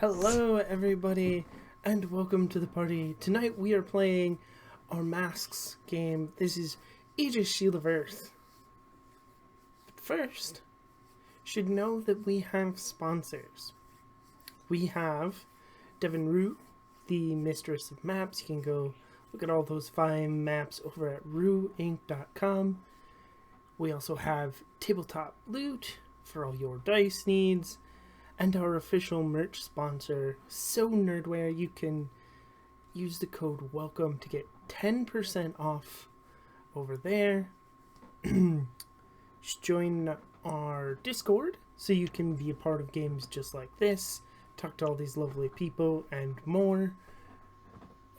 Hello, everybody, and welcome to the party. Tonight we are playing our Masks game. This is AEGIS Shield of Earth. But first, you should know that we have sponsors. We have Devin Root, the Mistress of Maps. You can go look at all those fine maps over at rooinc.com. We also have Tabletop Loot for all your dice needs. And our official merch sponsor, So Nerdware. You can use the code WELCOME to get 10% off over there. Just join our Discord so you can be a part of games just like this, talk to all these lovely people, and more.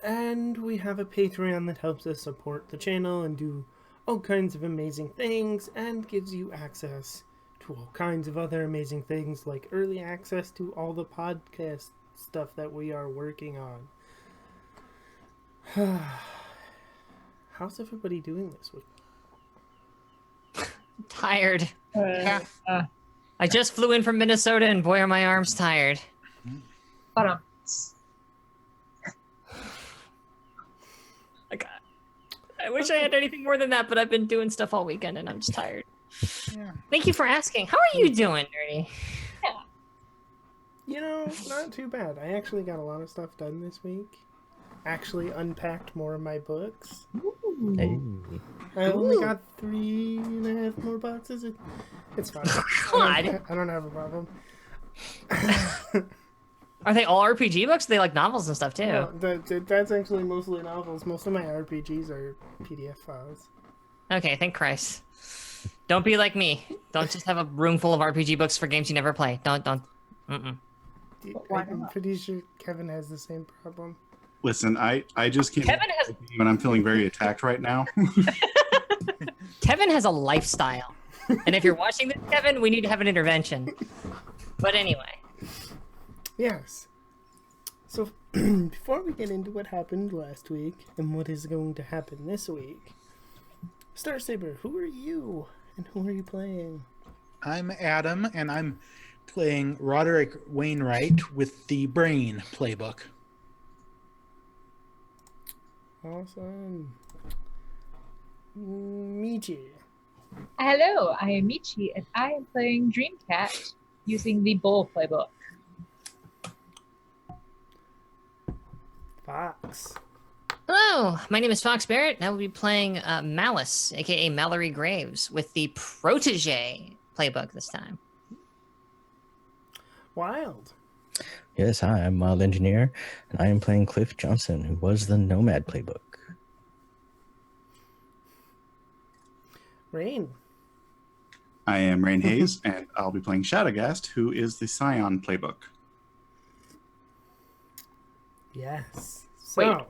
And we have a Patreon that helps us support the channel and do all kinds of amazing things and gives you access to all kinds of other amazing things, like early access to all the podcast stuff that we are working on. How's everybody doing this week? Tired. I just flew in from Minnesota, and boy, are my arms tired. I wish I had anything more than that, but I've been doing stuff all weekend, and I'm just tired. Yeah. Thank you for asking. How are you doing, Nerdy? Yeah. You know, not too bad. I actually got a lot of stuff done this week. Actually unpacked more of my books. Hey. I only got 3.5 more boxes. It's fine. I don't have a problem. Are they all RPG books? They like novels and stuff too. No, that's actually mostly novels. Most of my RPGs are PDF files. Okay, thank Christ. Don't be like me. Don't just have a room full of RPG books for games you never play. Don't. I'm pretty sure Kevin has the same problem. Listen, I just can't. Kevin has. But I'm feeling very attacked right now. Kevin has a lifestyle, and if you're watching this, Kevin, we need to have an intervention. But anyway. Yes. So before we get into what happened last week and what is going to happen this week, Star Saber, who are you and who are you playing? I'm Adam, and I'm playing Roderick Wainwright with the Brain playbook. Awesome. Michi. Hello, I am Michi, and I am playing Dreamcat using the Bull playbook. Fox. Hello, my name is Fox Barrett, and I will be playing Malice, aka Mallory Graves, with the Protege playbook this time. Wild. Yes, hi, I'm Mild Engineer, and I am playing Cliff Johnson, who was the Nomad playbook. Rain. I am Rain Hayes, and I'll be playing Shadowgast, who is the Scion playbook. Yes. So,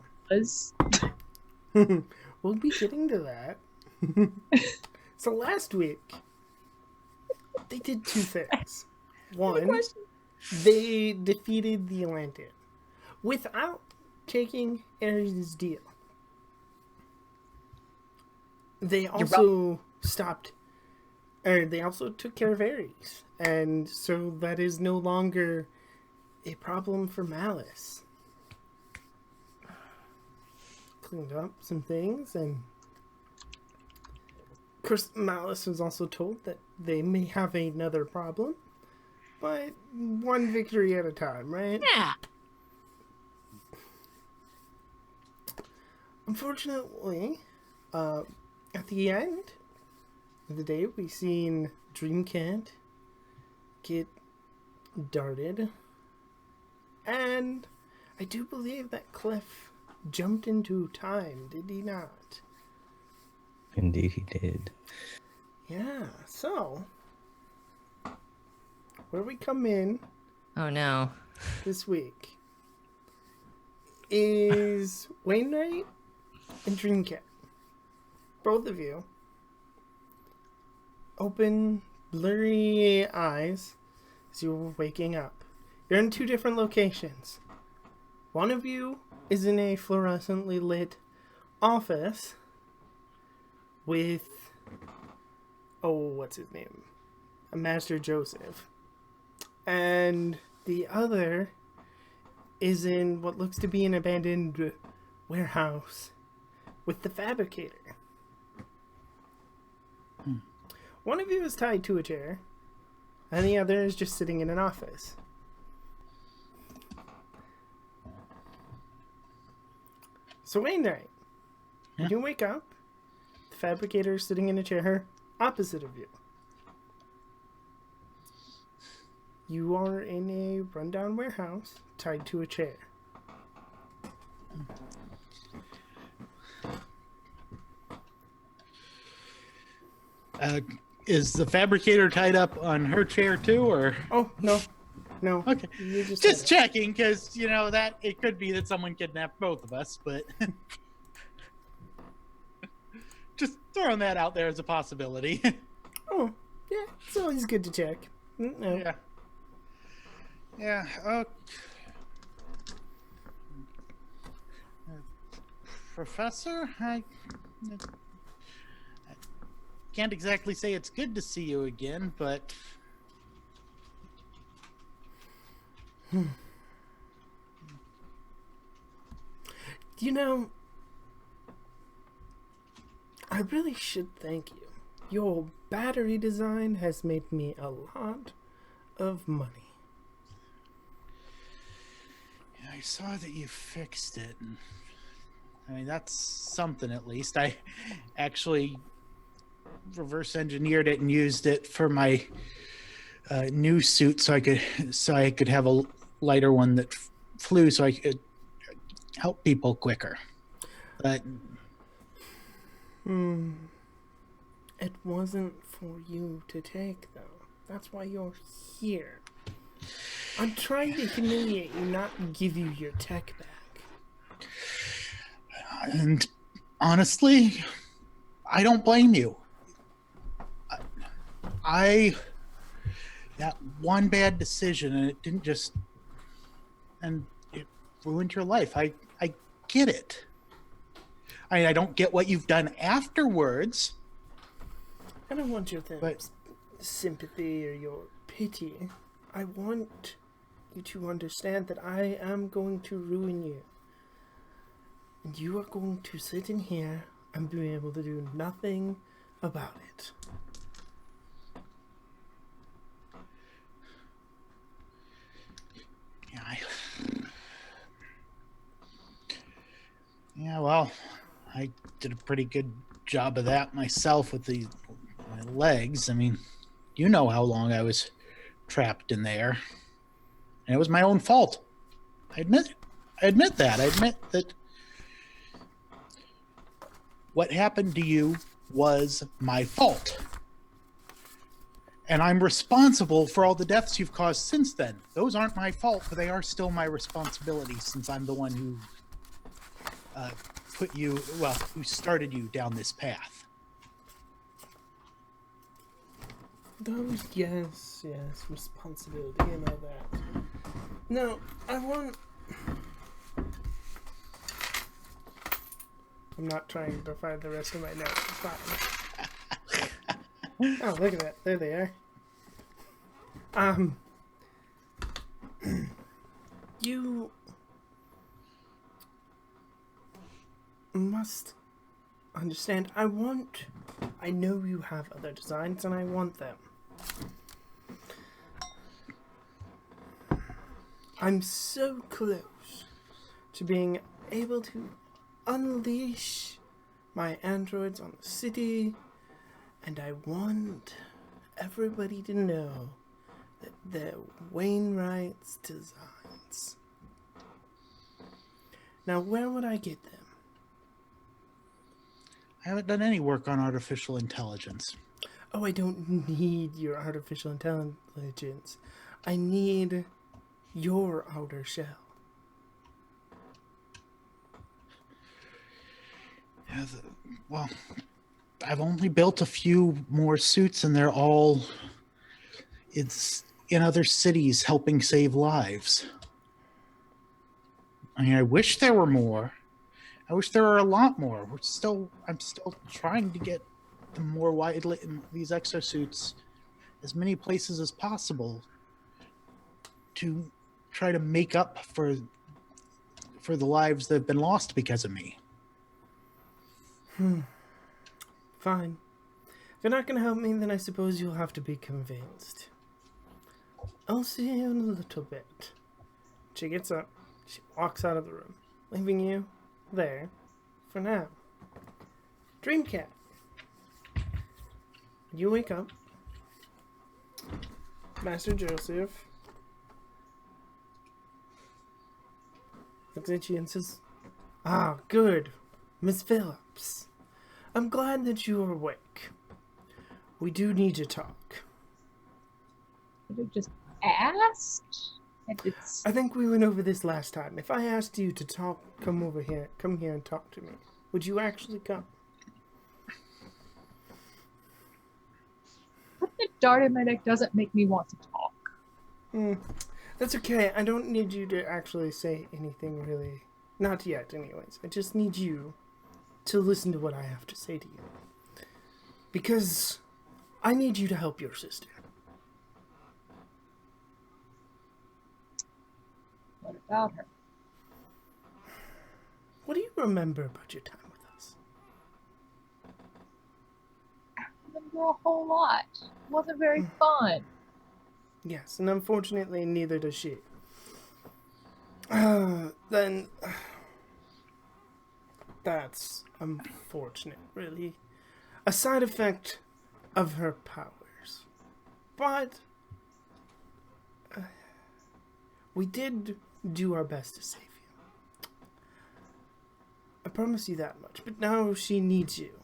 we'll be getting to that. So last week, they did two things. One, they defeated the Atlantean without taking Ares' deal. They also they also took care of Ares, and so that is no longer a problem for Malice. Cleaned up some things, and of course Malice was also told that they may have another problem, but one victory at a time, right? Yeah. Unfortunately, at the end of the day, we seen Dreamcat get darted, and I do believe that Cliff jumped into time, did he not? Indeed he did. Yeah, so where we come in Oh no. this week is Wainwright and Dreamcat. Both of you open blurry eyes as you're waking up. You're in two different locations. One of you is in a fluorescently lit office with, what's his name? Master Joseph. And the other is in what looks to be an abandoned warehouse with the fabricator. One of you is tied to a chair, and the other is just sitting in an office. So Wainwright, when you wake up, the fabricator is sitting in a chair opposite of you. You are in a rundown warehouse tied to a chair. Is the fabricator tied up on her chair too, or? Oh, no. No. Okay. You Just checking, because, you know, that it could be that someone kidnapped both of us, but just throwing that out there as a possibility. Oh, yeah. It's always good to check. No. Yeah. Yeah. Professor, I can't exactly say it's good to see you again, but You know, I really should thank you. Your battery design has made me a lot of money. I saw that you fixed it. And, I mean, that's something at least. I actually reverse engineered it and used it for my new suit, so I could have a lighter one that flew, so I could help people quicker. But It wasn't for you to take, though. That's why you're here. I'm trying to humiliate you, not give you your tech back. and honestly, I don't blame you. That one bad decision, and it didn't just, and it ruined your life. I get it. I don't get what you've done afterwards. I don't want your But- sympathy or your pity. I want you to understand that I am going to ruin you. And you are going to sit in here and be able to do nothing about it. Yeah, well, I did a pretty good job of that myself with my legs. I mean, you know how long I was trapped in there. And it was my own fault. I admit it. I admit that. I admit that what happened to you was my fault. And I'm responsible for all the deaths you've caused since then. Those aren't my fault, but they are still my responsibility, since I'm the one who who started you down this path. Those, yes, responsibility and all that. No, I'm not trying to find the rest of my notes. It's fine. Oh, look at that. There they are. You must understand, I know you have other designs and I want them. I'm so close to being able to unleash my androids on the city, and I want everybody to know that they're Wainwright's designs. Now, where would I get them? I haven't done any work on artificial intelligence. Oh, I don't need your artificial intelligence. I need your outer shell. Yeah, well, I've only built a few more suits, and it's in other cities helping save lives. I mean, I wish there were more. I wish there were a lot more. I'm still trying to get them more widely in these exosuits, as many places as possible, to try to make up for for the lives that have been lost because of me. Fine. If you're not going to help me, then I suppose you'll have to be convinced. I'll see you in a little bit. She gets up. She walks out of the room, leaving you there for now. Dreamcat. You wake up. Master Joseph looks at you and says, "Ah, good, Miss Phillips. I'm glad that you are awake. We do need to talk." Could have just asked. If it's I think we went over this last time. If I asked you to talk, come here and talk to me, would you actually come? putting a dart in my neck doesn't make me want to talk. That's okay. I don't need you to actually say anything really. Not yet, anyways. I just need you to listen to what I have to say to you. Because I need you to help your sister. What about her? What do you remember about your time with us? I remember a whole lot. It wasn't very fun. Yes, and unfortunately, neither does she. Then... That's unfortunate, really. A side effect of her powers. But... we did do our best to save you. I promise you that much. But now she needs you.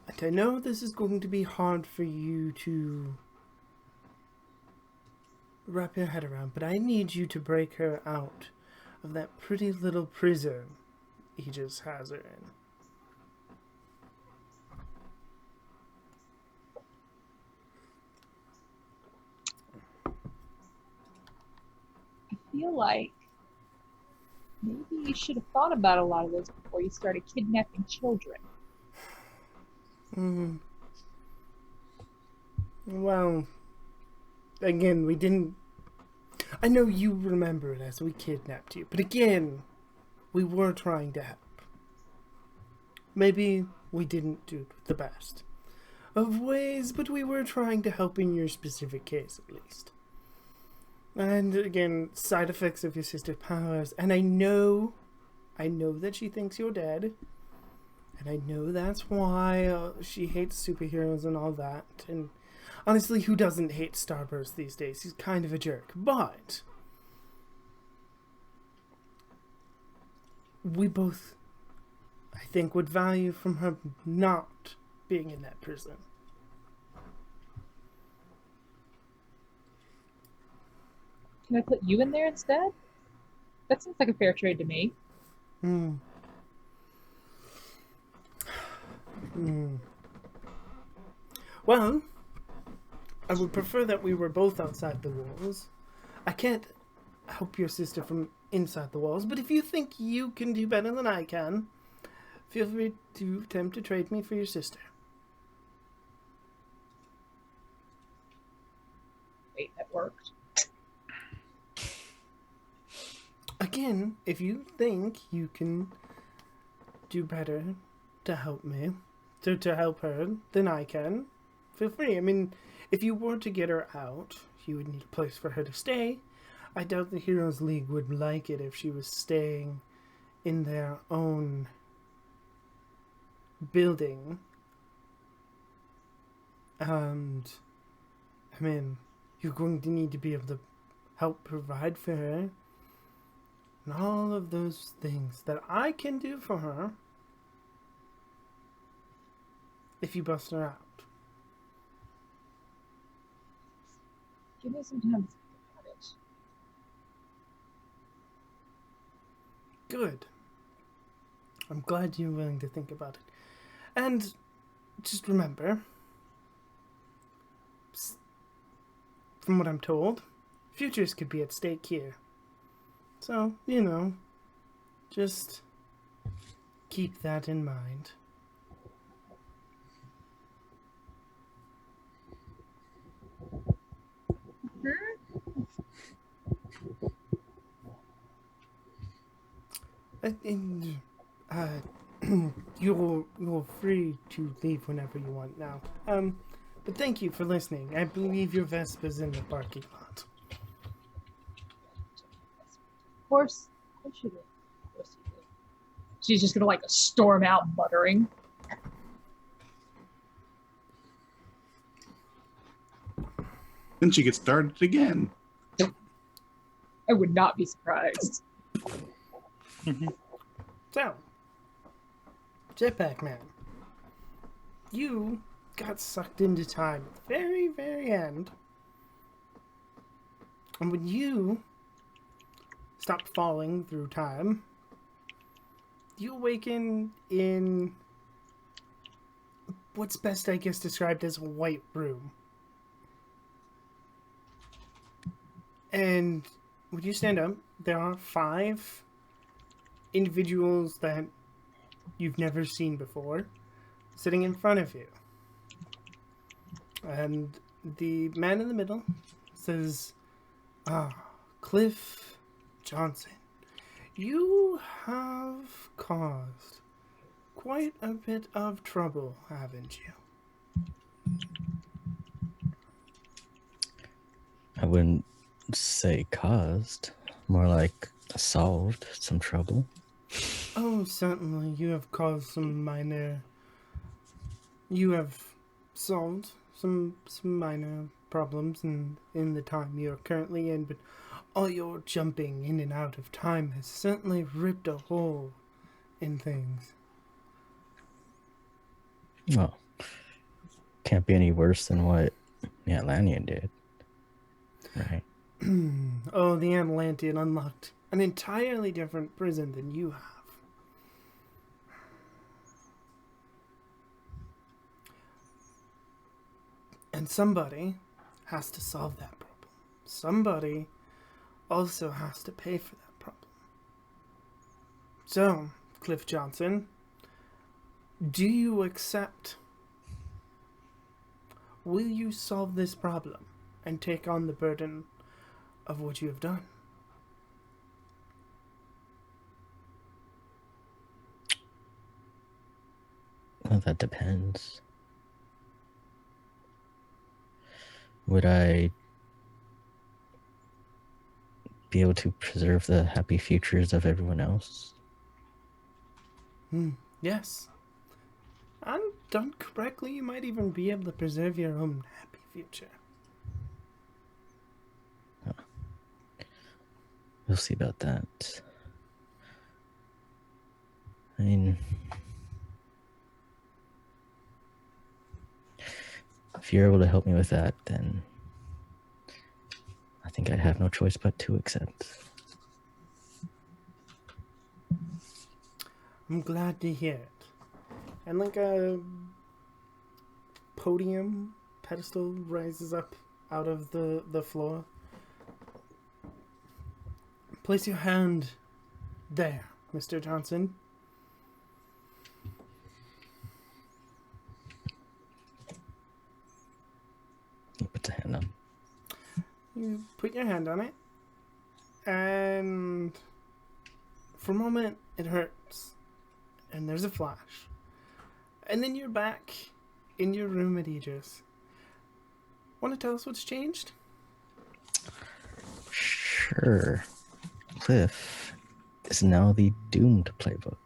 And I know this is going to be hard for you to wrap your head around, but I need you to break her out of that pretty little prison Aegis has her in. I feel like maybe you should have thought about a lot of this before you started kidnapping children. Well, again, we didn't... I know you remember it as we kidnapped you, but again, we were trying to help. Maybe we didn't do the best of ways, but we were trying to help in your specific case, at least. And again, side effects of your sister's powers, and I know that she thinks you're dead, and I know that's why she hates superheroes and all that, and honestly, who doesn't hate Starburst these days? He's kind of a jerk, but we both, I think, would value from her not being in that prison. Can I put you in there instead? That seems like a fair trade to me. Well, I would prefer that we were both outside the walls. I can't help your sister from inside the walls, but if you think you can do better than I can, feel free to attempt to trade me for your sister. Wait, that worked. Again, if you think you can do better to help me, to help her, than I can, feel free. I mean, if you were to get her out, you would need a place for her to stay. I doubt the Heroes League would like it if she was staying in their own building. And, I mean, you're going to need to be able to help provide for her. And all of those things that I can do for her if you bust her out. Give me some time to think about it. Good. I'm glad you're willing to think about it. And just remember, from what I'm told, futures could be at stake here. So, you know, just keep that in mind. And you're free to leave whenever you want now. But thank you for listening. I believe your Vespa's in the parking lot. Of course you do. Of course you do. She's just gonna like storm out muttering. Then she gets started again. I would not be surprised. So, Jetpack Man, you got sucked into time at the very, very end. And when you stopped falling through time, you awaken in what's best, I guess, described as a white room. And when you stand up, there are 5 individuals that you've never seen before sitting in front of you. And the man in the middle says, Cliff Johnson, you have caused quite a bit of trouble, haven't you? I wouldn't say caused, more like solved some trouble. Oh, certainly. You have caused some minor... You have solved some minor problems in the time you're currently in, but all your jumping in and out of time has certainly ripped a hole in things. Well, can't be any worse than what the Atlantean did, right? Oh, the Atlantean unlocked an entirely different prison than you have. And somebody has to solve that problem. Somebody also has to pay for that problem. So, Cliff Johnson, do you accept? Will you solve this problem and take on the burden of what you have done? Well, that depends. Would I be able to preserve the happy futures of everyone else? Yes. And done correctly, you might even be able to preserve your own happy future. We'll see about that. I mean, if you're able to help me with that, then I think I'd have no choice but to accept. I'm glad to hear it. And like a podium pedestal rises up out of the floor. Place your hand there, Mr. Johnson. You put the hand on. You put your hand on it, and for a moment it hurts, and there's a flash. And then you're back in your room at Aegis. Want to tell us what's changed? Sure. Cliff is now the doomed playbook.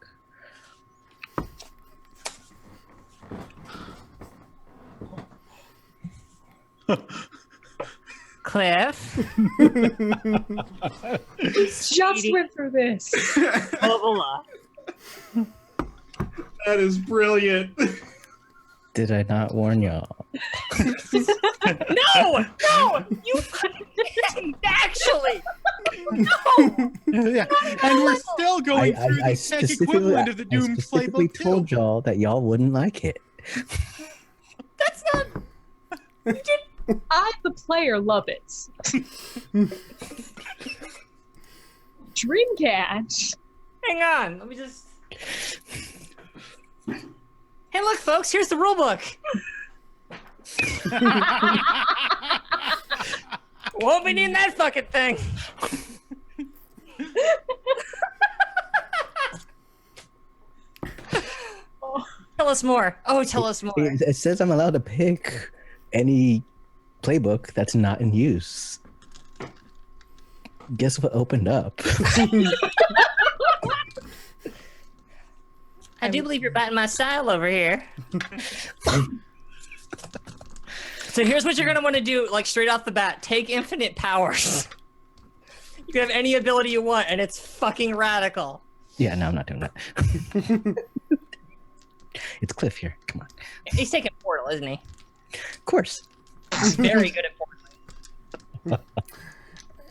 Cliff. Just went through this. Blah. That is brilliant. Did I not warn y'all? No, you didn't actually. No. Yeah, and we're still going through the tech equivalent of the Doom specifically playbook told too. y'all that y'all wouldn't like it. That's not. You did. I, the player, love it. Dreamcatch. Hang on. Let me just. Hey, look, folks. Here's the rulebook. Won't be needing that fucking thing. us more. Oh, tell us more. It says I'm allowed to pick any playbook that's not in use. Guess what opened up? I do believe you're batting my style over here. So here's what you're gonna want to do, like straight off the bat: take infinite powers. You can have any ability you want, and it's fucking radical. Yeah, no, I'm not doing that. It's Cliff here. Come on. He's taking Portal, isn't he? Of course. He's very good at Portal.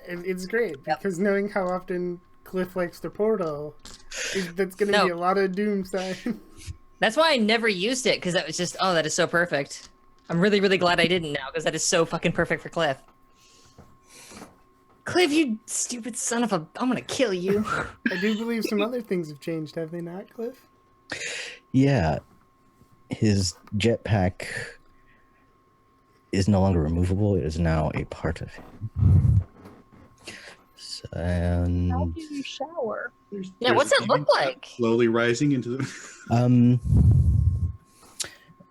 It's great because knowing how often Cliff likes the portal, that's going to be a lot of doomsday. That's why I never used it, because that was just, oh, that is so perfect. I'm really, really glad I didn't now, because that is so fucking perfect for Cliff. Cliff, you stupid son of a... I'm gonna kill you. I do believe some other things have changed, have they not, Cliff? Yeah. His jetpack is no longer removable. It is now a part of him. And How do you shower? Yeah, what's it look like? Slowly rising into the. I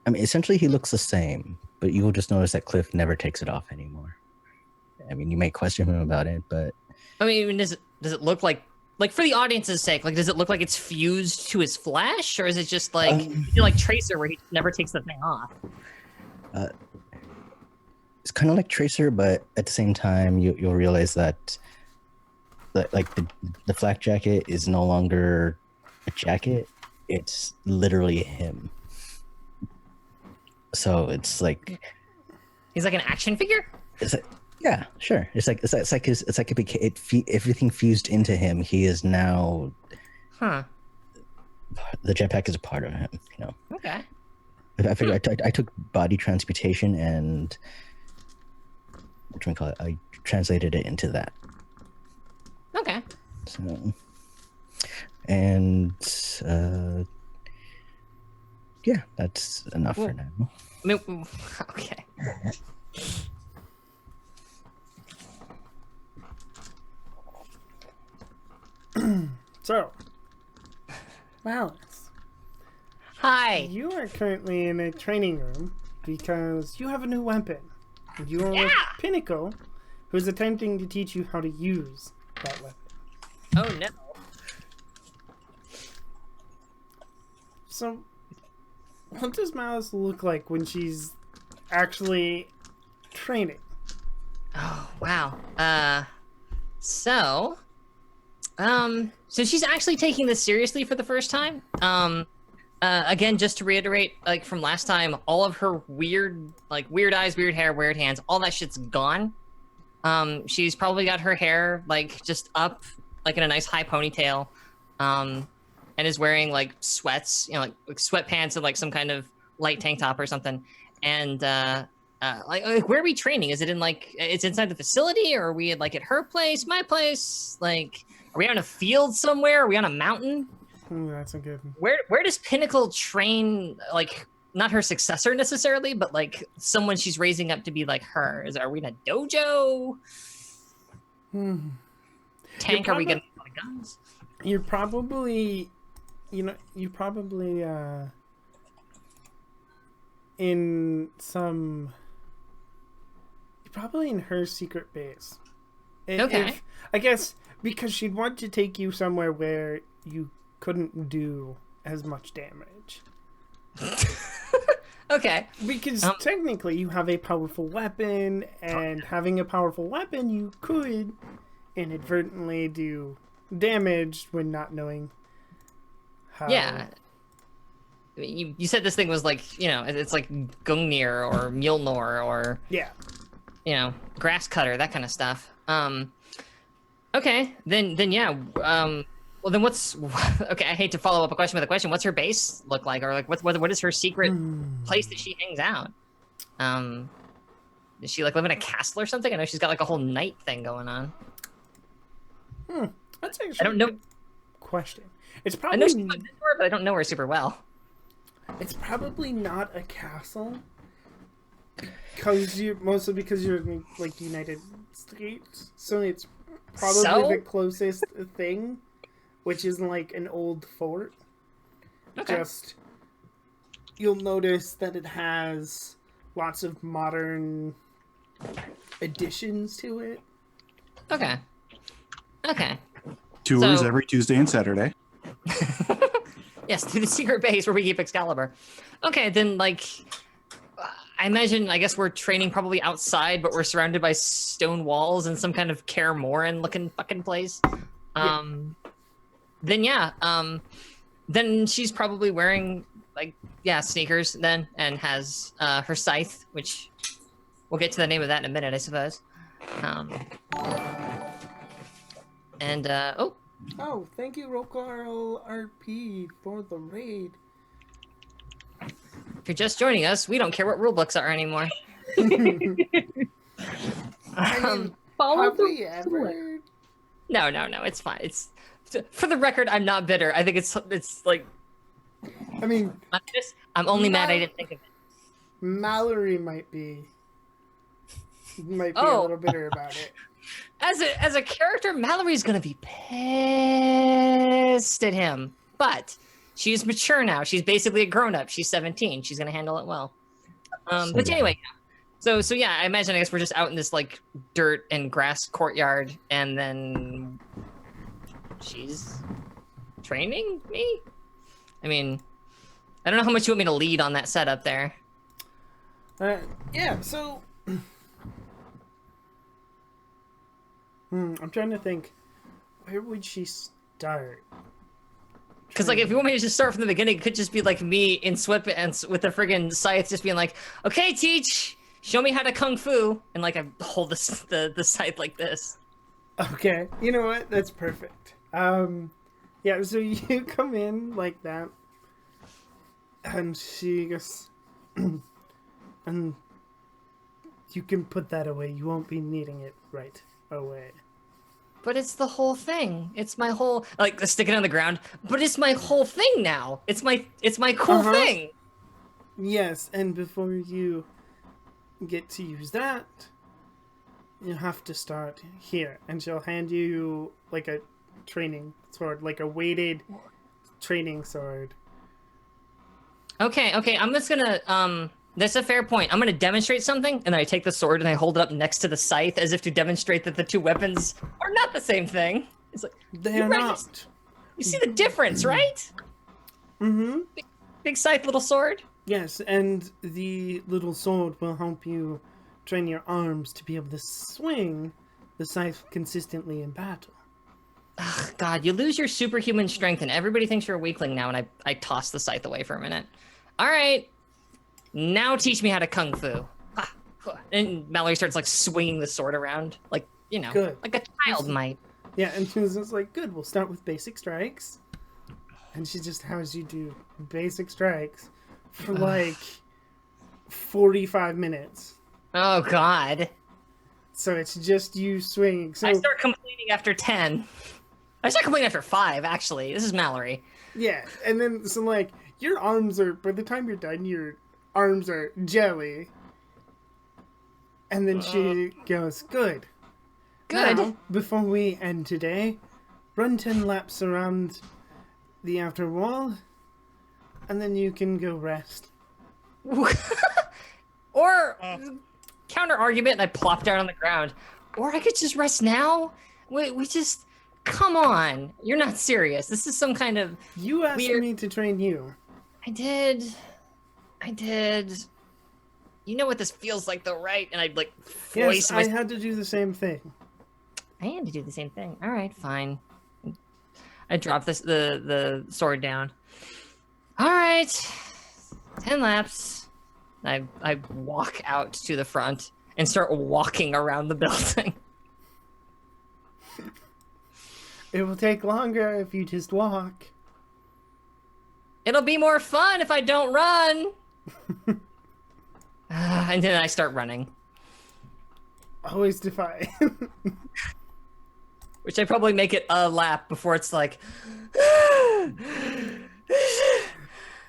mean, essentially, he looks the same, but you will just notice that Cliff never takes it off anymore. I mean, you may question him about it, but I mean, does it look like for the audience's sake, like, does it look like it's fused to his flesh, or is it just like like Tracer, where he never takes the thing off? it's kind of like Tracer, but at the same time, you'll realize that like the flak jacket is no longer a jacket; it's literally him. So it's like he's like an action figure. It's like, yeah, sure. It's like everything fused into him. He is now. Huh. The jetpack is a part of him. You know. Okay. I figured I took body transmutation and what do we call it? I translated it into that. Okay. So, and yeah, that's enough for now. I mean, okay. So, Malice, Hi. you are currently in a training room because you have a new weapon. You are with Pinnacle, who's attempting to teach you how to use that weapon. Oh no. So, what does Malice look like when she's actually training? Oh wow. So she's actually taking this seriously for the first time. Again, just to reiterate, like from last time, all of her weird eyes, weird hair, weird hands, all that shit's gone. She's probably got her hair like just up, like in a nice high ponytail, and is wearing like sweats, like sweatpants and like some kind of light tank top or something. And like where are we training? Is it in like it's inside the facility, or are we at her place, my place? Like, are we on a field somewhere? Are we on a mountain? That's a good. Where does Pinnacle train? Like, not her successor necessarily, but like someone she's raising up to be like her. Are we in a dojo? Tank? Are we gonna use guns? You're probably, in some. You're probably in her secret base. Okay. I guess because she'd want to take you somewhere where you couldn't do as much damage. Okay. Because technically you have a powerful weapon, and having a powerful weapon, you could inadvertently do damage when not knowing how. Yeah. You said this thing was like, it's like Gungnir or Mjolnir or grass cutter, that kind of stuff. Okay, then yeah. Well, then what's okay? I hate to follow up a question with a question. What's her base look like, or like what is her secret place that she hangs out? Does she like live in a castle or something? I know she's got like a whole night thing going on. That's actually I don't know. Question. It's I probably know she's been to her, but I don't know her super well. It's probably not a castle. Mostly because you're in like the United States, so it's probably the closest thing, which is like an old fort. Okay. Just you'll notice that it has lots of modern additions to it. Okay. Okay. Tours So- every Tuesday and Saturday. Yes, to the secret base where we keep Excalibur. Okay, then, like, I imagine, I guess we're training probably outside, but we're surrounded by stone walls and some kind of Kaer Morhen looking fucking place. Then yeah, then she's probably wearing, like, yeah, sneakers then, and has her scythe, which we'll get to the name of that in a minute, I suppose. Oh, Oh, thank you, Rokarl RP, for the raid. if you're just joining us, we don't care what rulebooks are anymore. I mean, Follow have the we ever? No, it's fine. It's, for the record, I'm not bitter. I think it's like, I mean, I'm only mad I didn't think of it. Mallory might be a Oh. little bitter about it. As a character, Mallory's gonna be pissed at him, but she's mature now. She's basically a grown-up. She's 17. She's gonna handle it well. But anyway, so yeah, I imagine, I guess we're just out in this, like, dirt and grass courtyard, and then she's training me. I mean, I don't know how much you want me to lead on that setup there. Yeah, so I'm trying to think, where would she start? Because, like, if you want me to just start from the beginning, it could just be like me in sweatpants with a friggin' scythe, just being like, "Okay, teach, show me how to kung fu," and, like, I hold the scythe like this. Okay, you know what? That's perfect. Yeah, so you come in like that, and she goes, and you can put that away. You won't be needing it right away. But it's the whole thing. It's my whole, like, stick it on the ground. But it's my whole thing now. It's my cool thing. Yes, and before you get to use that, you have to start here. And she'll hand you, like, a training sword, like a weighted training sword. Okay, I'm just gonna, that's a fair point. I'm gonna demonstrate something, and then I take the sword and I hold it up next to the scythe as if to demonstrate that the two weapons are not the same thing. It's like, They you're are right. not. You see the difference, right? Mm-hmm. Big scythe, little sword. Yes, and the little sword will help you train your arms to be able to swing the scythe consistently in battle. Ugh, God, you lose your superhuman strength, and everybody thinks you're a weakling now, and I toss the scythe away for a minute. All right, now teach me how to kung fu. And Mallory starts, like, swinging the sword around, like, you know, Good. like a child might. Yeah, and she was just like, good, we'll start with basic strikes. And she just has you do basic strikes for like 45 minutes. Oh, God. So it's just you swinging. So I start complaining after 10. I start complaining after 5, actually. This is Mallory. yeah, and then so like your arms are, by the time you're done, your arms are jelly. And then she goes, good. Good. Now, before we end today, run 10 laps around the outer wall, and then you can go rest. Or, counter argument, and I plop down on the ground. Or I could just rest now? We just, come on. You're not serious. This is some kind of You asked weird... me to train you. I did. You know what this feels like, though, right? And I'd, like, voice Yes, I had to do the same thing. I had to do the same thing. All right, fine. I drop the sword down. All right, 10 laps. I walk out to the front and start walking around the building. It will take longer if you just walk. It'll be more fun if I don't run. And then I start running. Always defy. Which I probably make it a lap before it's like...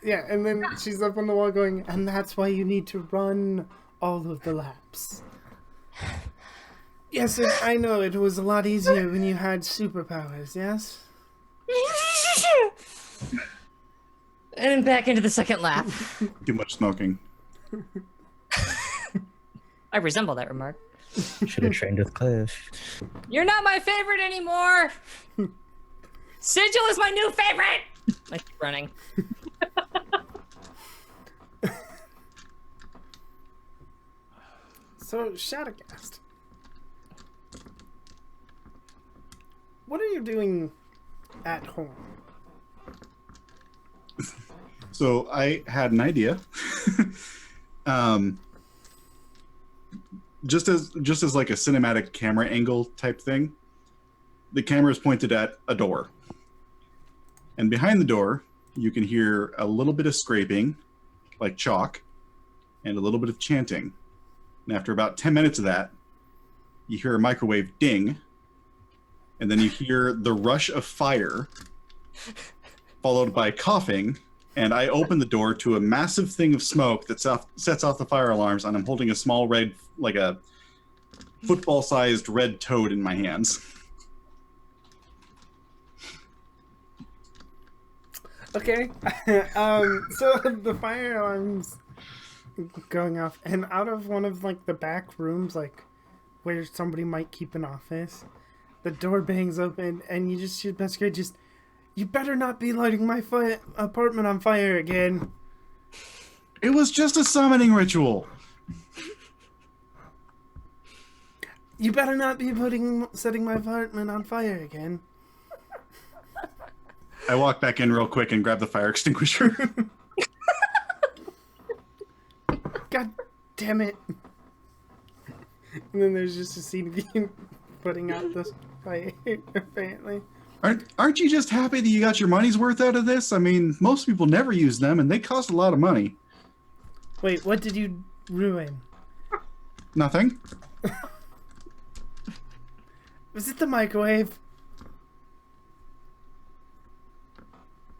Yeah, and then she's up on the wall going, and that's why you need to run all of the laps. Yes, I know, it was a lot easier when you had superpowers, yes? And back into the second lap. Too much smoking. I resemble that remark. Should have trained with Cliff. You're not my favorite anymore. Sigil is my new favorite. I keep running. So, Shadowcast. What are you doing at home? So I had an idea. Just as like a cinematic camera angle type thing. The camera is pointed at a door. And behind the door, you can hear a little bit of scraping, like chalk, and a little bit of chanting. And after about 10 minutes of that, you hear a microwave ding, and then you hear the rush of fire, followed by coughing, and I open the door to a massive thing of smoke that sets off the fire alarms, and I'm holding a small red, like a football-sized red toad in my hands. Okay. So the fire alarm's going off, and out of one of like the back rooms, like where somebody might keep an office, the door bangs open, and you just shoot Beskar, just, you better not be lighting my apartment on fire again. It was just a summoning ritual. You better not be setting my apartment on fire again. I walk back in real quick and grab the fire extinguisher. God damn it. And then there's just a scene of you putting out this fire, apparently. Aren't you just happy that you got your money's worth out of this? I mean, most people never use them, and they cost a lot of money. Wait, what did you ruin? Nothing. Was it the microwave?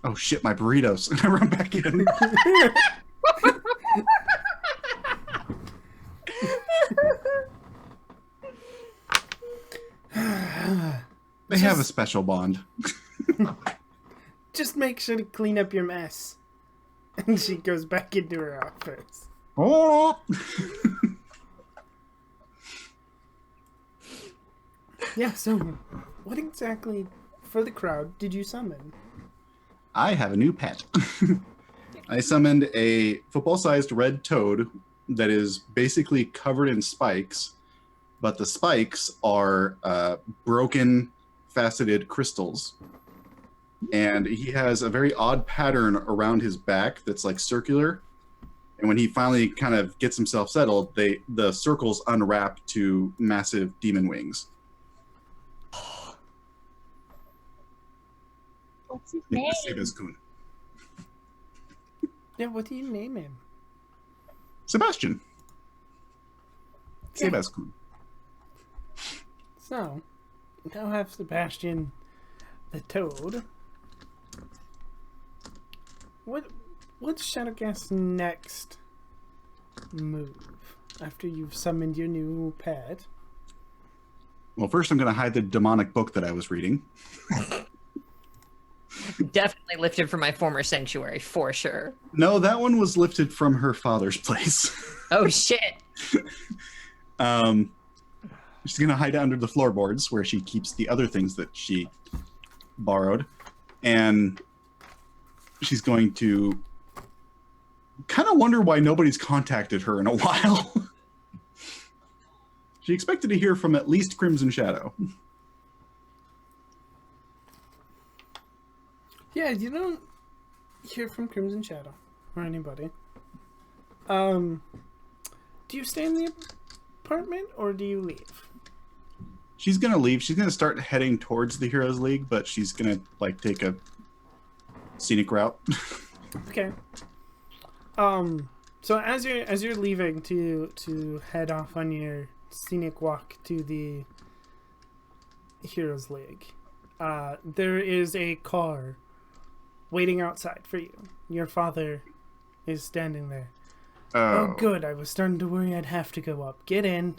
Oh shit, my burritos. And I run back in. They have a special bond. Just make sure to clean up your mess. And she goes back into her office. Oh! Yeah, so what exactly, for the crowd, did you summon? I have a new pet. I summoned a football-sized red toad that is basically covered in spikes, but the spikes are broken, faceted crystals. And he has a very odd pattern around his back that's like circular. And when he finally kind of gets himself settled, the circles unwrap to massive demon wings. What's his name? Sebas-kun. Yeah, what do you name him? Sebastian. Yeah. Sebas-kun. So, now have Sebastian the Toad. What's Shadowcast's next move after you've summoned your new pet? Well, first I'm going to hide the demonic book that I was reading. Definitely lifted from my former sanctuary, for sure. No, that one was lifted from her father's place. Oh, shit. She's going to hide it under the floorboards where she keeps the other things that she borrowed. And she's going to kind of wonder why nobody's contacted her in a while. She expected to hear from at least Crimson Shadow. Yeah, you don't hear from Crimson Shadow or anybody. Do you stay in the apartment or do you leave? She's going to leave. She's going to start heading towards the Heroes League, but she's going to like take a scenic route. Okay. So as you're leaving to head off on your scenic walk to the Heroes League, there is a car waiting outside for you. Your father is standing there. Oh, good. I was starting to worry I'd have to go up. Get in.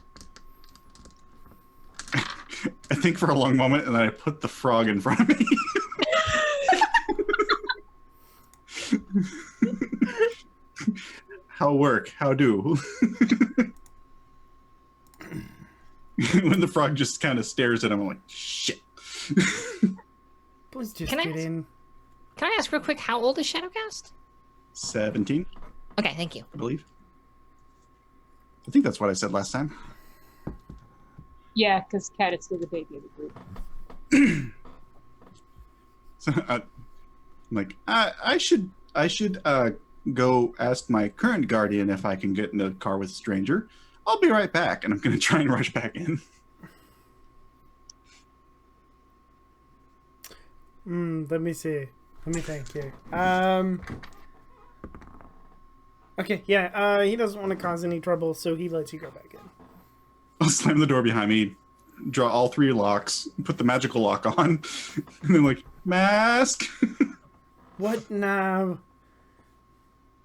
I think for a long moment, and then I put the frog in front of me. How work? How do? When the frog just kind of stares at him, I'm like, shit. Please just Can I get ask- in. Can I ask real quick, how old is Shadowcast? 17, Okay, thank you. I believe. I think that's what I said last time. Yeah, because Cat is still the baby of the group. So I'm like, I should go ask my current guardian if I can get in a car with a stranger. I'll be right back, and I'm going to try and rush back in. Let me see. Let me think here. Okay, yeah, he doesn't want to cause any trouble, so he lets you go back in. I'll slam the door behind me, draw all 3 locks, put the magical lock on, and then like, mask! What now?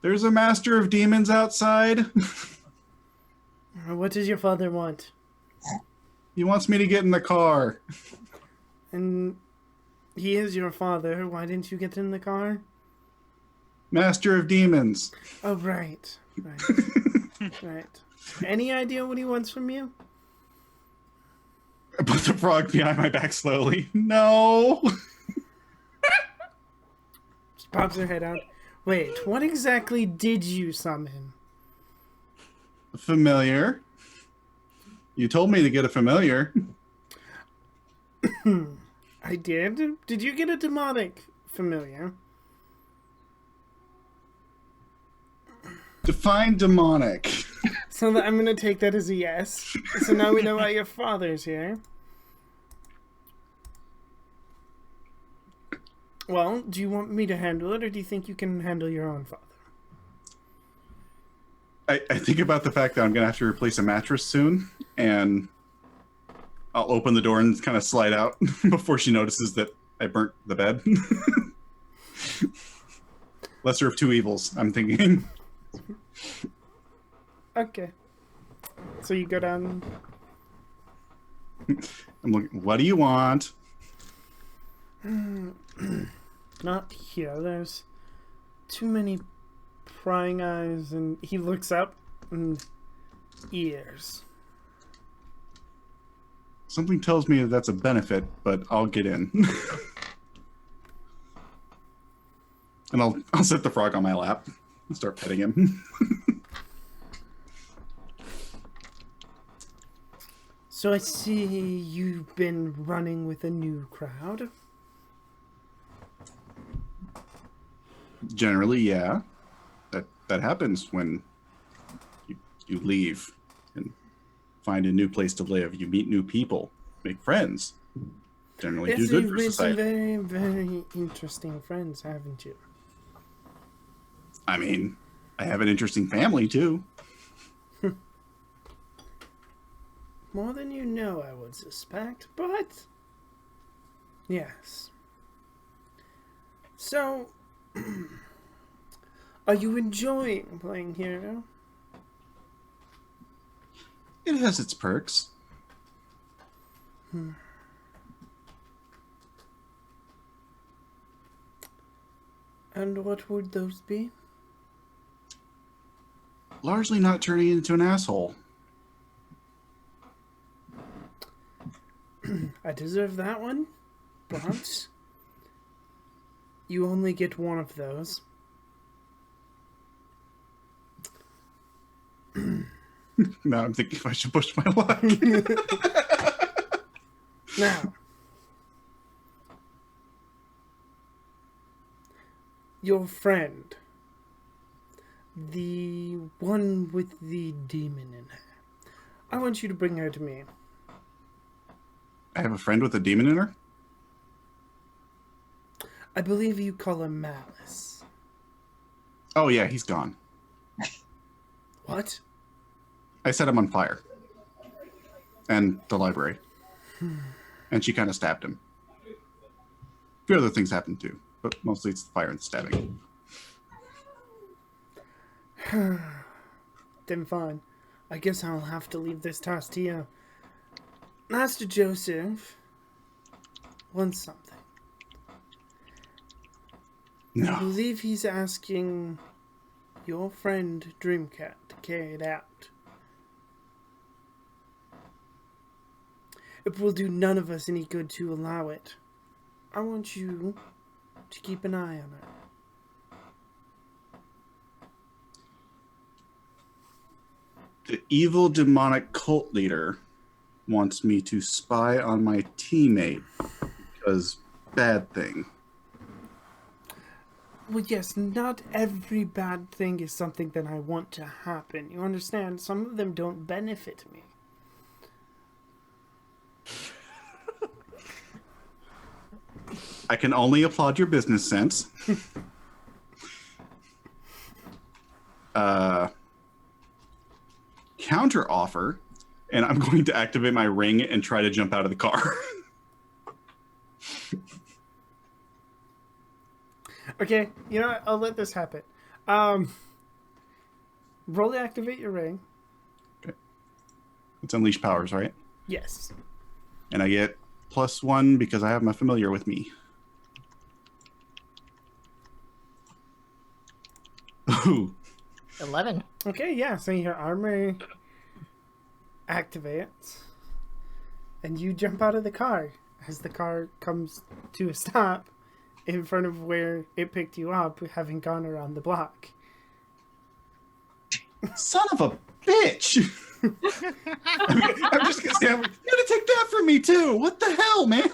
There's a master of demons outside. What does your father want? He wants me to get in the car. And he is your father. Why didn't you get in the car? Master of demons. Oh, right. Right. Any idea what he wants from you? I put the frog behind my back slowly. No! Just pops her head out. Wait, what exactly did you summon? Familiar. You told me to get a familiar. I did? Did you get a demonic familiar? Define demonic. So I'm gonna take that as a yes. So now we know why your father's here. Well, do you want me to handle it, or do you think you can handle your own father? I think about the fact that I'm going to have to replace a mattress soon, and I'll open the door and kind of slide out before she notices that I burnt the bed. Lesser of 2 evils, I'm thinking. Okay. So you go down. I'm looking, what do you want? Not here. There's too many prying eyes, and he looks up and ears. Something tells me that that's a benefit, but I'll get in. And I'll set the frog on my lap and start petting him. So I see you've been running with a new crowd. Generally, yeah. That happens when you leave and find a new place to live. You meet new people, make friends. Generally Yes, do good you've for made some society. very, very interesting friends, haven't you? I mean, I have an interesting family too. More than you know, I would suspect, but yes. So, are you enjoying playing hero? It has its perks. And what would those be? Largely not turning into an asshole. I deserve that one, but you only get one of those. Now I'm thinking if I should push my luck. Now, your friend, the one with the demon in her, I want you to bring her to me. I have a friend with a demon in her? I believe you call her Malice. Oh yeah, he's gone. What? I set him on fire. And the library. And she kind of stabbed him. A few other things happened too, but mostly it's the fire and the stabbing. Then fine. I guess I'll have to leave this task to you. Master Joseph wants something. I No. believe he's asking your friend Dreamcat to carry it out. It will do none of us any good to allow it. I want you to keep an eye on her. The evil demonic cult leader wants me to spy on my teammate because bad thing. Well, yes, not every bad thing is something that I want to happen. You understand? Some of them don't benefit me. I can only applaud your business sense. Counter offer, and I'm going to activate my ring and try to jump out of the car. Okay, you know what? I'll let this happen. Roll to activate your ring. Okay. It's unleash powers, right? Yes. And I get +1 because I have my familiar with me. Ooh. 11. Okay, yeah, so your armor activates, and you jump out of the car as the car comes to a stop in front of where it picked you up, having gone around the block. Son of a bitch! I'm just gonna say, you're gonna take that from me too! What the hell, man?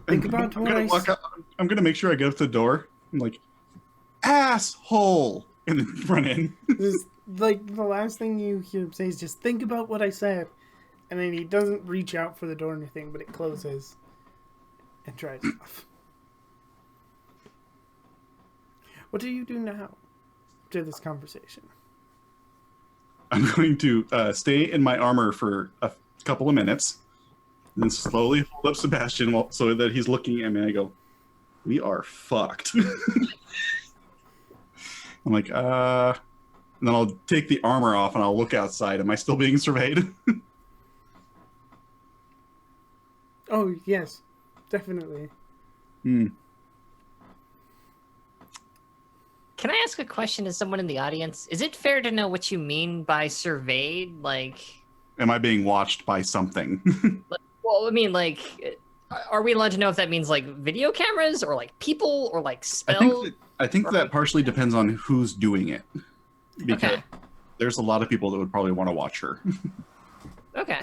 Think about I'm what gonna walk out, I'm gonna make sure I get up to the door. I'm like, asshole! And then run in. Just, like, the last thing you hear him say is just, think about what I said. And then he doesn't reach out for the door or anything, but it closes and drives off. What do you do now to this conversation? I'm going to stay in my armor for a couple of minutes, and then slowly hold up Sebastian so that he's looking at me, and I go, we are fucked. I'm like, and then I'll take the armor off and I'll look outside. Am I still being surveyed? Oh, yes, definitely. Can I ask a question to someone in the audience? Is it fair to know what you mean by surveyed? Like, Am I being watched by something? well, I mean, like, are we allowed to know if that means like video cameras or like people or like spells? I think that partially depends on who's doing it. Because Okay. there's a lot of people that would probably want to watch her. Okay.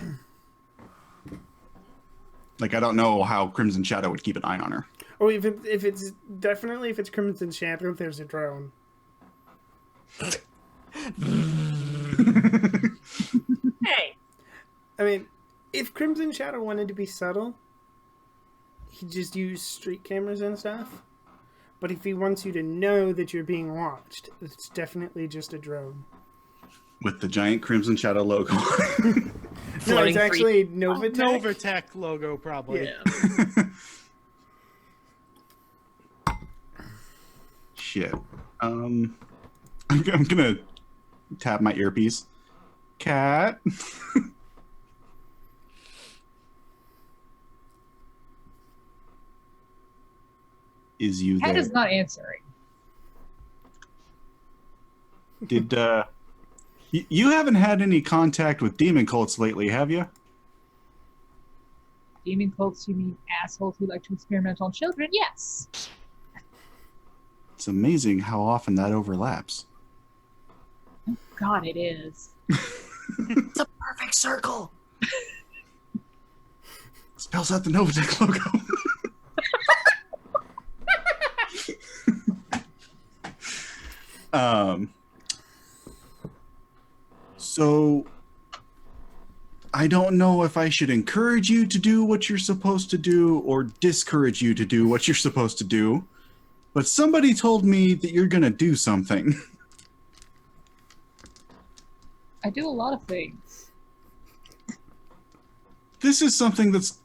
Like, I don't know how Crimson Shadow would keep an eye on her. Oh, if it's definitely, if it's Crimson Shadow, there's a drone. Hey. I mean, if Crimson Shadow wanted to be subtle, he'd just use street cameras and stuff. But if he wants you to know that you're being watched, it's definitely just a drone. With the giant Crimson Shadow logo. No, it's actually Novatech. Novatech logo, probably. Yeah. Shit. I'm gonna tap my earpiece. Cat. Is you Cat there? is not answering. Did you haven't had any contact with demon cults lately, have you? Demon cults, you mean assholes who like to experiment on children? Yes. It's amazing how often that overlaps. God, it is. It's a perfect circle. Spells out the Novatech logo. So I don't know if I should encourage you to do what you're supposed to do or discourage you to do what you're supposed to do, but somebody told me that you're gonna do something. I do a lot of things. This is something that's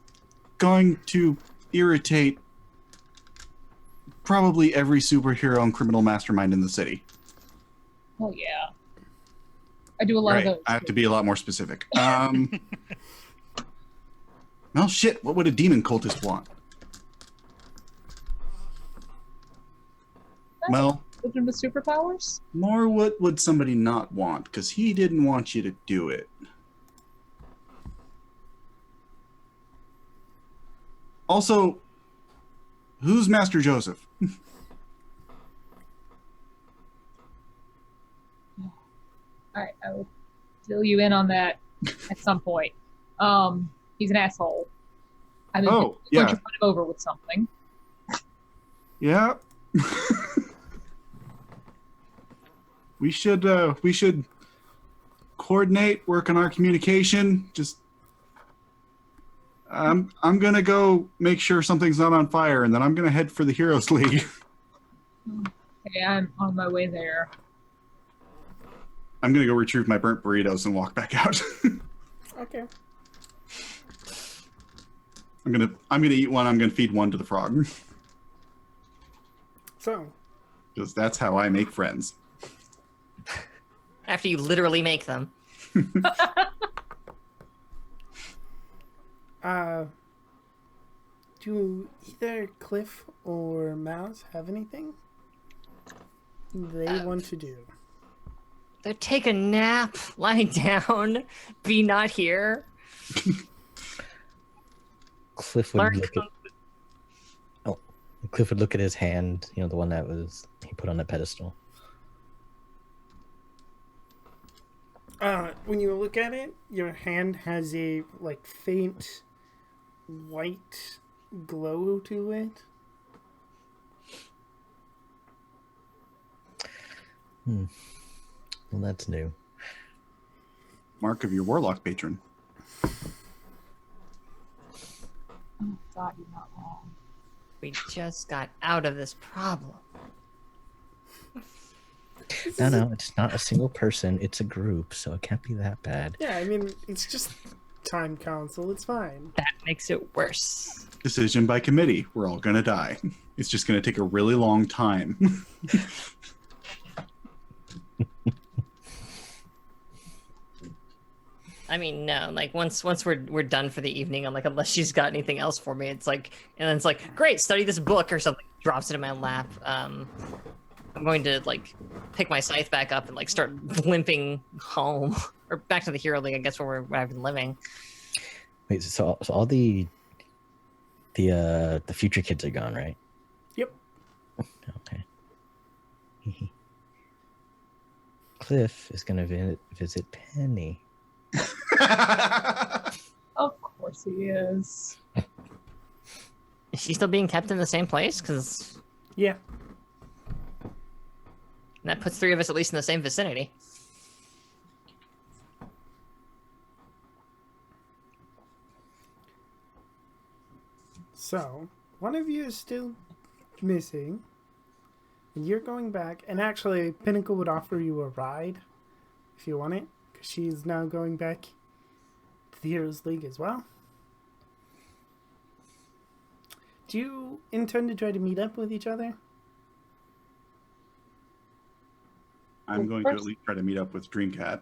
going to irritate probably every superhero and criminal mastermind in the city. Oh yeah. I do a lot Right. of those. I have to be a lot more specific. Well, shit. What would a demon cultist want? Well, With him with superpowers? more what would somebody not want? Because he didn't want you to do it. Also, who's Master Joseph? Alright, I will fill you in on that at some point. He's an asshole. I mean, Oh, you're yeah. going to run him over with something. Yeah. we should coordinate, work on our communication. Just I'm gonna go make sure something's not on fire, and then I'm gonna head for the Heroes League. Okay, I'm on my way there. I'm gonna go retrieve my burnt burritos and walk back out. Okay. I'm gonna eat one. I'm gonna feed one to the frog. So, Because that's how I make friends. After you literally make them. do either Cliff or Mouse have anything they want to do? They take a nap, lie down, be not here. Cliff would Learn look at. Oh, Cliff would look at his hand. You know, the one that was he put on the pedestal. When you look at it, your hand has a like faint white glow to it. Well, that's new. Mark of your warlock patron. Oh, God, you're not wrong. We just got out of this problem. No, it's not a single person. It's a group, so it can't be that bad. Yeah, I mean, it's just time council. It's fine. That makes it worse. Decision by committee. We're all gonna die. It's just gonna take a really long time. I mean, no, like once we're done for the evening, I'm like, unless she's got anything else for me, it's like, and then it's like, great, study this book or something. Drops it in my lap. I'm going to like pick my scythe back up and like start limping home or back to the Hero League, I guess, where I've been living. Wait, so all the future kids are gone, right? Yep. Okay. Cliff is gonna visit Penny. Of course he is. Is she still being kept in the same place? Because Yeah. that puts three of us at least in the same vicinity. So, one of you is still missing. And you're going back. And actually, Pinnacle would offer you a ride if you want it. Because she's now going back to the Heroes League as well. Do you intend to try to meet up with each other? I'm going to at least try to meet up with Dreamcat.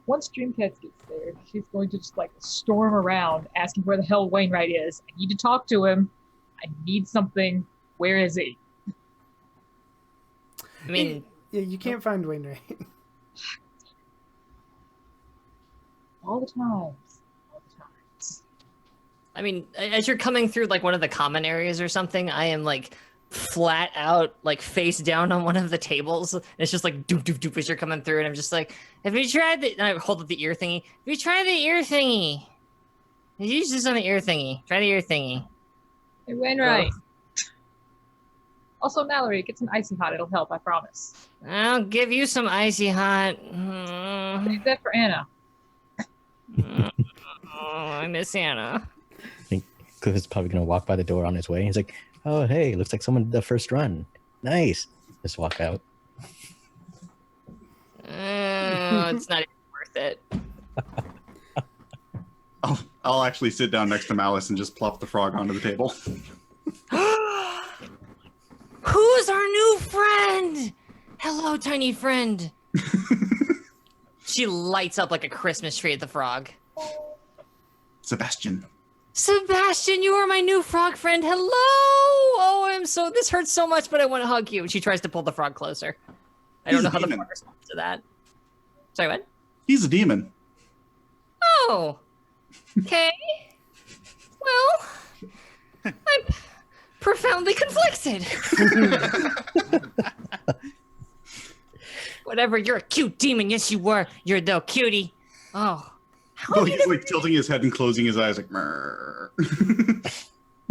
Once Dreamcat gets there, she's going to just like storm around asking where the hell Wainwright is. I need to talk to him. I need something. Where is he? I mean, Yeah, you can't find Wainwright. All the times. All the times. I mean, as you're coming through like one of the common areas or something, I am like flat out, like face down on one of the tables. And it's just like doop doop doop as you're coming through, and I'm just like, have you tried the? And I hold up the ear thingy. Have you tried the ear thingy? Use this on the ear thingy. Try the ear thingy. Hey, Wainwright. Also, Mallory, get some icy hot. It'll help, I promise. I'll give you some icy hot. Save that for Anna. Oh, I miss Anna. I think Cliff is probably gonna walk by the door on his way. He's like, "Oh, hey, looks like someone did the first run. Nice." Just walk out. It's not even worth it. I'll actually sit down next to Malice and just plop the frog onto the table. Who's our new friend? Hello, tiny friend. She lights up like a Christmas tree at the frog. Sebastian. Sebastian, you are my new frog friend. Hello. I'm so, this hurts so much, but I want to hug you. And she tries to pull the frog closer. I don't He's know a how the demon. frog responds to that. Sorry, what? He's a demon. Oh. Okay. Well, I'm profoundly conflicted. Whatever, you're a cute demon. Yes, you were. You're a little cutie. Oh. How Well, are you he's like tilting his head and closing his eyes like, "Mrrr."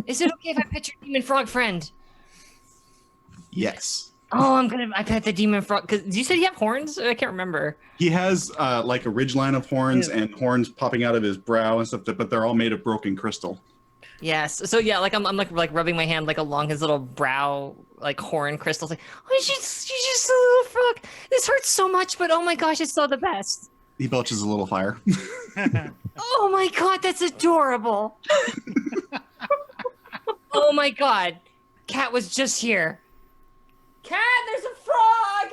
Is it okay if I pet your demon frog friend? Yes. Oh, I pet the demon frog. Cause you said you have horns? I can't remember. He has like a ridgeline of horns and horns popping out of his brow and stuff, but they're all made of broken crystal. Yes. So yeah, like I'm like rubbing my hand like along his little brow, like horn crystals. Like, oh, she's just a little frog. This hurts so much, but oh my gosh, it's so the best. He belches a little fire. Oh my god, that's adorable. Oh my god, Cat was just here. Cat, there's a frog.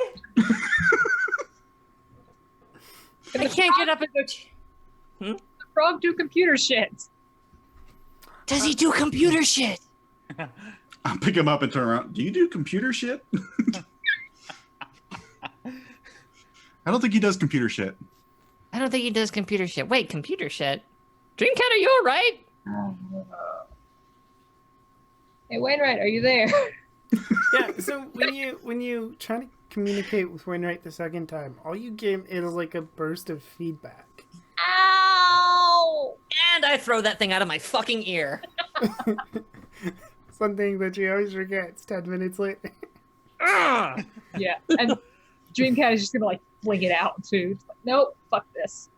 I can't get up and go. The frog do computer shit. Does he do computer shit? I'll pick him up and turn around. Do you do computer shit? I don't think he does computer shit. I don't think he does computer shit. Wait, computer shit? Dreamcat, are you all right? Hey, Wainwright, are you there? Yeah, so when you try to communicate with Wainwright the second time, all you get is like a burst of feedback. Ow! And I throw that thing out of my fucking ear. Something that she always forgets 10 minutes later. Ugh. Yeah, and Dreamcat is just gonna like fling it out too. Just like, nope, fuck this.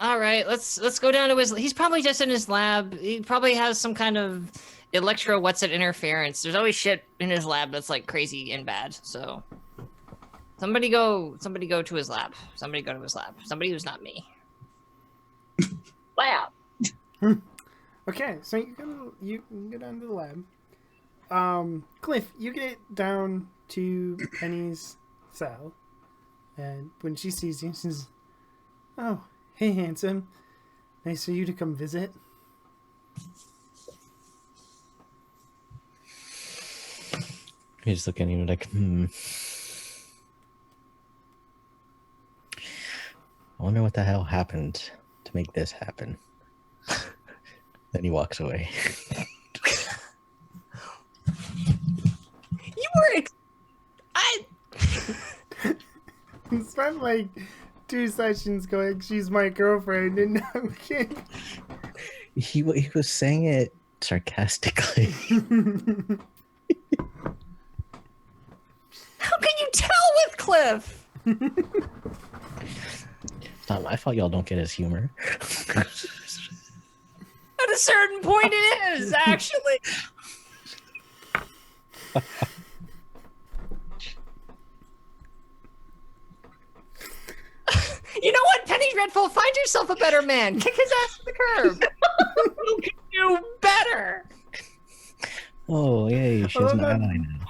All right, let's go down to his. He's probably just in his lab. He probably has some kind of interference. There's always shit in his lab that's like crazy and bad. So somebody go to his lab. Somebody go to his lab. Somebody who's not me. Lab. Okay, so you can go down to the lab. Cliff, you get down to Penny's cell, and when she sees you, she says, "Oh, hey, handsome. Nice for you to come visit." He's looking at you like, I wonder what the hell happened to make this happen. Then he walks away. You were. I. Spent like 2 sessions going, "She's my girlfriend," and now we can't. He was saying it sarcastically. How can you tell with Cliff? It's not my fault y'all don't get his humor. At a certain point, it is actually. You know what, Penny Dreadful? Find yourself a better man. Kick his ass to the curb. You can do better. Oh, yay, she's an ally now.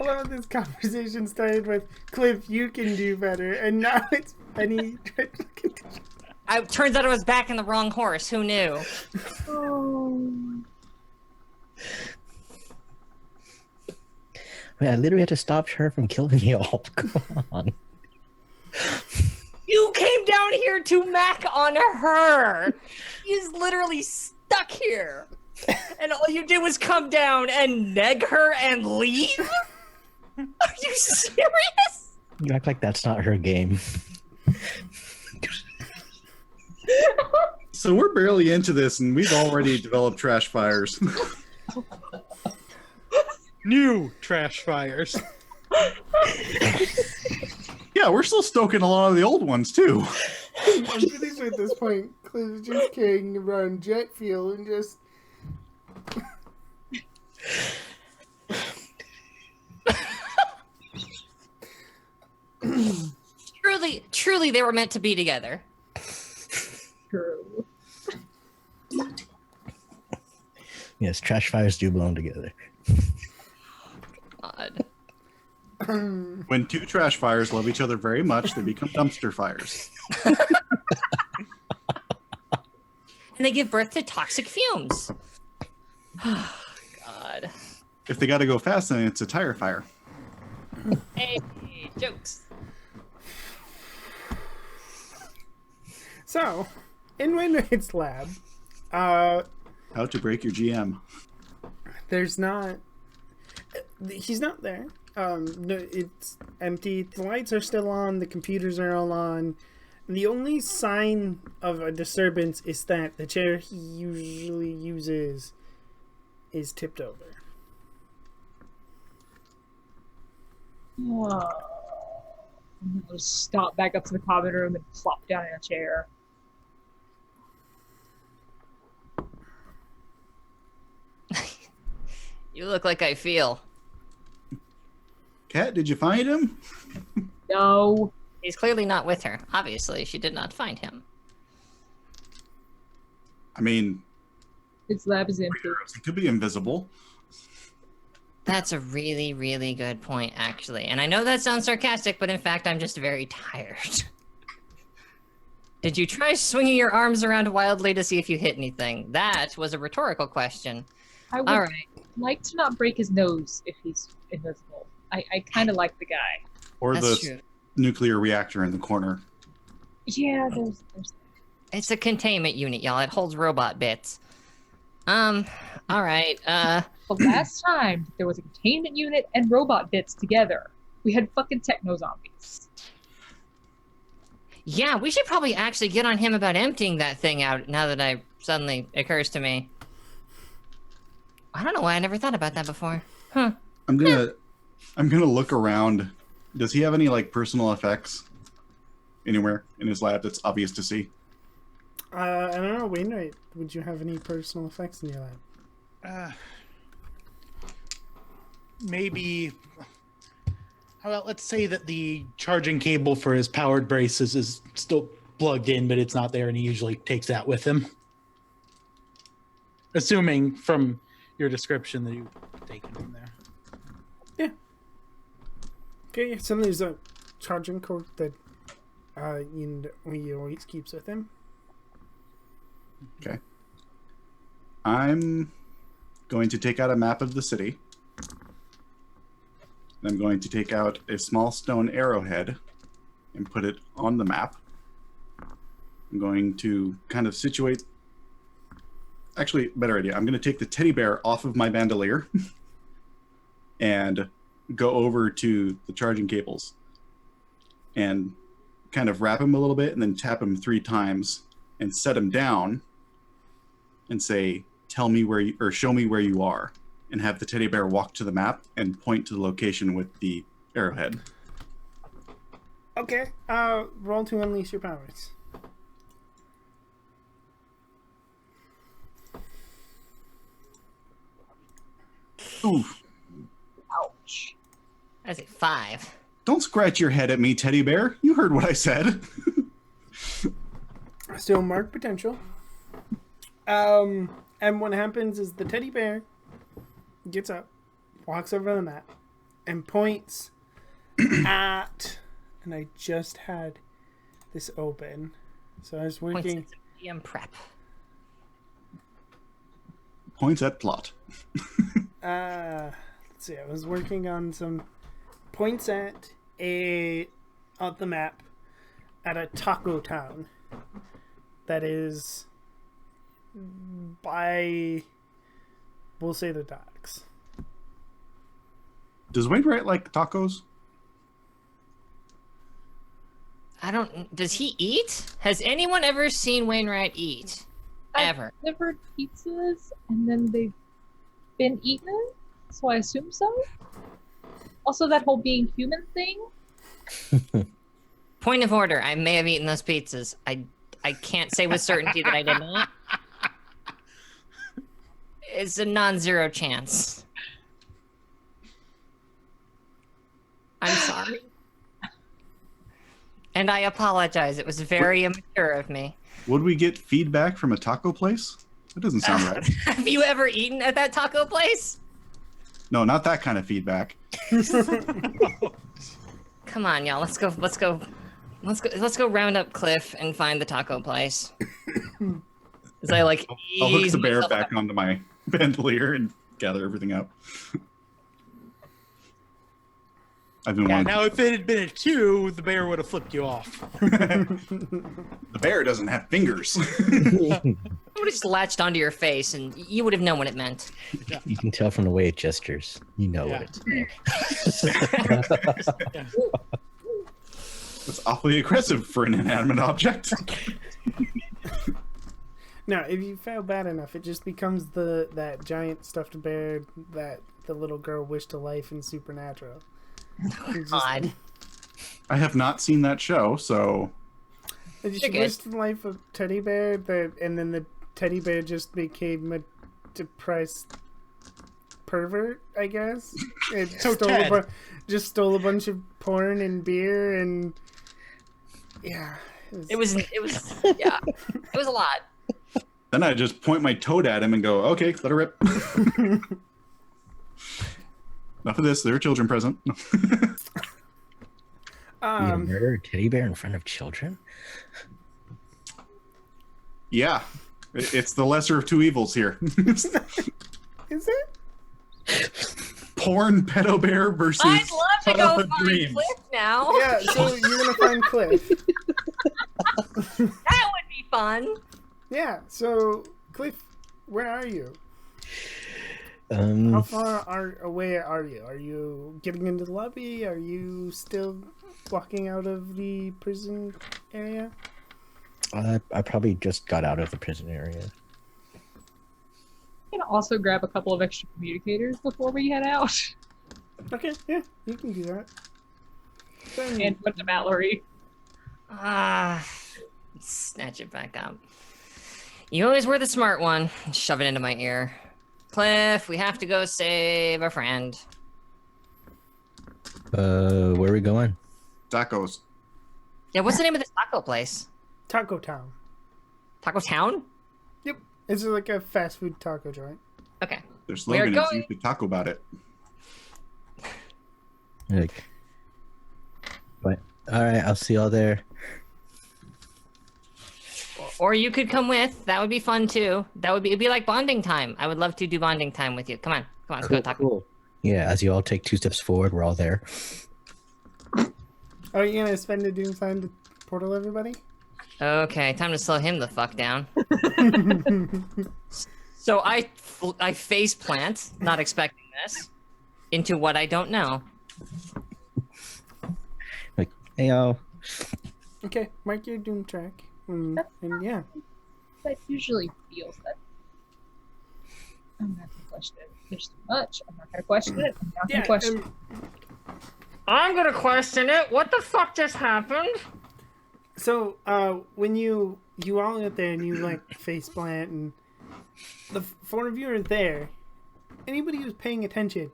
I love how this conversation started with, "Cliff, you can do better," and now it's Penny. Turns out I was back in the wrong horse. Who knew? I literally had to stop her from killing y'all. Come on. You came down here to mac on her. She's literally stuck here. And all you did was come down and neg her and leave? Are you serious? You act like that's not her game. So we're barely into this, and we've already developed trash fires. New trash fires. Yeah, we're still stoking a lot of the old ones, too. I'm pretty sure at this point, Cliff is just carrying around jet fuel and just... Truly, they were meant to be together. True. Yes, trash fires do belong together. God. When 2 trash fires love each other very much, they become dumpster fires. And they give birth to toxic fumes. God. if they got to go fast, then it's a tire fire. Hey, jokes. So, in Wainwright's lab, How to break your GM. there's not. He's not there. No, it's empty. The lights are still on. The computers are all on. The only sign of a disturbance is that the chair he usually uses is tipped over. I'm gonna stop back up to the common room and plop down in a chair. You look like I feel. Cat, did you find him? No. He's clearly not with her. Obviously, she did not find him. I mean, Its lab is empty. he could be invisible. That's a really, really good point, actually. And I know that sounds sarcastic, but in fact, I'm just very tired. Did you try swinging your arms around wildly to see if you hit anything? That was a rhetorical question. I would All right. like to not break his nose if he's invisible. I kind of like the guy. Or That's the true. nuclear reactor in the corner. Yeah, there's It's a containment unit, y'all. It holds robot bits. All right. the last time there was a containment unit and robot bits together, we had fucking techno zombies. Yeah, we should probably actually get on him about emptying that thing out now that I suddenly occurs to me. I don't know why I never thought about that before. Huh. I'm gonna look around. Does he have any like personal effects anywhere in his lab that's obvious to see? I don't know, Wainwright. Would you have any personal effects in your lab? Maybe. How about let's say that the charging cable for his powered braces is still plugged in, but it's not there, and he usually takes that with him. Assuming from your description that you've taken him there. Yeah. Okay, so there's a charging cord that he always keeps with him. Okay. I'm going to take out a map of the city. I'm going to take out a small stone arrowhead and put it on the map. I'm going to kind of situate... Actually, better idea. I'm going to take the teddy bear off of my bandolier and go over to the charging cables and kind of wrap him a little bit and then tap him 3 times and set him down and say, tell me where you, or show me where you are, and have the teddy bear walk to the map and point to the location with the arrowhead. Okay, roll to unleash your powers. Oof. Ouch. That's a 5. Don't scratch your head at me, teddy bear. You heard what I said. So mark potential. And what happens is the teddy bear gets up, walks over to the map, and points at... And I just had this open. So I was working... DM prep. Points at plot. Let's see, I was working on some points at the map at a taco town that is by, we'll say, the docks. Does Wainwright like tacos? I don't... Does he eat? Has anyone ever seen Wainwright eat? Ever? I've never had pizzas and then they've been eaten, so I assume so. Also, that whole being human thing. Point of order. I may have eaten those pizzas. I can't say with certainty that I did not. It's a non-zero chance. I'm sorry. And I apologize. It was very immature of me. Would we get feedback from a taco place? That doesn't sound right. Have you ever eaten at that taco place? No, not that kind of feedback. Come on, y'all. Let's go round up Cliff and find the taco place. As I I'll hook the bear myself back onto my bandolier and gather everything up. I've been Yeah, wanting. now if it had been a 2, the bear would have flipped you off. The bear doesn't have fingers. I would have just latched onto your face, and you would have known what it meant. You can tell from the way it gestures. You know Yeah. it. That's awfully aggressive for an inanimate object. No, if you fail bad enough, it just becomes that giant stuffed bear that the little girl wished to life in Supernatural. It's just- God. I have not seen that show, so She You're good. wished to life a teddy bear, and then the teddy bear just became a depressed pervert, I guess. It So stole Ted. just stole a bunch of porn and beer, and yeah, It was yeah. It was a lot. then I just point my toad at him and go, "Okay, let her rip." Enough of this. There are children present. You murder a teddy bear in front of children? Yeah, it's the lesser of two evils here. Is it? Porn pedo bear versus I'd love to go childhood find dreams. Cliff now. Yeah. So you're gonna find Cliff. That would be fun. Yeah. So Cliff, where are you? How far away are you? Are you getting into the lobby? Are you still walking out of the prison area? I probably just got out of the prison area. I'm gonna also grab a couple of extra communicators before we head out. Okay, yeah, you can do that. Then, And put to Mallory. Snatch it back up. You always were the smart one. Shove it into my ear. Cliff, we have to go save a friend. Where are we going? Tacos. Yeah, what's the name of this taco place? Taco Town. Taco Town? Yep, it's like a fast food taco joint. Okay. Their We are slogan is going- "You should talk about it." Like, but all right, I'll see y'all there. Or you could come with. That would be fun too. It'd be like bonding time. I would love to do bonding time with you. Come on, let's go talk. Cool. Yeah, as you all take 2 steps forward, we're all there. Are you gonna spend a doom sign to portal everybody? Okay, time to slow him the fuck down. So I face plant, not expecting this, into what I don't know. Like, hey y'all. Okay, mark your doom track. And yeah. That usually feels that. I'm not gonna question it. There's too much. I'm not gonna question it. I'm not gonna question it. I'm gonna question it. What the fuck just happened? So, when you all get there and you like face plant and the 4 of you are there, anybody who's paying attention,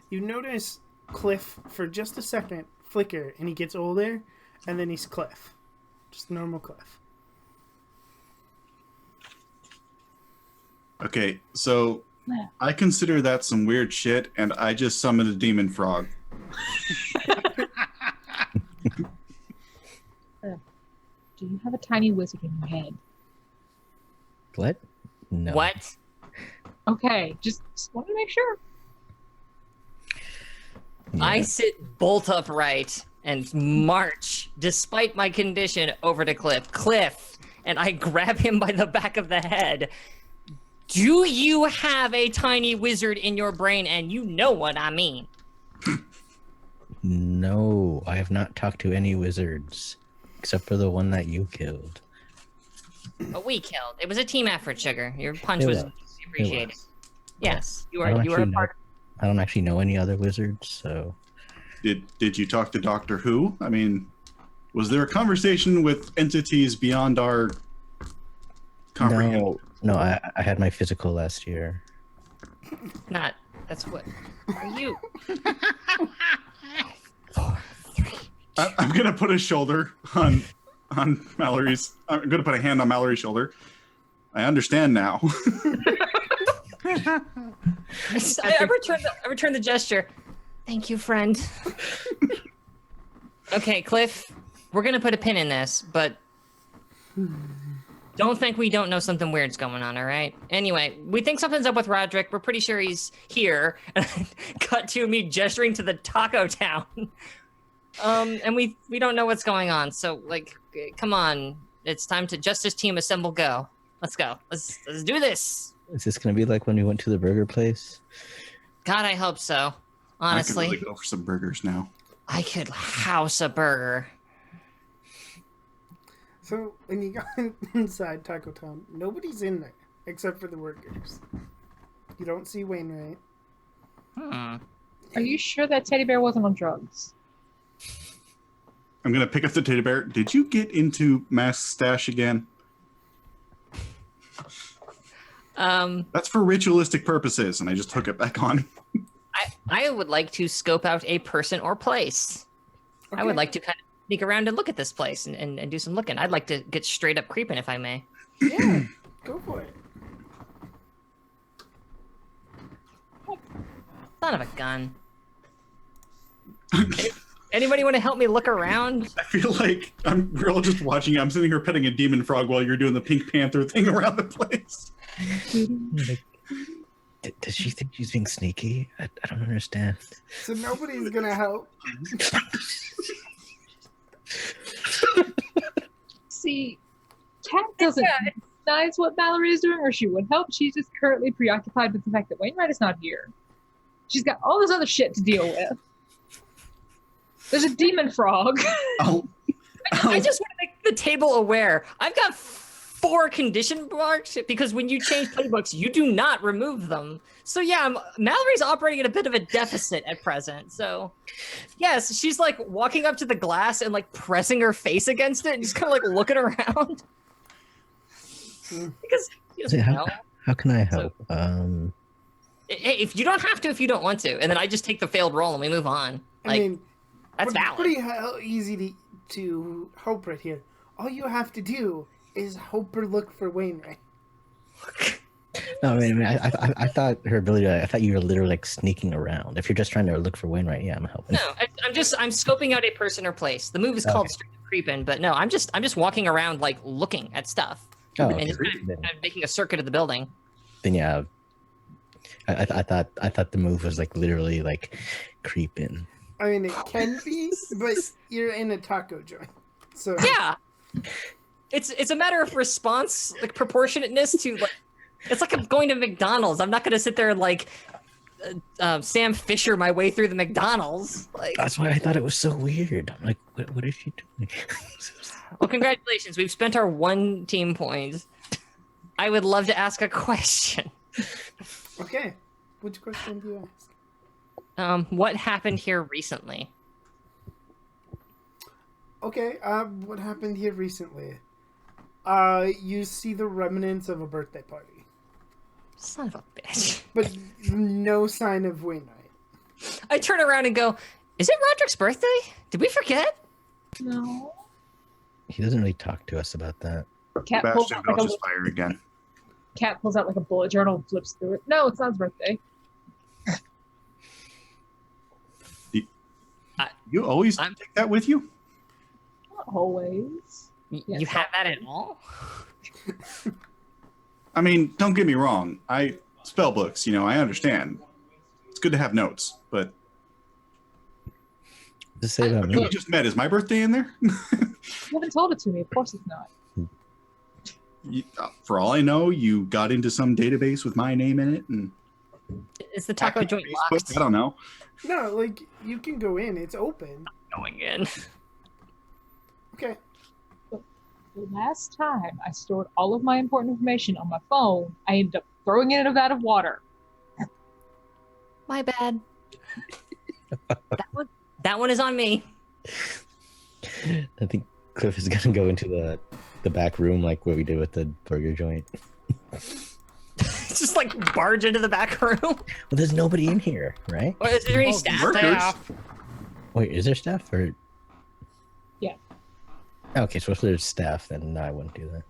you notice Cliff for just a second flicker and he gets older and then he's Cliff. Just normal Cliff. Okay, so I consider that some weird shit, and I just summoned a demon frog. Do you have a tiny wizard in your head? What? No. What? Okay, just wanted to make sure. I Yeah. sit bolt upright and march, despite my condition, over to Cliff. Cliff, and I grab him by the back of the head. Do you have a tiny wizard in your brain? And you know what I mean. No, I have not talked to any wizards except for the one that you killed. But we killed. It was a team effort, Sugar. Your punch It was was. appreciated. It was. Yes, you I are. don't You are actually a part. I don't actually know any other wizards, so Did you talk to Doctor Who? I mean, was there a conversation with entities beyond our comprehension? no. I had my physical last year. Not. That's what. Are you? I'm gonna put a shoulder on Mallory's. I'm gonna put a hand on Mallory's shoulder. I understand now. I return the gesture. Thank you, friend. Okay, Cliff, we're gonna put a pin in this, but Don't think we don't know something weird's going on, all right? Anyway, we think something's up with Roderick. We're pretty sure he's here. Cut to me gesturing to the taco town. And we don't know what's going on. So, like, come on. It's time to Justice Team assemble, go. Let's go. Let's do this. Is this gonna be like when we went to the burger place? God, I hope so. Honestly, I could really go for some burgers now. I could house a burger. So when you got inside Taco Town, nobody's in there except for the workers. You don't see Wainwright. Are you sure that teddy bear wasn't on drugs? I'm gonna pick up the teddy bear. Did you get into Mask Stash again? That's for ritualistic purposes, and I just hook it back on. I would like to scope out a person or place. Okay. I would like to kind of sneak around and look at this place and do some looking. I'd like to get straight up creeping, if I may. Yeah, go for it. Son of a gun. Anybody want to help me look around? I feel like we're all just watching. I'm sitting here petting a demon frog while you're doing the Pink Panther thing around the place. Does she think she's being sneaky? I don't understand. So nobody's gonna help. See, Kat doesn't recognize what Mallory is doing, or she would help. She's just currently preoccupied with the fact that Wainwright is not here. She's got all this other shit to deal with. There's a demon frog. I just want to make the table aware. I've got 4 condition marks because when you change playbooks, you do not remove them. So yeah, Mallory's operating at a bit of a deficit at present. So yes, she's like walking up to the glass and like pressing her face against it and just kind of like looking around. Because she doesn't know. How can I help? Hey, if you don't have to, if you don't want to, and then I just take the failed roll and we move on. I mean, that's valid. Pretty easy to hope right here. All you have to do is hope or look for Wainwright. No, I thought her ability. I thought you were literally like sneaking around. If you're just trying to look for Wainwright, yeah, I'm helping. No, I'm scoping out a person or place. The move is called straight up creeping, but no, I'm just walking around like looking at stuff and just kind of making a circuit of the building. Then yeah, I thought the move was like literally like creeping. I mean, it can be, but you're in a taco joint, so yeah. It's a matter of response, like proportionateness to like. It's like I'm going to McDonald's. I'm not going to sit there and like Sam Fisher my way through the McDonald's. Like that's why I thought it was so weird. I'm like, what is she doing? Well, congratulations. We've spent our 1 team point. I would love to ask a question. Okay, which question do you ask? What happened here recently? Okay, what happened here recently? You see the remnants of a birthday party. Son of a bitch. But no sign of Wainwright. I turn around and go, is it Roderick's birthday? Did we forget? No. He doesn't really talk to us about that. Cat pulls Bastion, out like I'll a just fire again. Cat pulls out like a bullet journal and flips through it. No, it's not his birthday. You always take that with you? Not always. Yes, You have that at all? I mean, don't get me wrong. I spell books, I understand. It's good to have notes, but Just say about we me. just met. Is my birthday in there? You haven't told it to me. Of course it's not. For all I know, you got into some database with my name in it, and Is the taco hacked joint Facebook? locked? I don't know. No, like, you can go in. It's open. Going in. Okay. The last time I stored all of my important information on my phone, I ended up throwing it in a vat of water. My bad. That one is on me. I think Cliff is gonna go into the back room like what we did with the burger joint. Just like barge into the back room. Well, there's nobody in here, right? Or is there any staff? Workers. Wait, is there staff or? Yeah. Okay, so if there's staff, then no, I wouldn't do that.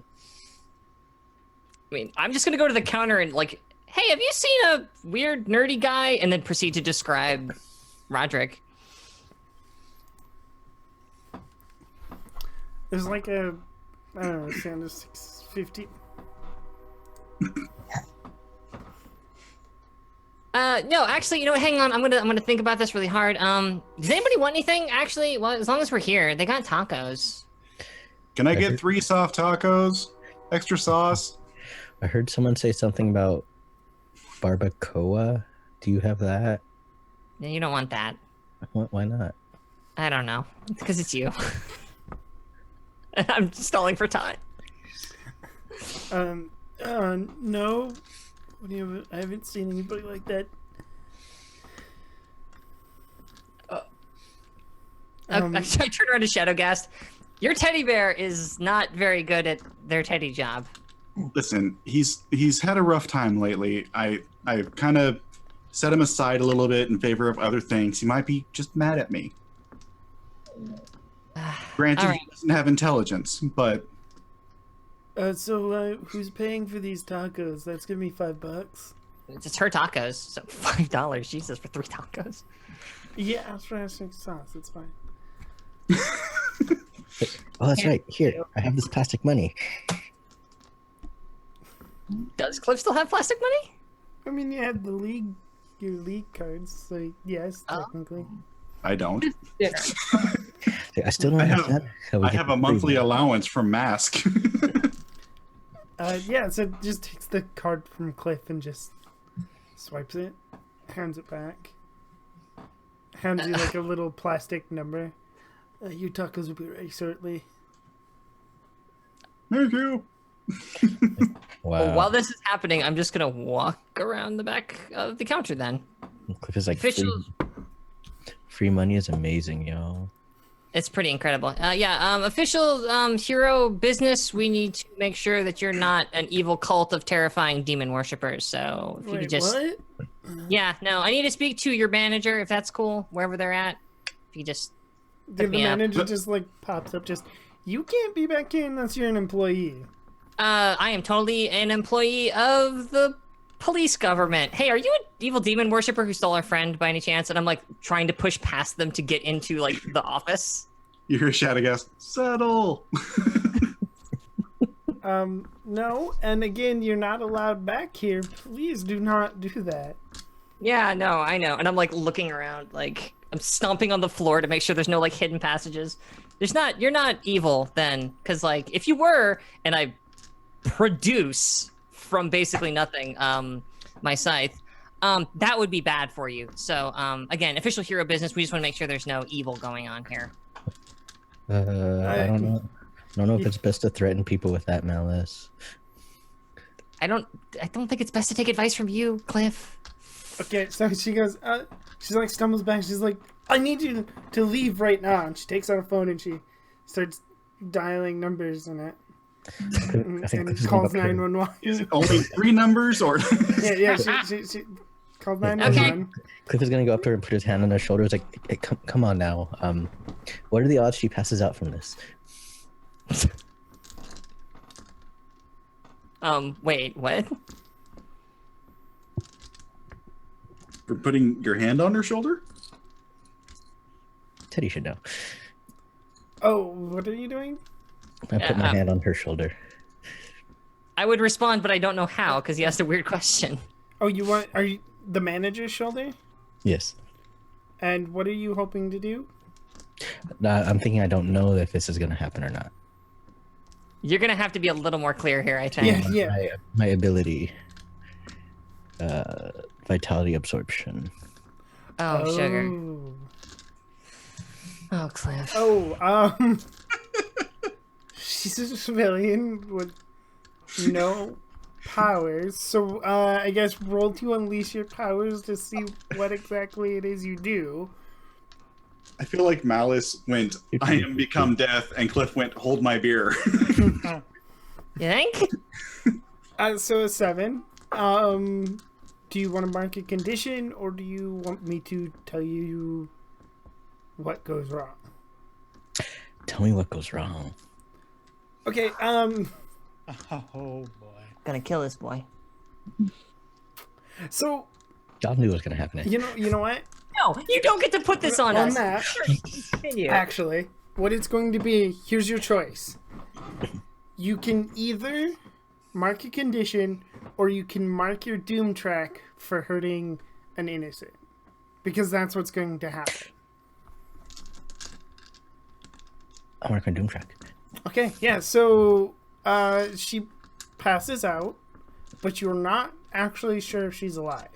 I mean, I'm just gonna go to the counter and like, hey, have you seen a weird nerdy guy? And then proceed to describe Roderick. There's like a, I don't know, stand of 6 15. No, actually, you know what? Hang on. I'm gonna think about this really hard. Does anybody want anything? Actually, well, as long as we're here, they got tacos. Can I get 3 soft tacos? Extra sauce? I heard someone say something about barbacoa. Do you have that? Yeah, you don't want that. Why not? I don't know. It's because it's you. I'm stalling for time. No. What do you? I haven't seen anybody like that. I turn around to Shadowgast. Your teddy bear is not very good at their teddy job. Listen, he's had a rough time lately. I kind of set him aside a little bit in favor of other things. He might be just mad at me. Granted, right. he doesn't have intelligence, but So who's paying for these tacos? That's gonna be $5. It's her tacos, so $5. Jesus, for 3 tacos. Yeah, that's for asking sauce. It's fine. Oh, that's right. Here, I have this plastic money. Does Cliff still have plastic money? I mean, you had your league cards, so yes, technically. I don't. Dinner. I still don't understand. I have a monthly allowance from Mask. Yeah, so just takes the card from Cliff and just swipes it, hands it back, hands you like a little plastic number. Your tacos will be ready shortly. Thank you. Wow. Well, while this is happening, I'm just gonna walk around the back of the counter then. Cliff is like Official- free money is amazing, yo. It's pretty incredible. Official hero business. We need to make sure that you're not an evil cult of terrifying demon worshippers. So if you Wait, could just, what? yeah, no, I need to speak to your manager if that's cool, wherever they're at. If you just, The me up. manager just like pops up, just you can't be back here unless you're an employee. I am totally an employee of the police government. Hey, are you an evil demon worshiper who stole our friend by any chance? And I'm like trying to push past them to get into like the office. You hear Shadowgast, settle. No, and again, you're not allowed back here. Please do not do that. Yeah, no, I know. And I'm like looking around, like I'm stomping on the floor to make sure there's no like hidden passages. You're not evil then, because like if you were, and I produce from basically nothing, my scythe, that would be bad for you. So again, official hero business. We just want to make sure there's no evil going on here. I don't know. I don't know if it's best to threaten people with that malice. I don't think it's best to take advice from you, Cliff. Okay, so she goes, she's like stumbles back. She's like, I need you to leave right now. And she takes out her phone and she starts dialing numbers in it. I think And calls 911. Is it only 3 numbers or? Yeah, she calls 911. Cliff is gonna go up to her and put his hand on her shoulder. It's like, hey, come on now. What are the odds she passes out from this? Wait, what? For putting your hand on her shoulder? Teddy should know. Oh, what are you doing? I put my hand on her shoulder. I would respond, but I don't know how because he asked a weird question. Oh, are you the manager's shoulder? Yes. And what are you hoping to do? I'm thinking I don't know if this is gonna happen or not. You're gonna have to be a little more clear here, I think. Yeah. My ability. Vitality absorption. Oh, sugar. Oh, Cliff. Oh, she's a civilian with no powers, so I guess roll to unleash your powers to see what exactly it is you do. I feel like Malice went, I am become death, and Cliff went, hold my beer. You think? So a 7. Do you want to mark a condition, or do you want me to tell you what goes wrong? Tell me what goes wrong. Okay, Oh boy. Gonna kill this boy. so Y'all knew what was gonna happen. you know what? No, you don't get to put this on us. that, Continue. actually, what it's going to be, here's your choice. You can either mark a condition, or you can mark your doom track for hurting an innocent. Because that's what's going to happen. I mark my doom track. Okay, yeah, so she passes out, but you're not actually sure if she's alive.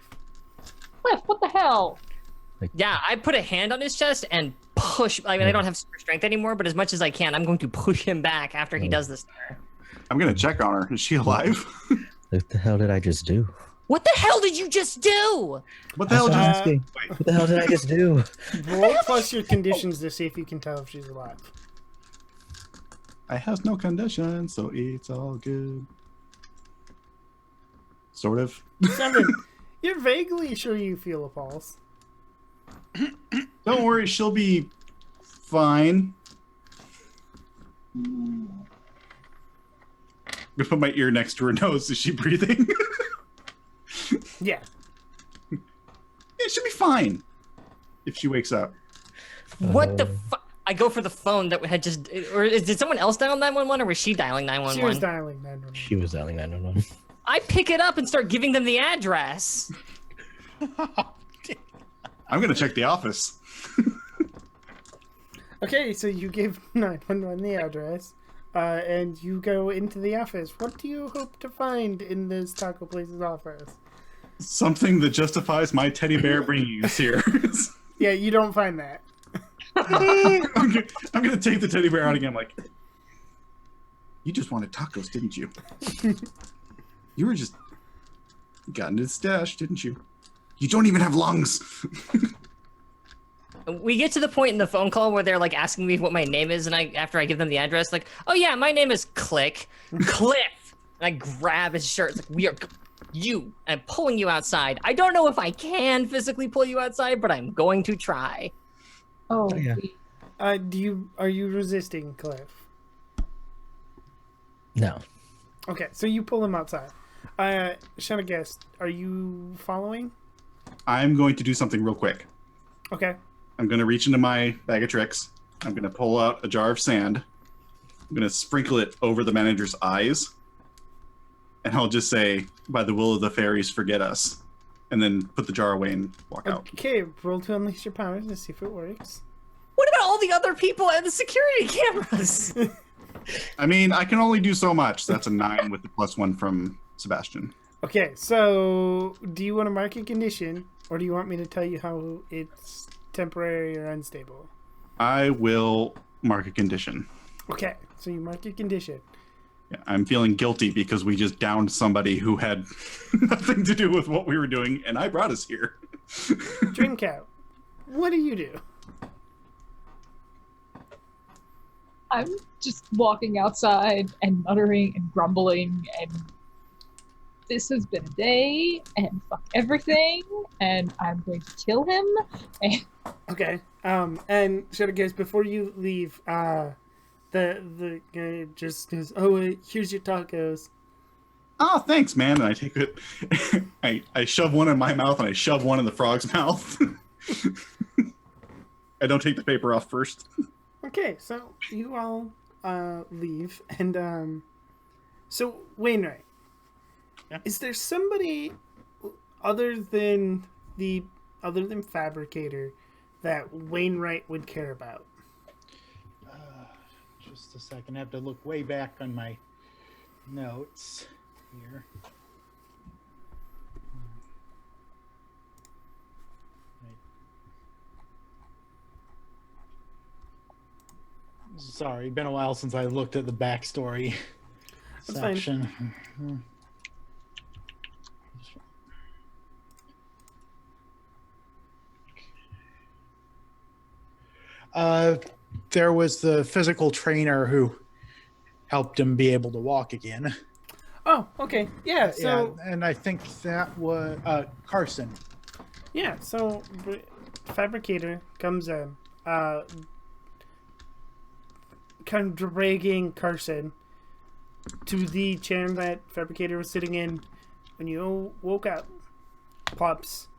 Cliff, what the hell? Yeah, I put a hand on his chest and push. I mean, I don't have super strength anymore, but as much as I can, I'm going to push him back after he does this to her. I'm gonna check on her. Is she alive? What the hell did I just do? What the hell did you just do? What the hell That's what I'm just... asking. Wait. What the hell did I just do? Roll plus your conditions to see if you can tell if she's alive. I has no condition, so it's all good. Sort of. 7. You're vaguely sure you feel a pulse. Don't worry, she'll be fine. I'm gonna put my ear next to her nose. Is she breathing? Yeah. It should be fine if she wakes up. What the fuck? I go for the phone that had just, did someone else dial 911 or was she dialing 911? She was dialing 911. She was dialing 911. I pick it up and start giving them the address. I'm gonna check the office. Okay, so you give 911 the address, and you go into the office. What do you hope to find in this taco place's office? Something that justifies my teddy bear bringing us here. Yeah, you don't find that. I'm gonna take the teddy bear out again. Like, you just wanted tacos, didn't you? You were just got into the stash, didn't you? You don't even have lungs. We get to the point in the phone call where they're like asking me what my name is, and after I give them the address, like, oh yeah, my name is Cliff. And I grab his shirt. It's like, I'm pulling you outside. I don't know if I can physically pull you outside, but I'm going to try. Oh, yeah. Are you resisting, Cliff? No. Okay, so you pull him outside. Should I guess? Are you following? I'm going to do something real quick. Okay. I'm going to reach into my bag of tricks. I'm going to pull out a jar of sand. I'm going to sprinkle it over the manager's eyes. And I'll just say, by the will of the fairies, forget us. And then put the jar away and walk out. Okay, roll to unleash your powers to see if it works. What about all the other people and the security cameras? I mean, I can only do so much. That's a 9 with the +1 from Sebastian. Okay, so do you want to mark a condition, or do you want me to tell you how it's temporary or unstable? I will mark a condition. Okay, so you mark a condition. Yeah, I'm feeling guilty because we just downed somebody who had nothing to do with what we were doing, and I brought us here. Drink out. What do you do? I'm just walking outside and muttering and grumbling, and this has been a day, and fuck everything, and I'm going to kill him. And Okay. And should I guess before you leave, the guy just goes, "Oh, here's your tacos." Oh, thanks, man. And I take it. I shove one in my mouth and I shove one in the frog's mouth. I don't take the paper off first. Okay, so you all leave, and so Wainwright, Yeah? is there somebody other than Fabricator that Wainwright would care about? Just a second. I have to look way back on my notes here. Sorry, been a while since I looked at the backstory That's fine. section. There was the physical trainer who helped him be able to walk again. Oh, okay, yeah. So Yeah, and I think that was Carson. so Fabricator comes in, kind of dragging Carson to the chair that Fabricator was sitting in when you woke up. Plops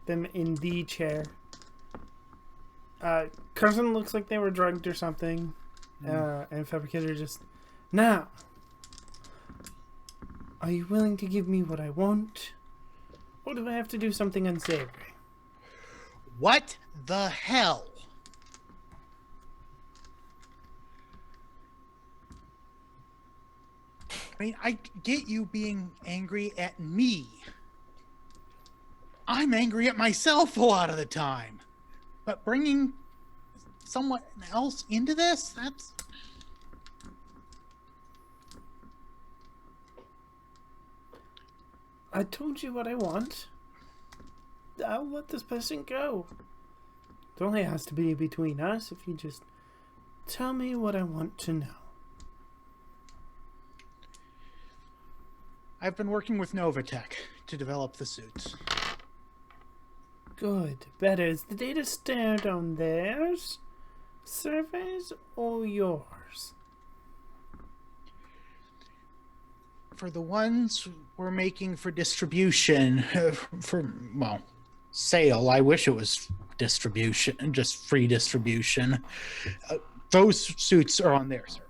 them in the chair. Carson looks like they were drugged or something, and Fabricator just, now, Are you willing to give me what I want? Or do I have to do something unsavory? What the hell? I mean, I get you being angry at me. I'm angry at myself a lot of the time. But bringing someone else into this, that's... I told you what I want. I'll let this person go. It only has to be between us if you just tell me what I want to know. I've been working with Novatech to develop the suits. Good. Better. Is the data stored on theirs? Surveys or yours? For the ones we're making for distribution, well, sale, I wish it was distribution, just free distribution. Those suits are on their server.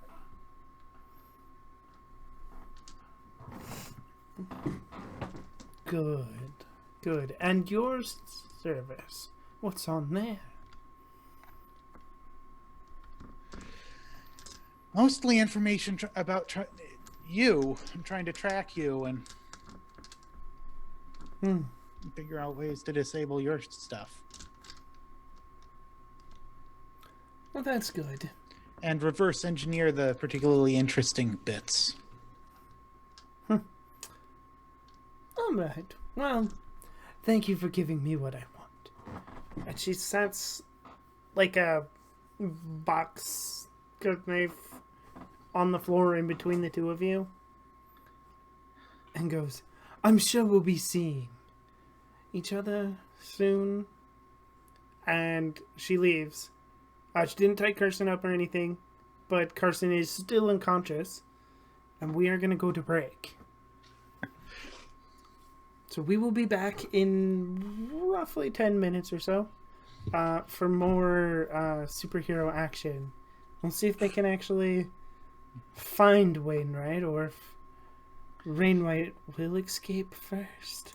Good. Good. And your service? What's on there? Mostly information about you. I'm trying to track you and figure out ways to disable your stuff. Well, that's good. And reverse engineer the particularly interesting bits. All right. Well, thank you for giving me what I want. And she sets like a box knife on the floor in between the two of you and goes, I'm sure we'll be seeing each other soon. And she leaves. She didn't tie Carson up or anything, but Carson is still unconscious, and we are going to go to break. So we will be back in roughly 10 minutes or so for more superhero action. We'll see if they can actually find Wainwright, or if Wainwright will escape first.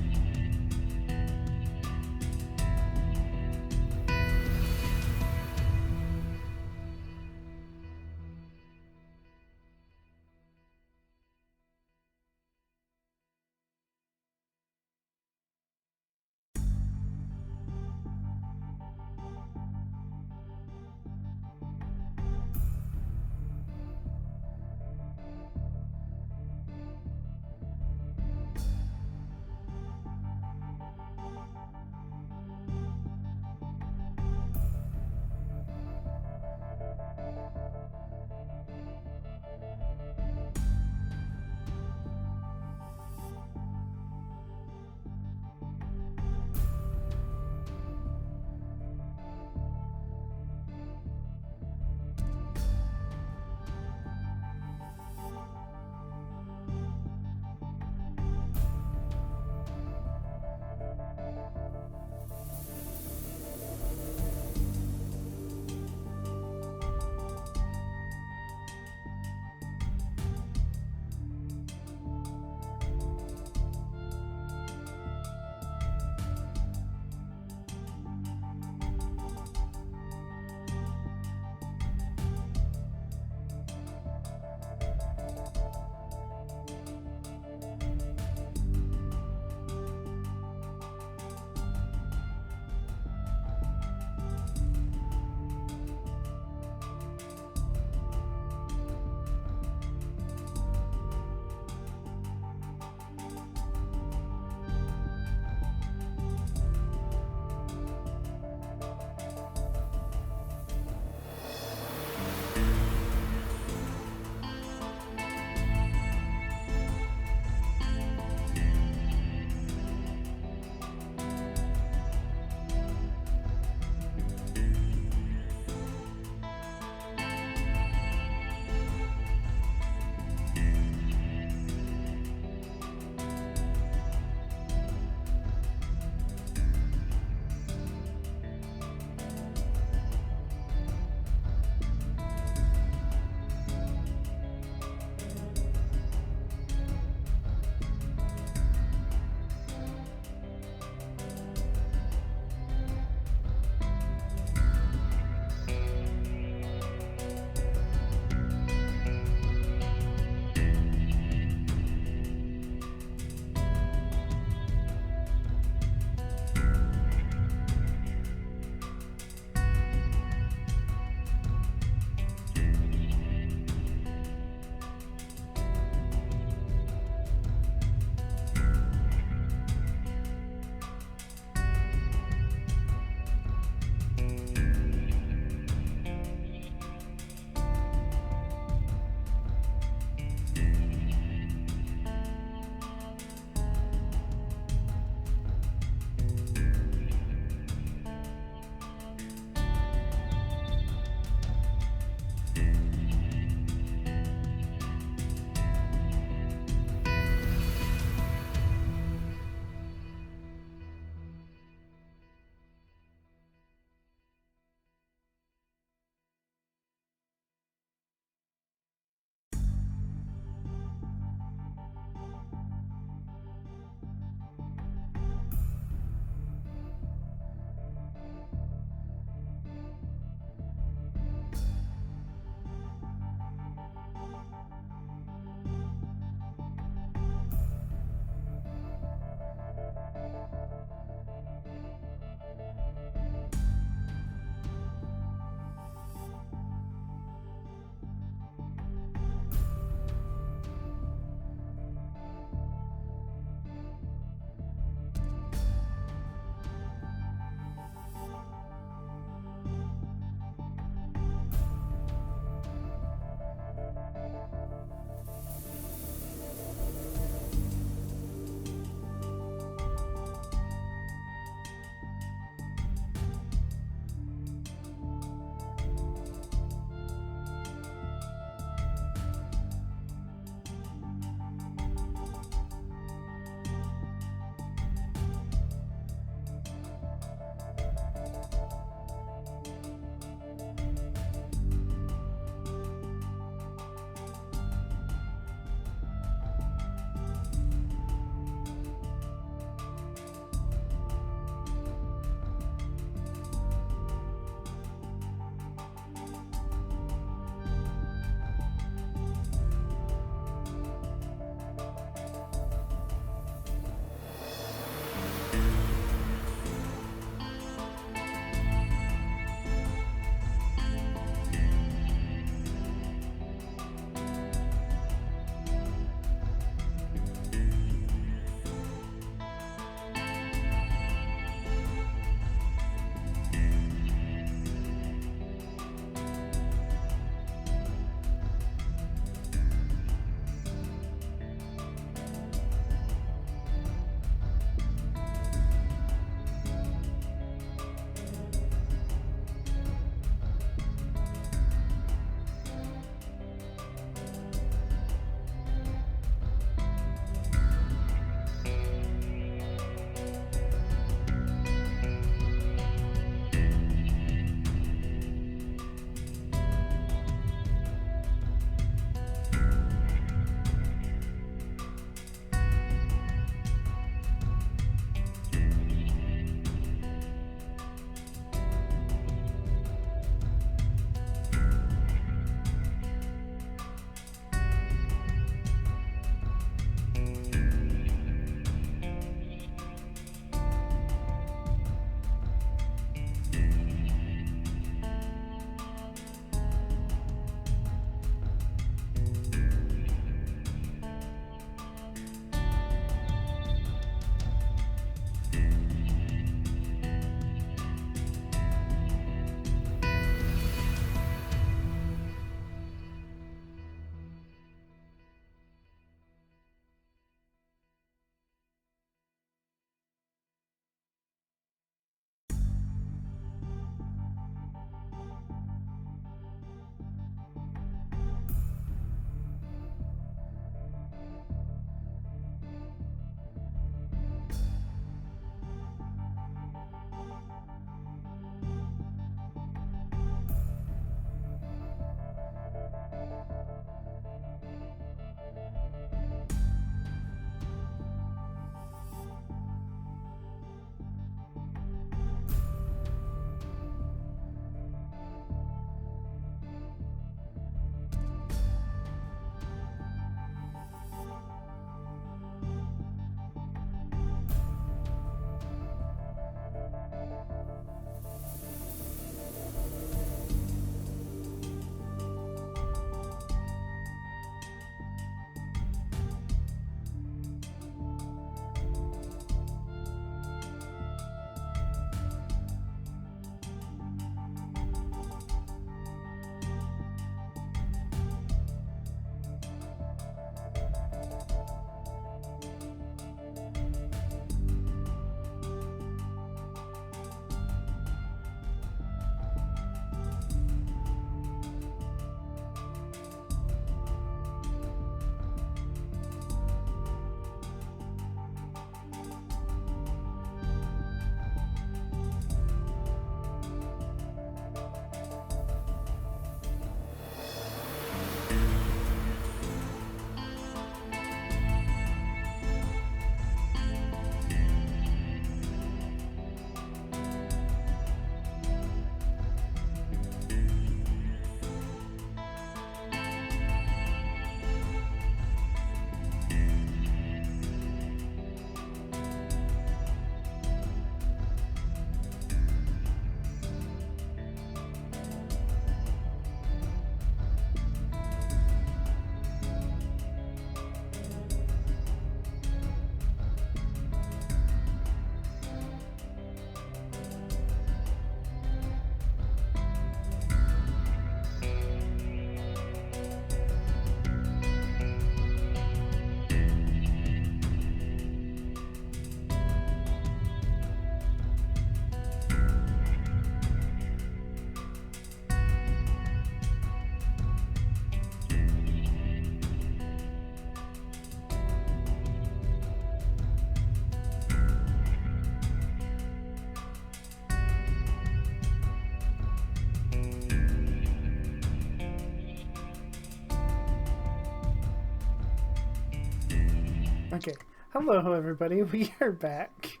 Okay. Hello, everybody. We are back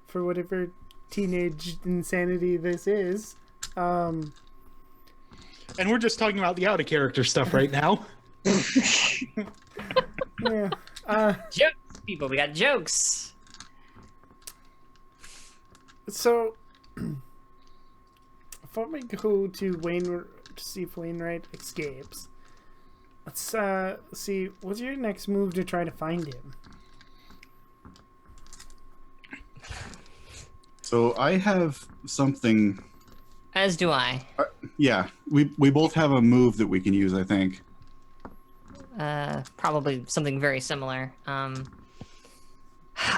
for whatever teenage insanity this is. And we're just talking about the out of character stuff right now. Yeah. Jokes, people. We got jokes. So, before we go to Wayne to see if Wainwright escapes, let's see. What's your next move to try to find him? So I have something. As do I. Yeah, we both have a move that we can use, I think. Probably something very similar. I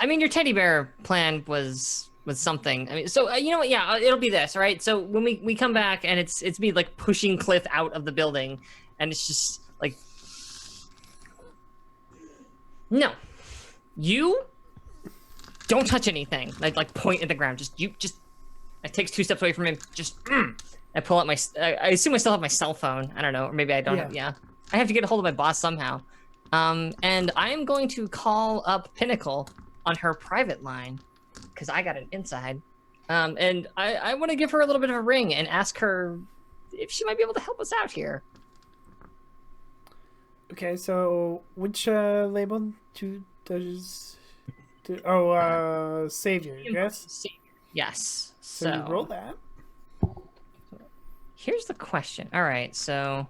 mean, your teddy bear plan was something. I mean, so you know what? Yeah, it'll be this, all right? So when we come back and it's me like pushing Cliff out of the building, and it's just like, no, you don't touch anything. Like point at the ground. I take 2 steps away from him. I pull out my. I assume I still have my cell phone. I don't know, or maybe I don't. Yeah. Have, yeah. I have to get a hold of my boss somehow. And I am going to call up Pinnacle on her private line because I got an inside. And I want to give her a little bit of a ring and ask her if she might be able to help us out here. Okay, so which label does? Savior. Yes. Savior. Yes. So you roll that. Here's the question. All right, so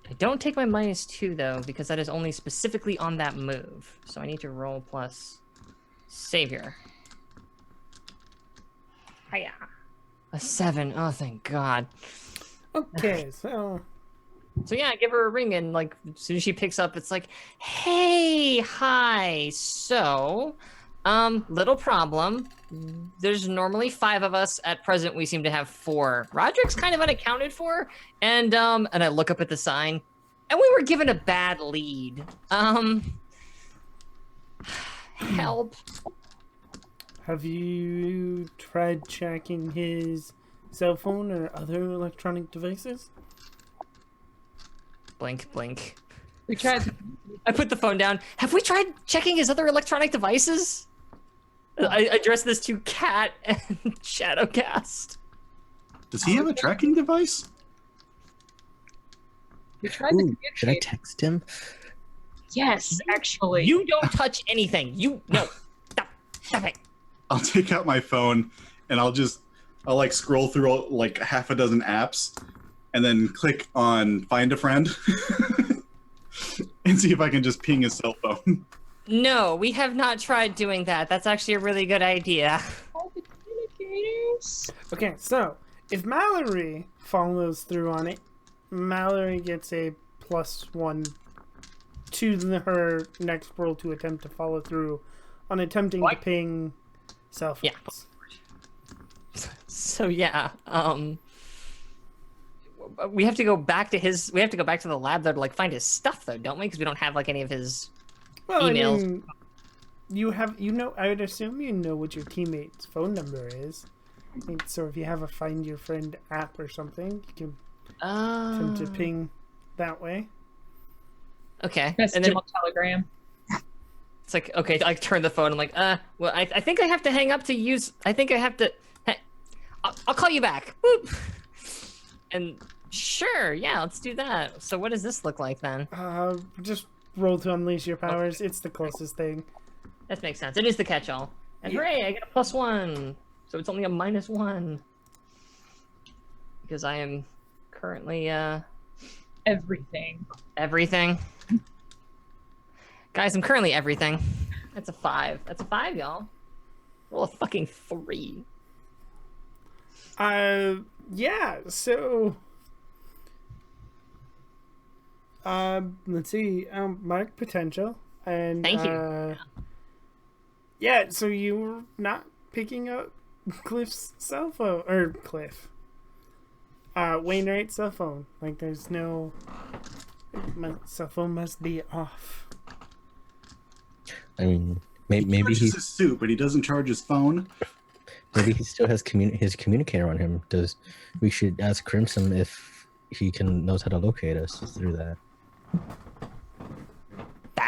I don't take my -2 though because that is only specifically on that move. So I need to roll plus Savior. Hiya. A 7. Oh, thank God. Okay, so yeah, I give her a ring, and like as soon as she picks up, it's like, "Hey, hi. So, little problem. There's normally 5 of us. At present, we seem to have 4. Roderick's kind of unaccounted for, and I look up at the sign, and we were given a bad lead. Help." have you tried checking his cell phone or other electronic devices? Blink, blink. We tried. I put the phone down. Have we tried checking his other electronic devices? I address this to Cat and Shadowcast. Does he have a tracking device? We tried to Ooh, should I communicate. text him? Yes, actually. You don't touch anything. No. Stop it. I'll take out my phone and I'll like scroll through like half a dozen apps and then click on find a friend and see if I can just ping his cell phone. No, we have not tried doing that. That's actually a really good idea. All the communicators. Okay, so if Mallory follows through on it, Mallory gets a +1 to her next roll to attempt to follow through on attempting to ping cell phones. Yeah. So yeah, we have to go back to the lab though to like find his stuff though, don't we? Because we don't have like any of his emails. I mean, I would assume you know what your teammate's phone number is. So if you have a Find Your Friend app or something, you can attempt to ping that way. Okay. Message And then him on Telegram. it's like, okay, I turn the phone. I'm like, well, I think I have to hang up to use. I think I have to. I'll call you back. Whoop. And sure, yeah, let's do that. So what does this look like then? Just roll to unleash your powers. It's the closest thing. That makes sense. It is the catch-all. And hooray, I get a +1. So it's only a -1. Because I am currently, Everything. everything. Guys, I'm currently everything. That's a 5. That's a 5, y'all. Roll a fucking 3. Yeah, so let's see. Mark potential. And Thank you. Yeah, so you were not picking up Cliff's cell phone, or Cliff. Wainwright's cell phone. Like, there's no. My cell phone must be off. I mean, maybe He charges he his suit, but he doesn't charge his phone. maybe he still has his communicator on him. We should ask Crimson if he knows how to locate us through that.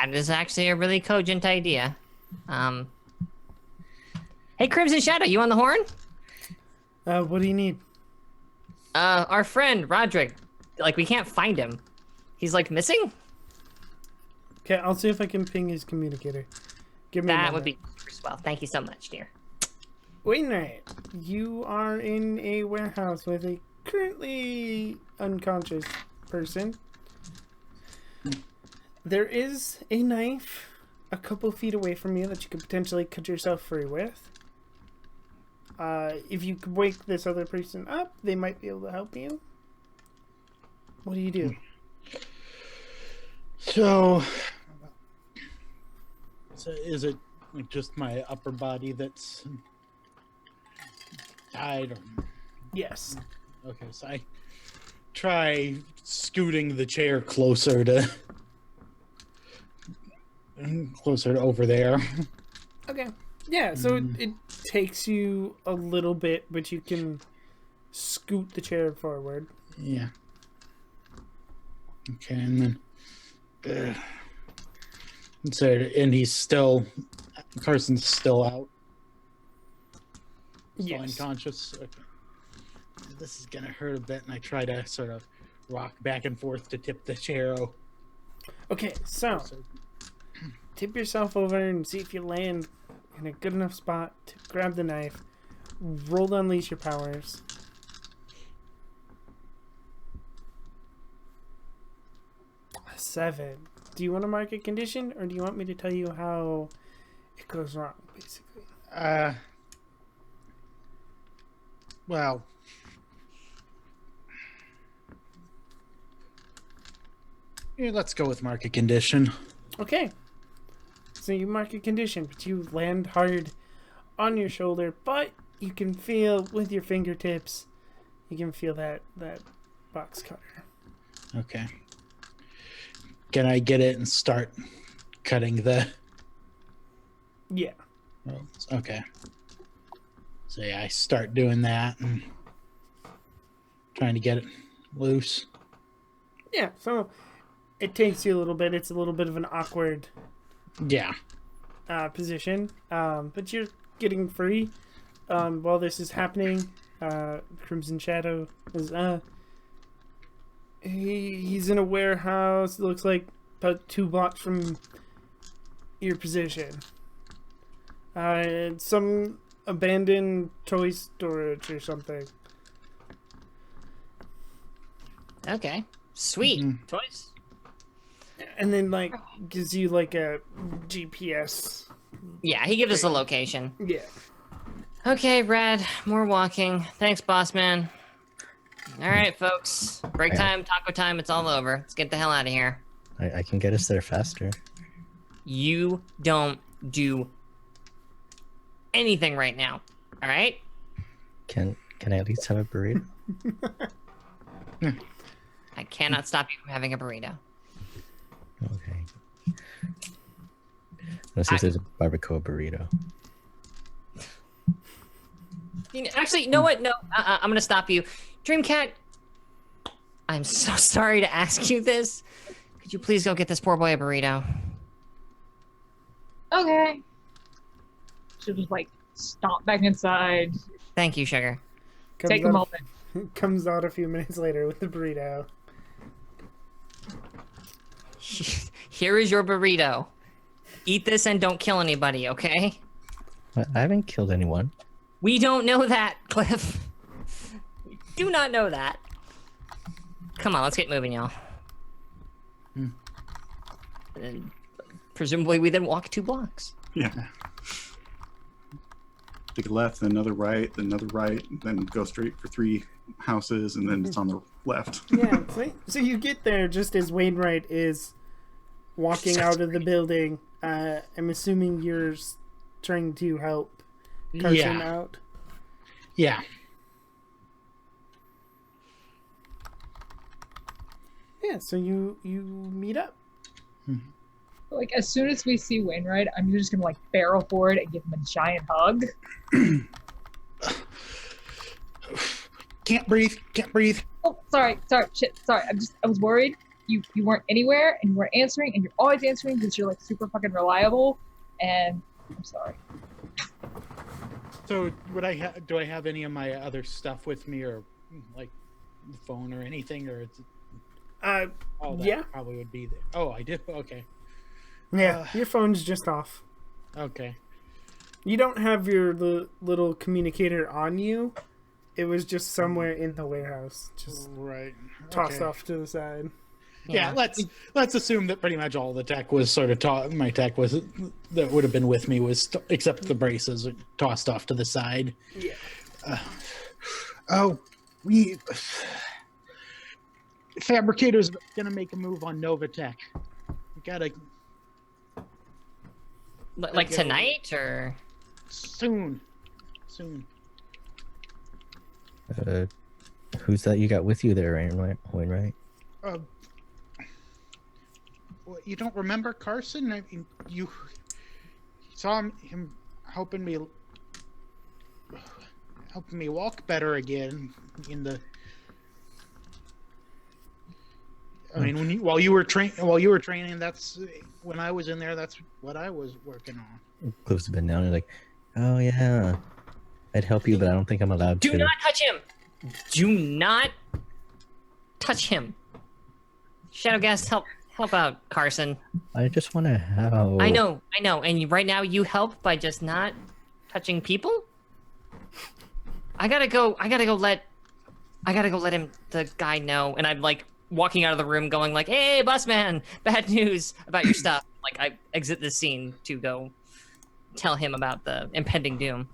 That is actually a really cogent idea. Hey, Crimson Shadow, you on the horn? What do you need? Our friend Roderick, like we can't find him. He's like missing. Okay, I'll see if I can ping his communicator. Give me a That would moment. be swell. Thank you so much, dear. Wainwright, you are in a warehouse with a currently unconscious person. There is a knife a couple feet away from you that you could potentially cut yourself free with. If you could wake this other person up, they might be able to help you. What do you do? So is it like just my upper body that's tied? Or... Yes. Okay, so I try scooting the chair closer to over there. Okay. Yeah, so it takes you a little bit, but you can scoot the chair forward. Yeah. Okay, and then so and he's still Carson's still out. Still Yes. unconscious. Okay. This is gonna hurt a bit, and I try to sort of rock back and forth to tip the chair. Okay, so tip yourself over and see if you land in a good enough spot to grab the knife. Roll to unleash your powers. A 7. Do you want to mark a condition, or do you want me to tell you how it goes wrong, basically? Well, yeah, let's go with market condition. Okay. So you mark a condition, but you land hard on your shoulder, but you can feel with your fingertips, you can feel that box cutter. Okay. Can I get it and start cutting the... Yeah. Okay. So yeah, I start doing that and trying to get it loose. Yeah, so it takes you a little bit. It's a little bit of an awkward Yeah. position, but you're getting free. While this is happening, Crimson Shadow is he's in a warehouse. It looks like about 2 blocks from your position. Some abandoned toy storage or something. Okay. Sweet. Mhm. Toys. And then like gives you like a GPS. Yeah, he gives us a location. Yeah. Okay, Brad, more walking. Thanks, boss man. All right, folks. Break time, taco time, it's all over. Let's get the hell out of here. I can get us there faster. You don't do anything right now. All right? Can I at least have a burrito? I cannot stop you from having a burrito. Okay. Let's see if there's a barbacoa burrito. Actually, you know what? No, I'm going to stop you. Dreamcat, I'm so sorry to ask you this. Could you please go get this poor boy a burrito? Okay. She'll just like stomp back inside. Thank you, sugar. Take a moment. Comes out a few minutes later with the burrito. Here is your burrito. Eat this and don't kill anybody, okay? I haven't killed anyone. We don't know that, Cliff. We do not know that. Come on, let's get moving, y'all. And presumably we then walk 2 blocks. Yeah. Take a left, then another right, then go straight for 3 houses, and then it's on the left. Yeah, so you get there just as Wainwright is walking out of the building. I'm assuming you're trying to help Carson out. Yeah. Yeah, so you meet up. Like as soon as we see Wainwright, I'm just gonna like barrel forward and give him a giant hug. Can't breathe. Oh, sorry, shit, sorry. I was worried. you weren't anywhere and you weren't answering, and you're always answering because you're like super fucking reliable. And I'm sorry. So do I have any of my other stuff with me, or like the phone or anything, or is it, that Yeah. probably would be there. Oh, I do. Okay. Yeah, your phone's just off. Okay. You don't have your little communicator on you. It was just somewhere in the warehouse, just Right. tossed Okay. off to the side. Yeah, let's assume that pretty much all the tech was sort of my tech was that would have been with me was except the braces tossed off to the side. Yeah. We fabricators gonna make a move on Novatech. We gotta Like tonight, or soon. Who's that you got with you there, Wainwright? Well, you don't remember Carson? I mean, you saw him helping me walk better again in the. I mean, while you were training, that's when I was in there. That's what I was working on. Cliff's been down and like, oh yeah, I'd help you, but I don't think I'm allowed to. do not touch him. Do not touch him. Shadowgast, help out, Carson. I just want to help. I know. And right now you help by just not touching people. I gotta go let him, the guy, know. And I'm like walking out of the room, going like, "Hey, bus man, bad news about your stuff." Like I exit the scene to go tell him about the impending doom.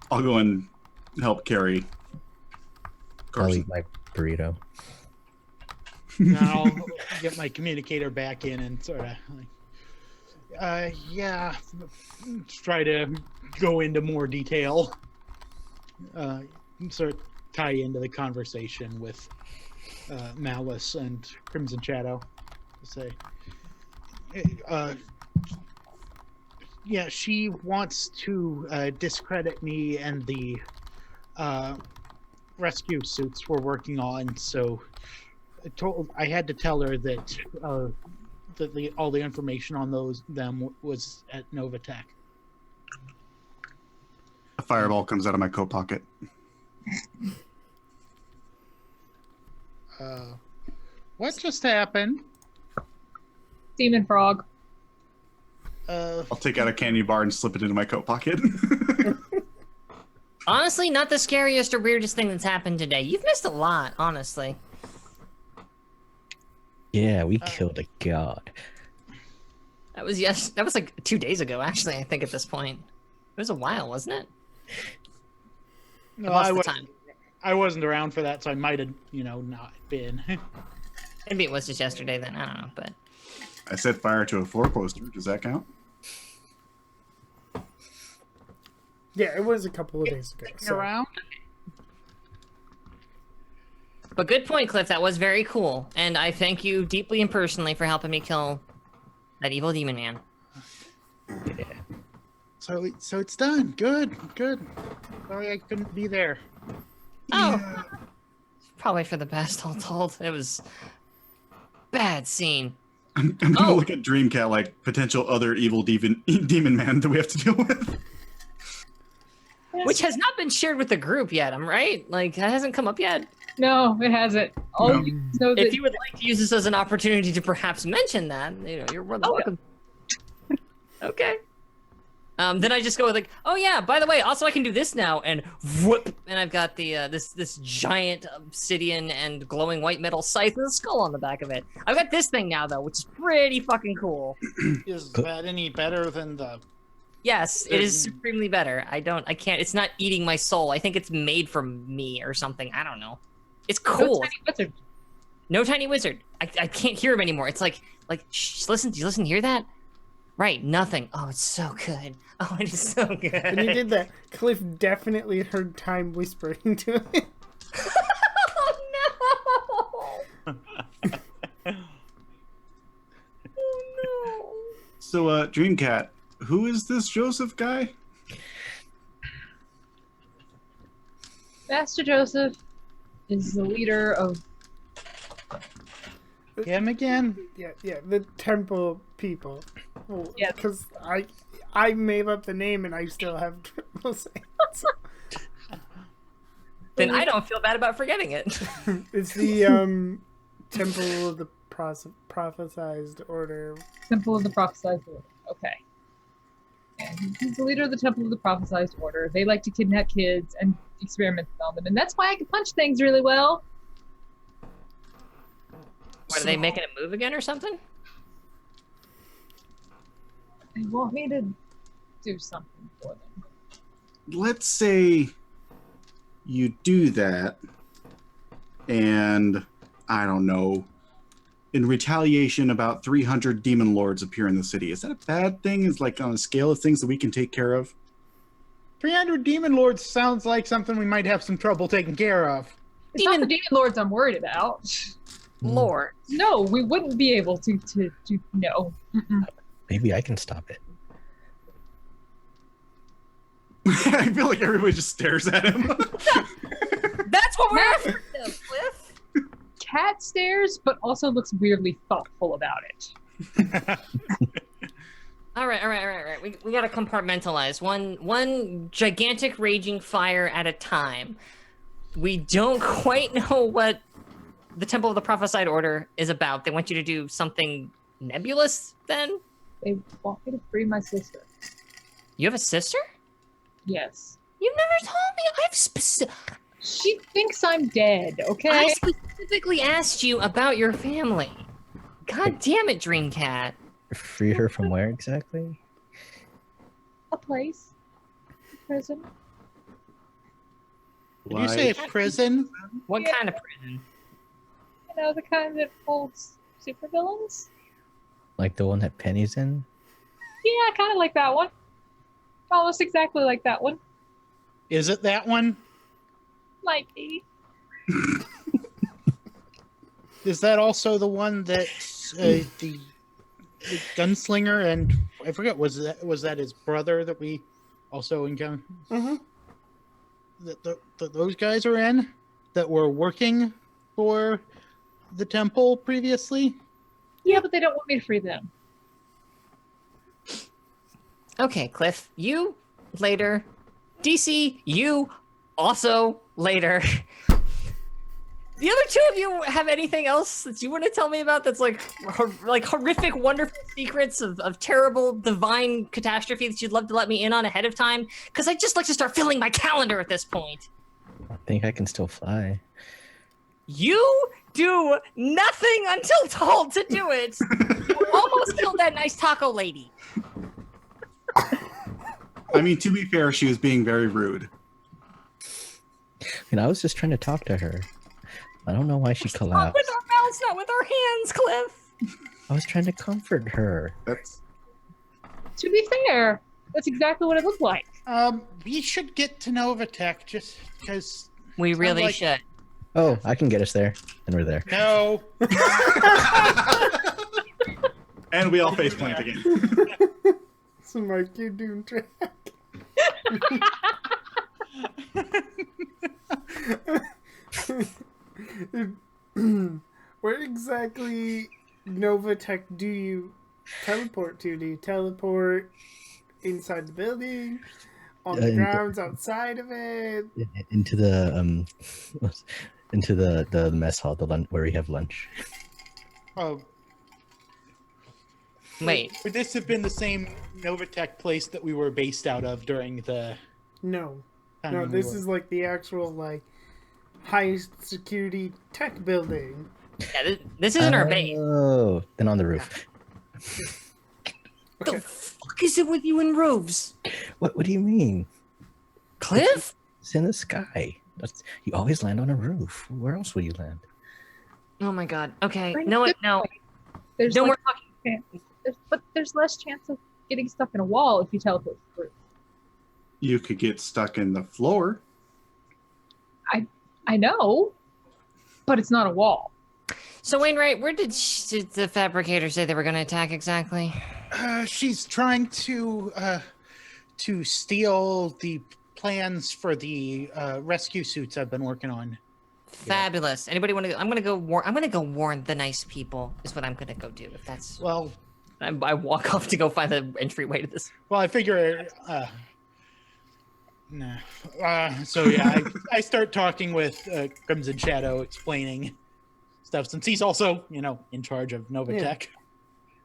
I'll go and help carry I'll Carson. eat my burrito. Now I'll get my communicator back in and sort of like, try to go into more detail. Sort of tie into the conversation with Malice and Crimson Shadow. To say, she wants to discredit me and the rescue suits we're working on. So I had to tell her that all the information on them was at Novatech. A fireball comes out of my coat pocket. What just happened? Demon frog. I'll take out a candy bar and slip it into my coat pocket. Honestly, not the scariest or weirdest thing that's happened today. You've missed a lot, honestly. Yeah, we killed a god. That was like 2 days ago, actually, I think at this point. It was a while, wasn't it? No, lost the time. I wasn't around for that, so I might have, not been. Maybe it was just yesterday then, I don't know, but... I set fire to a floor poster. Does that count? Yeah, it was a couple of days ago. So. Around? But good point, Cliff. That was very cool. And I thank you deeply and personally for helping me kill that evil demon man. Yeah. So it's done. Good. Sorry I couldn't be there. Oh, probably for the best, all told. It was bad scene. I'm gonna look at Dreamcat like potential other evil demon man that we have to deal with. Which has not been shared with the group yet, I'm right? Like, that hasn't come up yet. No, it hasn't. No. You know that If you would like to use this as an opportunity to perhaps mention that, you're more than welcome. Okay. Then I just go with like, oh yeah, by the way, also I can do this now, and whoop, and I've got the this giant obsidian and glowing white metal scythe with a skull on the back of it. I've got this thing now though, which is pretty fucking cool. Is that any better than the... Yes, it is supremely better. I can't, it's not eating my soul. I think it's made from me or something. I don't know. It's cool. tiny wizard. No tiny wizard. I can't hear him anymore. It's like, shh, listen, do you hear that? Right, nothing. Oh, it's so good. Oh, it is so good. When you did that, Cliff definitely heard time whispering to him. Oh no! Oh no! So, Dreamcat, who is this Joseph guy? Master Joseph is the leader of Him again? Yeah, the temple people. Well, Yes. because I made up the name and I still have trouble saying it. So. Then I don't feel bad about forgetting it. It's the temple of the prophesized order. Temple of the Prophesized Order. Okay. And he's the leader of the Temple of the Prophesized Order. They like to kidnap kids and experiment on them, and that's why I can punch things really well. What, are they making a move again or something? They want me to do something for them. Let's say you do that, and I don't know, in retaliation, about 300 demon lords appear in the city. Is that a bad thing? Is like on a scale of things that we can take care of? 300 demon lords sounds like something we might have some trouble taking care of. It's not the demon lords I'm worried about. Lord. No, we wouldn't be able to no. Mm-mm. Maybe I can stop it. I feel like everybody just stares at him. That's what we're after, Cliff. Cat stares, but also looks weirdly thoughtful about it. All right. We gotta compartmentalize one gigantic raging fire at a time. We don't quite know what the Temple of the Prophesied Order is about. They want you to do something nebulous, then? They want me to free my sister. You have a sister? Yes. You never told me. She thinks I'm dead, okay? I specifically asked you about your family. God damn it, Dreamcat. Free her from where exactly? A place. A prison. Did you say prison? What Yeah. kind of prison? You know, the kind that holds supervillains? Like the one that Penny's in? Yeah, kind of like that one. Almost exactly like that one. Is it that one? Might be. Is that also the one that the gunslinger and I forget was that his brother that we also encountered? Mm-hmm. That those guys are in that were working for the temple previously? Yeah, but they don't want me to free them. Okay, Cliff, you later. DC, you also later. The other two of you have anything else that you want to tell me about that's like horrific, wonderful secrets of terrible, divine catastrophe that you'd love to let me in on ahead of time? Because I'd just like to start filling my calendar at this point. I think I can still fly. You do nothing until told to do it. You almost killed that nice taco lady. I mean, to be fair, she was being very rude. I was just trying to talk to her. I don't know why she Not collapsed. with our mouths, not with our hands, Cliff. I was trying to comfort her. That's To be fair, that's exactly what it looked like. We should get to Novatech just because. We really like- should. Oh, I can get us there. And we're there. No. and we all face plant again. So Mark, you're doing track. Where exactly Novatech do you teleport to? Do you teleport inside the building? On the grounds outside of it? Into the into the mess hall, where we have lunch. Oh, Wait, would this have been the same Novatech place that we were based out of during the No. time No, when we this were- is like the actual like high security tech building. yeah, this isn't our base. Oh, then on the roof. Okay. The fuck is it with you and roofs? What do you mean? Cliff? It's in the sky. You always land on a roof. Where else would you land? Oh my god. Okay. Right, No, good no. point. There's No, like, we're talking. there's less chance of getting stuck in a wall if you teleport through. You could get stuck in the floor. I know, but it's not a wall. So Wainwright, where did the fabricator say they were going to attack exactly? She's trying to steal the plans for the rescue suits I've been working on. Fabulous. Anybody want to? I'm gonna go warn. I'm gonna go warn the nice people. Is what I'm gonna go do. If that's. Well, I walk off to go find the entryway to this. well, I figure. Nah. So yeah, I start talking with Crimson Shadow, explaining stuff since he's also, in charge of Novatech. Yeah.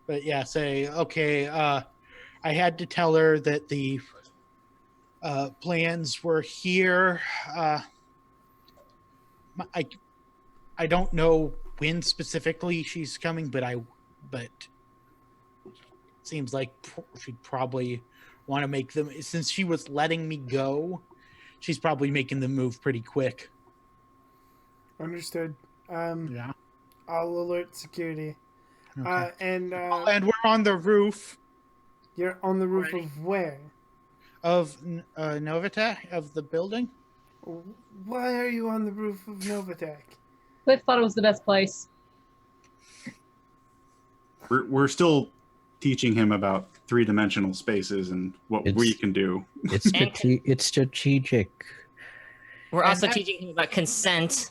But yeah, say okay. I had to tell her that the plans were here. I don't know when specifically she's coming, but it seems like she'd probably want to make them, since she was letting me go. She's probably making the move pretty quick. Understood. Yeah. I'll alert security. Okay. And And we're on the roof you're on the roof of where? of Novatech, of the building. Why are you on the roof of Novatech? Cliff thought it was the best place. We're still teaching him about three-dimensional spaces and what we can do. It's strategic. We're also teaching him about consent.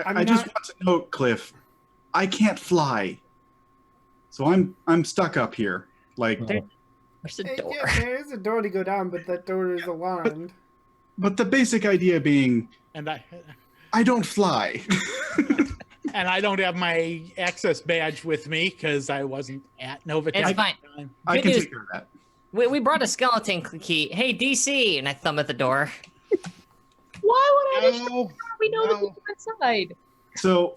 I just want to note, Cliff, I can't fly, so I'm stuck up here. Like, There's a door. Yeah, there is a door to go down, but that door is alarmed. but the basic idea being, And I don't fly. and I don't have my access badge with me because I wasn't at Novatech. It's fine. at the time. I Good can news. take care of that. We brought a skeleton key. Hey, DC, and I thumb at the door. Why would I just No, we know that no. we're inside? So,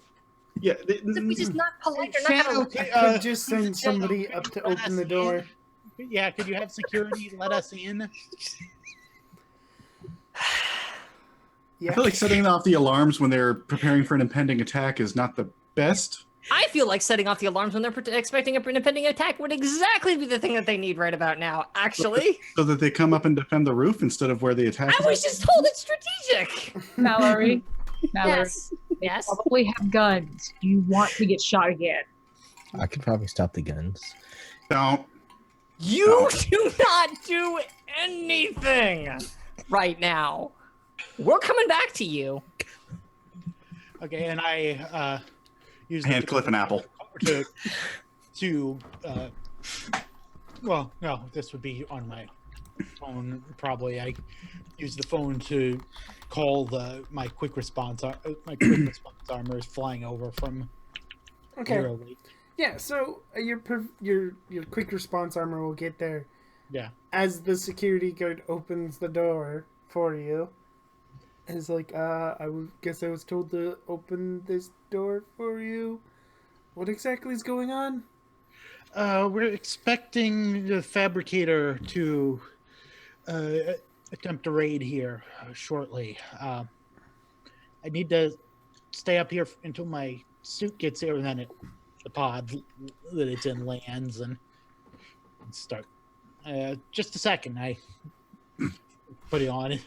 yeah. We just not polite. They're not Shadow, gonna. I could just send somebody up to let open us the door. in. Yeah, could you have security let us in? Yeah. I feel like setting off the alarms when they're preparing for an impending attack is not the best. I feel like setting off the alarms when they're expecting an impending attack would exactly be the thing that they need right about now. Actually, So that they come up and defend the roof instead of where the attack I is. was just told it's strategic. Mallory. Mallory. Yes. Yes. Probably have guns. Do you want to get shot again? I could probably stop the guns. Don't. You do not do anything right now. We're coming back to you. Okay, and I use Hand Cliff an apple. to well, no, this would be on my phone. Probably I use the phone to call my quick response. My quick response armor is flying over from Okay. Hero Lake. Yeah. So your quick response armor will get there Yeah. as the security guard opens the door for you. And it's like, guess I was told to open this door for you. What exactly is going on? We're expecting the fabricator to attempt a raid here shortly. I need to stay up here until my suit gets here, and then the pod that it's in lands and start. Just a second, I put it on.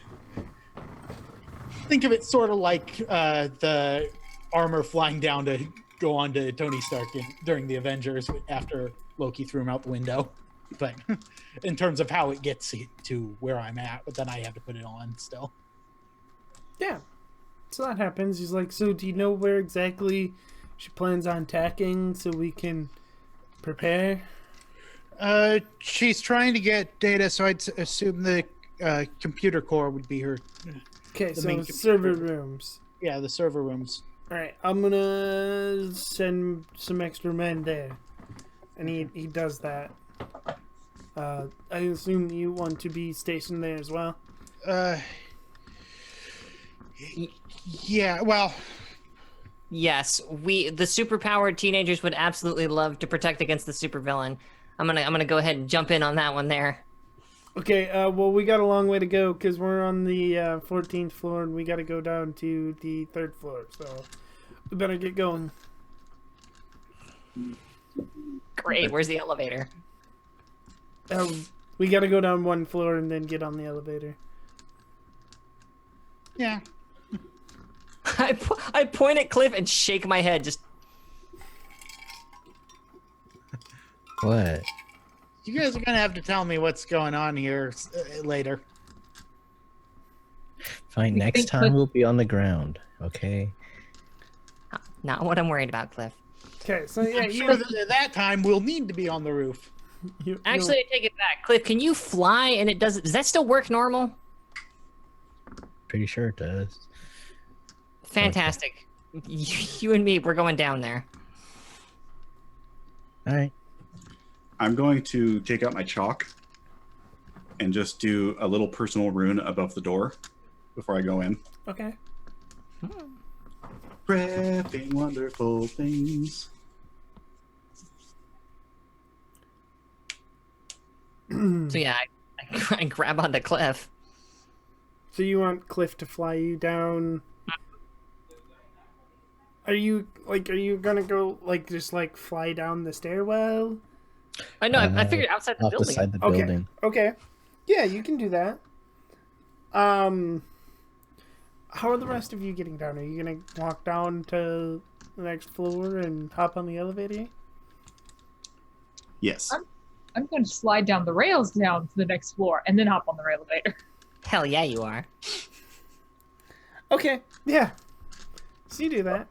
Think of it sort of like the armor flying down to go on to Tony Stark during the Avengers after Loki threw him out the window. But in terms of how it gets to where I'm at, but then I have to put it on still. Yeah. So that happens. He's like, so do you know where exactly she plans on attacking so we can prepare? She's trying to get data, so I'd assume the computer core would be her. Okay, The so main server computer. rooms. Yeah, the server rooms. Alright, I'm gonna send some extra men there. And he does that. I assume you want to be stationed there as well? Yeah, well, Yes, the superpowered teenagers would absolutely love to protect against the supervillain. I'm gonna go ahead and jump in on that one there. Okay, well, we got a long way to go because we're on the 14th floor and we got to go down to the 3rd floor. So we better get going. Great. Where's the elevator? We got to go down one floor and then get on the elevator. yeah. I point at Cliff and shake my head. Just What? You guys are gonna have to tell me what's going on here later. Fine. You Next think time Cliff- we'll be on the ground. Okay. Not what I'm worried about, Cliff. Okay, so yeah, I'm sure that at that time we'll need to be on the roof. Actually, I take it back. Cliff, can you fly and it does that still work normal? Pretty sure it does. Fantastic. You and me, we're going down there. All right. I'm going to take out my chalk and just do a little personal rune above the door before I go in. Okay. Prepping wonderful things. So yeah, I grab onto Cliff. So you want Cliff to fly you down? Are you gonna go like just like fly down the stairwell? I know. I figured outside the Off the building. side of the Okay. building. Okay. Yeah, you can do that. How are the rest of you getting down? Are you gonna walk down to the next floor and hop on the elevator? Yes. I'm going to slide down the rails down to the next floor and then hop on the elevator. Hell yeah, you are. Okay. Yeah. So you do that.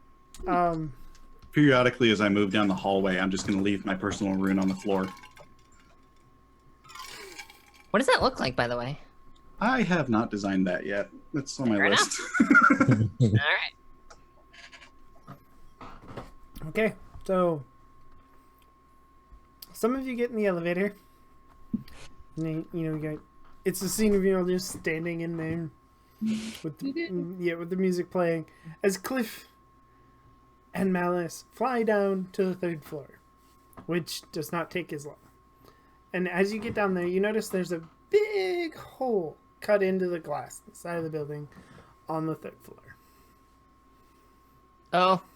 Periodically, as I move down the hallway, I'm just going to leave my personal rune on the floor. What does that look like, by the way? I have not designed that yet. That's on my Fair list. All right. Okay. So some of you get in the elevator. And you got it's a scene of just standing in there with the music playing as Cliff and Malice fly down to the 3rd floor, which does not take as long. And as you get down there, you notice there's a big hole cut into the glass side of the building on the 3rd floor.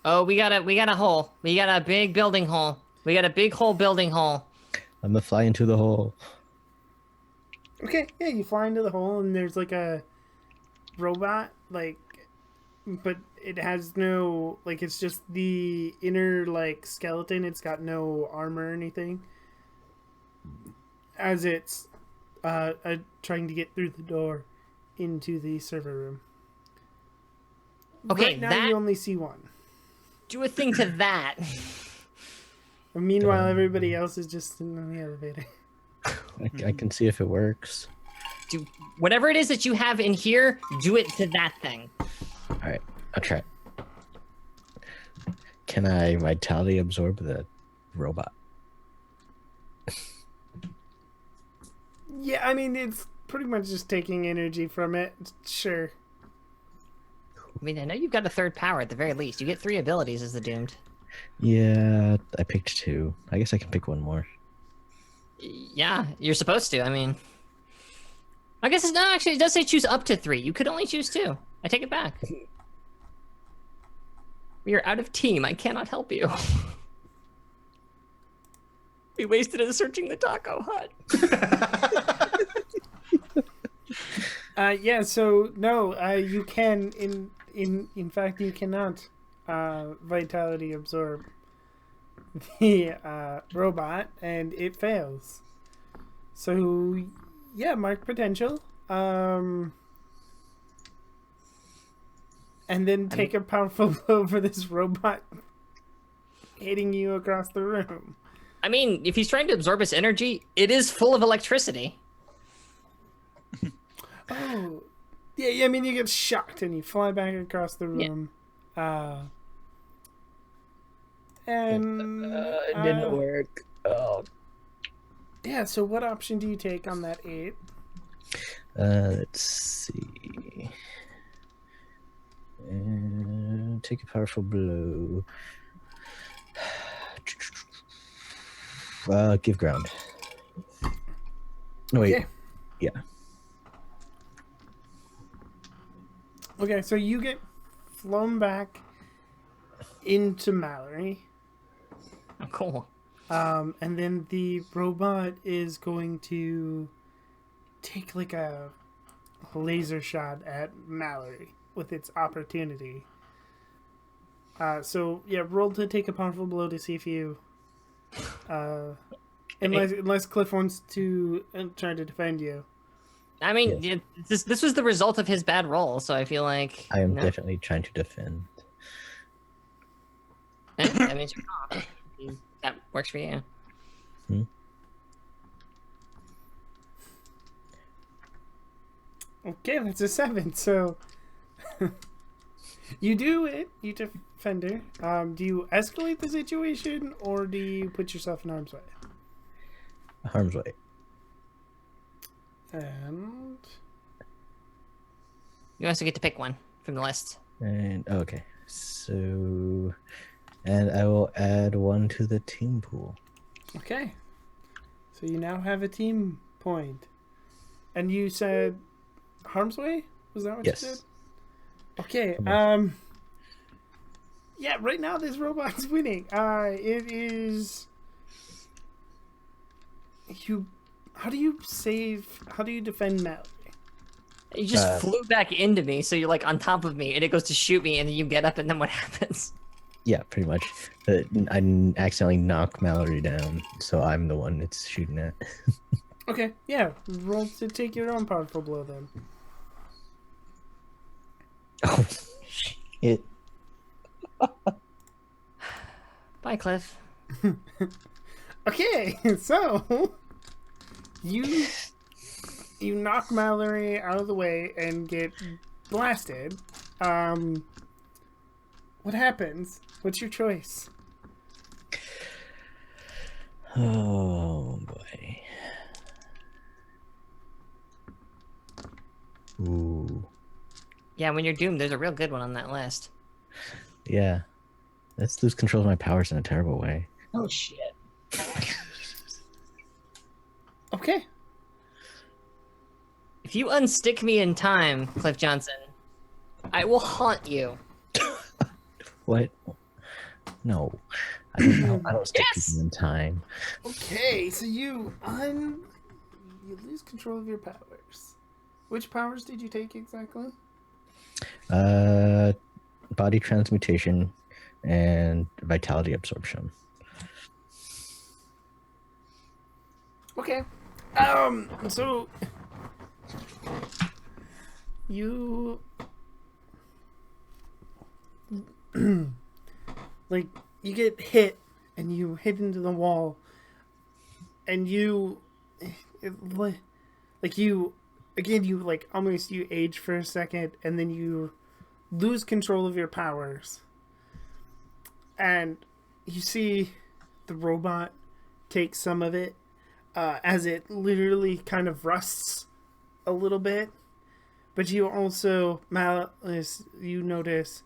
Oh, we got a hole. We got a big building hole. We got a big hole building hole. I'm gonna fly into the hole. Okay, yeah, you fly into the hole and there's like a robot, but it has no, it's just the inner, skeleton. It's got no armor or anything. As it's trying to get through the door into the server room. Okay, right now that- you only see one. Do a thing to that. And meanwhile, everybody else is just sitting in the elevator. I can see if it works. Do whatever it is that you have in here. Do it to that thing. All right, I'll try. Can I vitality absorb the robot? Yeah, I mean, it's pretty much just taking energy from it. Sure. I mean, I know you've got a 3rd power at the very least. You get 3 abilities as the doomed. Yeah, I picked 2. I guess I can pick one more. Yeah, you're supposed to. I mean, I guess it's not actually. It does say choose up to 3. You could only choose 2. I take it back. We are out of team. I cannot help you. We wasted it searching the taco hut. Yeah, so no, you can in fact you cannot vitality absorb the robot and it fails. So yeah, mark potential. And then take a powerful blow for this robot hitting you across the room. I mean, if he's trying to absorb its energy, it is full of electricity. Oh, yeah. I mean, you get shocked and you fly back across the room. And It didn't work. Oh. yeah. So, what option do you take on that 8? Let's see. Take a powerful blow. Give ground. No, wait. Okay. Yeah. Okay, so you get flown back into Mallory. Oh, cool. And then the robot is going to take a laser shot at Mallory with its opportunity. So yeah, roll to take a powerful blow to see if you, unless Cliff wants to try to defend you. I mean, this was the result of his bad roll, so I feel like I am definitely trying to defend. That means you're off. That works for you. Okay, that's a 7. So you do it. You defend her. Do you escalate the situation or do you put yourself in harm's way? Harm's way. And You also get to pick one from the list. And okay, so, and I will add 1 to the team pool. okay, so you now have a team point. And you said harm's way? Was that what Yes. you said? Okay. Yeah. Right now, this robot's winning. It is. You. How do you save? How do you defend Mallory? You just flew back into me, so you're like on top of me, and it goes to shoot me, and then you get up, and then what happens? Yeah, pretty much. I accidentally knock Mallory down, so I'm the one it's shooting at. Okay. Yeah. Roll to take your own powerful blow then. Oh, shit. Bye, Cliff. Okay. So you knock Mallory out of the way and get blasted. What happens? What's your choice? Oh boy. Ooh. Yeah, when you're doomed, there's a real good one on that list. Yeah. Let's lose control of my powers in a terrible way. Oh shit. Okay. If you unstick me in time, Cliff Johnson, I will haunt you. What? No. I don't stick Yes! people in time. Okay, so you lose control of your powers. Which powers did you take exactly? Body transmutation and vitality absorption. Okay. So you like you get hit and you hit into the wall and you almost you age for a second and then you lose control of your powers and you see the robot take some of it as it literally kind of rusts a little bit, but you also you notice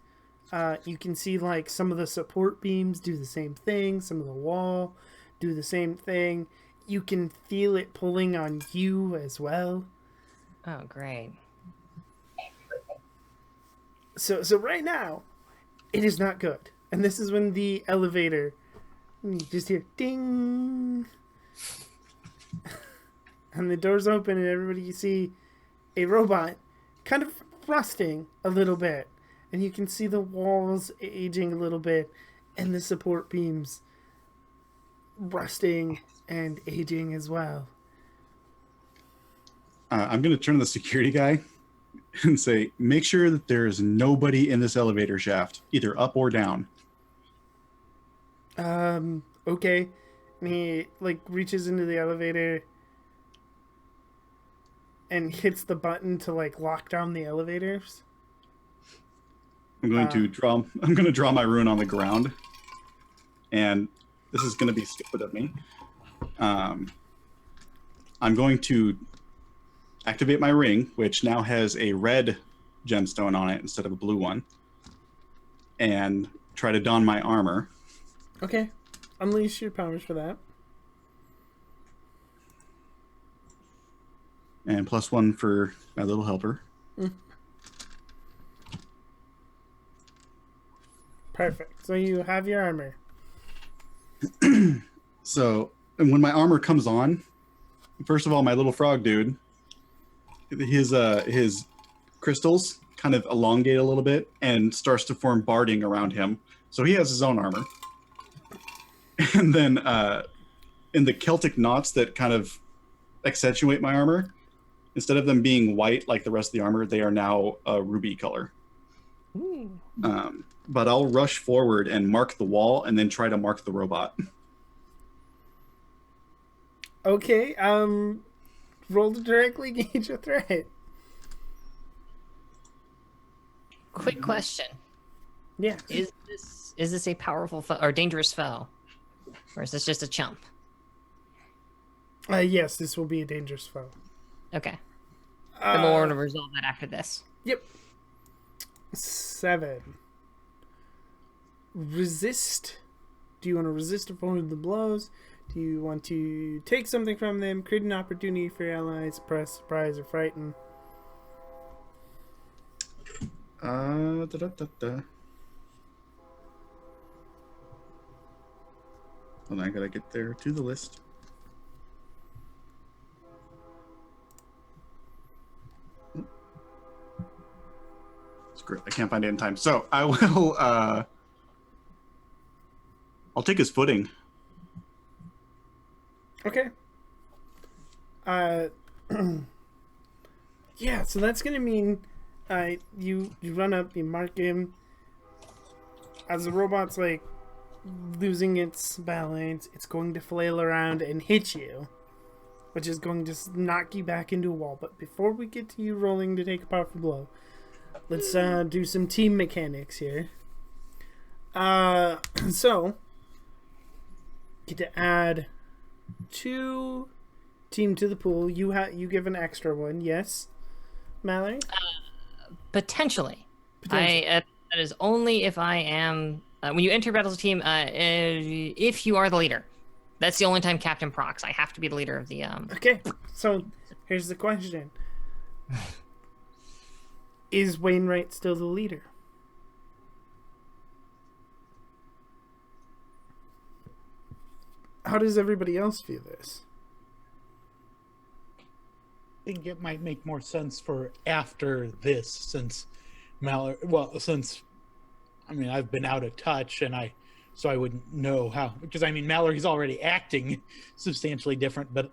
you can see like some of the support beams do the same thing, some of the wall do the same thing. You can feel it pulling on you as well. Oh, great. So right now, it is not good. And this is when the elevator, you just hear ding, and the doors open, and everybody you see a robot kind of rusting a little bit, and you can see the walls aging a little bit, and the support beams rusting and aging as well. I'm going to turn to the security guy and say, make sure that there is nobody in this elevator shaft, either up or down. Okay. And he like reaches into the elevator and hits the button to like lock down the elevators. I'm going to draw my rune on the ground. And this is going to be stupid of me. I'm going to activate my ring, which now has a red gemstone on it instead of a blue one, and try to don my armor. Okay. Unleash your powers for that. And +1 for my little helper. Perfect. So you have your armor. So, and when my armor comes on, first of all, my little frog dude, his crystals kind of elongate a little bit and starts to form barding around him. So he has his own armor. And then in the Celtic knots that kind of accentuate my armor, Instead of them being white like the rest of the armor, they are now a ruby color. Ooh. But I'll rush forward and mark the wall and then try to mark the robot. Okay, roll to directly gauge a threat. Quick question: Yeah. Is this a powerful foe or dangerous foe, or is this just a chump? Yes, this will be a dangerous foe. Okay. Then we'll want to resolve that after this. Yep. 7. Resist. Do you want to resist or forward the blows? Do you want to take something from them, create an opportunity for your allies, suppress, surprise, or frighten? Hold on, I gotta get there to the list. Screw it, I can't find it in time. So I will I'll take his footing. Okay. Yeah, so that's gonna mean you run up, you mark him. As the robot's like losing its balance, it's going to flail around and hit you, which is going to knock you back into a wall. But before we get to you rolling to take a powerful blow, let's do some team mechanics here. So get to add 2 team to the pool. You give an extra one, yes, Mallory? Potentially. That is only if I am. When you enter battle as a team, if you are the leader, that's the only time Captain procs. I have to be the leader of the. Okay, so here's the question: Is Wainwright still the leader? How does everybody else view this? I think it might make more sense for after this, since Mallory. Since I've been out of touch, so I wouldn't know how. Because Mallory's already acting substantially different, but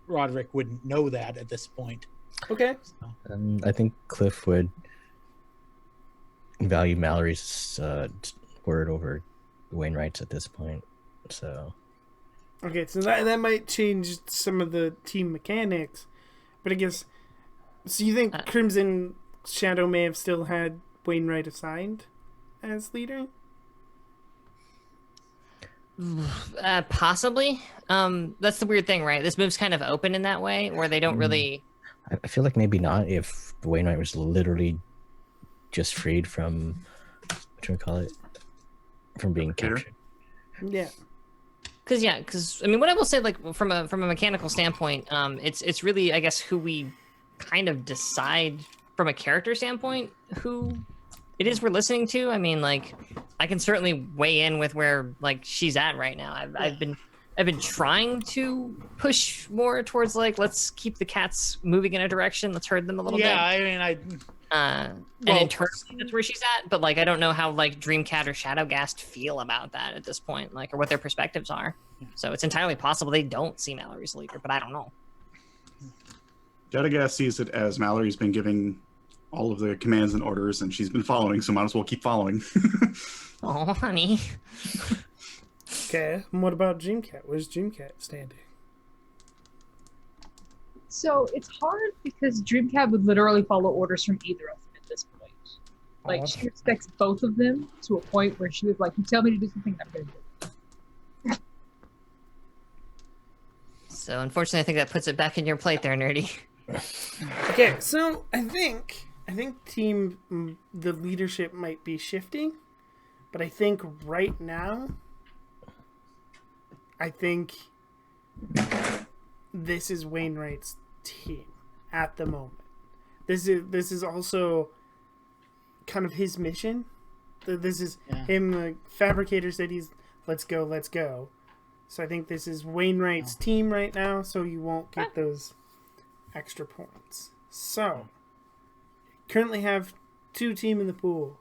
Roderick wouldn't know that at this point. Okay. So. I think Cliff would value Mallory's word over Wainwright's at this point. So. Okay, so that might change some of the team mechanics, but I guess. So you think Crimson Shadow may have still had Wainwright assigned as leader? Possibly. That's the weird thing, right? This move's kind of open in that way, where they don't really. I feel like maybe not if Wainwright was literally just freed from what do we call it? From being captured. Yeah. Because what I will say, like from a mechanical standpoint, it's really, I guess, who we kind of decide from a character standpoint who it is we're listening to. I can certainly weigh in with where she's at right now. I've been trying to push more towards let's keep the cats moving in a direction. Let's herd them a little bit. Yeah, and internally that's where she's at, but I don't know how Dreamcat or Shadowgast feel about that at this point, or what their perspectives are. So it's entirely possible they don't see Mallory as leader, but I don't know. Shadowgast sees it as Mallory's been giving all of the commands and orders, and she's been following, so might as well keep following. Oh, honey. Okay, and what about Dreamcat? Where's Dreamcat standing? So it's hard because Dreamcat would literally follow orders from either of them at this point. She respects both of them to a point where she was like, "You tell me to do something, I'm going to do it." So unfortunately, I think that puts it back in your plate there, Nerdy. Okay, so I think the leadership might be shifting, but I think right now, this is Wainwright's team at the moment. This is also kind of his mission. This is him. The fabricator said let's go. So I think this is Wainwright's team right now. So you won't get those extra points. So currently have 2 team in the pool.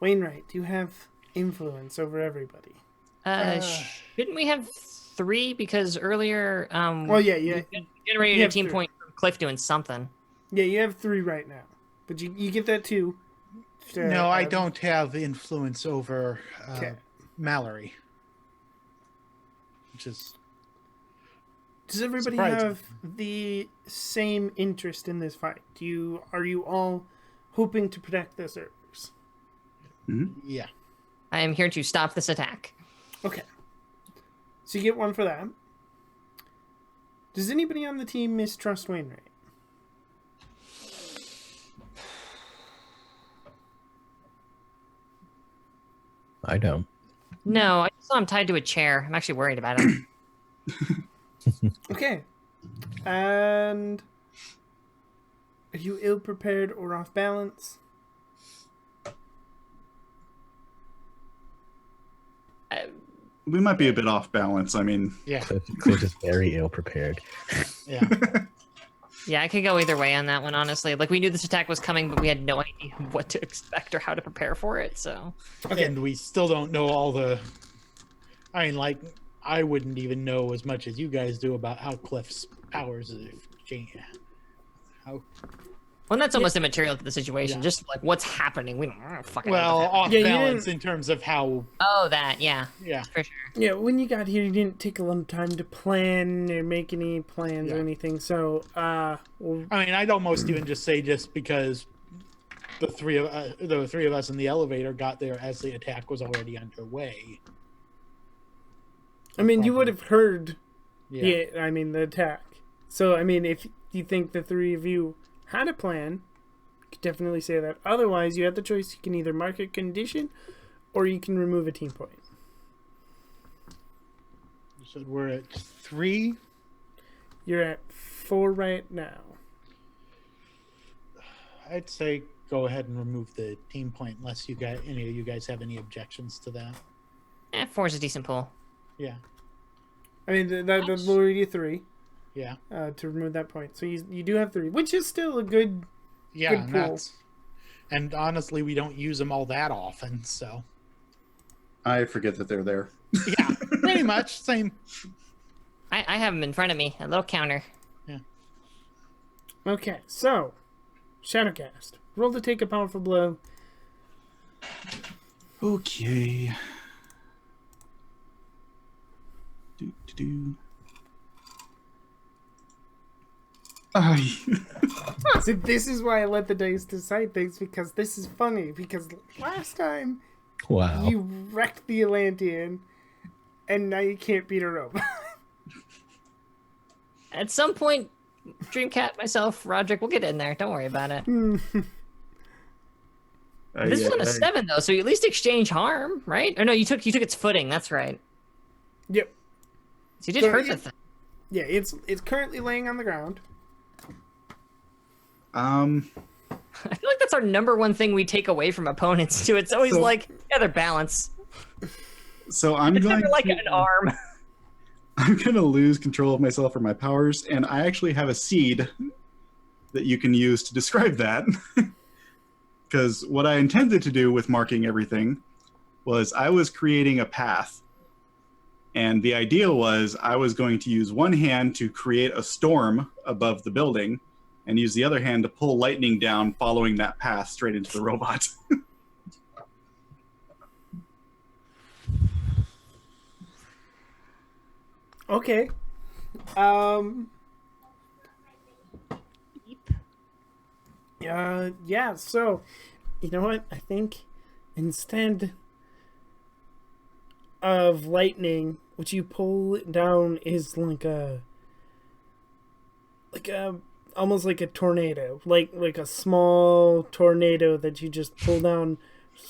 Wainwright, do you have influence over everybody? Shouldn't we have 3? Because earlier, you generated a team 3. point from Cliff doing something. Yeah, you have 3 right now, but you get that too. No, I don't have influence over Okay. Mallory. Which is Does everybody surprising. have the same interest in this fight? Are you all hoping to protect the servers? Yeah. I am here to stop this attack. Okay. So you get 1 for that. Does anybody on the team mistrust Wainwright? I don't. No, I just saw him tied to a chair. I'm actually worried about him. Okay. And are you ill prepared or off balance? We might be a bit off balance. I mean, Yeah. Cliff is very ill prepared. Yeah. Yeah, I could go either way on that one, honestly. Like, we knew this attack was coming, but we had no idea what to expect or how to prepare for it, so... Okay. And we still don't know all the. I mean, like, I wouldn't even know as much as you guys do about how Cliff's powers change. How Well, that's almost immaterial to the situation. Yeah. Just, like, what's happening. We don't fucking know well what's off Yeah, you balance didn't- in terms of how. Oh, that, yeah. Yeah. For sure. Yeah, when you got here, you didn't take a lot of time to plan or make any plans or Yeah. anything. So, well, I mean, I'd almost even just say just because the three of us in the elevator got there as the attack was already underway. I mean, you would have heard, Yeah. I mean, the attack. So, I mean, if you think the 3 of you had a plan, you could definitely say that. Otherwise, you have the choice. You can either mark a condition or you can remove a team point. You said we're at 3. You're at 4 right now. I'd say go ahead and remove the team point unless any of you guys have any objections to that. 4 is a decent pull. Yeah. I mean, that lower you 3 Yeah. to remove that point. So you do have 3, which is still a good... Yeah. Good And, pull. and honestly, we don't use them all that often, so. I forget that they're there. Yeah, pretty much same. I have him in front of me. A little counter. Okay, so Shadowcast. Roll to take a powerful blow. Okay. Do. So this is why I let the dice decide things, because this is funny. Because last time Wow. you wrecked the Atlantean, and now you can't beat her up. At some point, Dreamcat, myself, Roderick, we'll get in there. Don't worry about it. This is on a 7, though, so you at least exchange harm, right? Or no, you took its footing. That's right. Yep. So you did So hurt the it- thing. Yeah, it's currently laying on the ground. I feel like that's our number one thing we take away from opponents, too. It's always So- like, yeah, their balance. So I'm It's going never like to, an arm. I'm going to lose control of myself for my powers, and I actually have a seed that you can use to describe that. Because what I intended to do with marking everything was I was creating a path. And the idea was I was going to use one hand to create a storm above the building and use the other hand to pull lightning down following that path straight into the robot. Okay. Yeah, so, you know what? I think instead of lightning, what you pull down is like a almost like a tornado, like a small tornado that you just pull down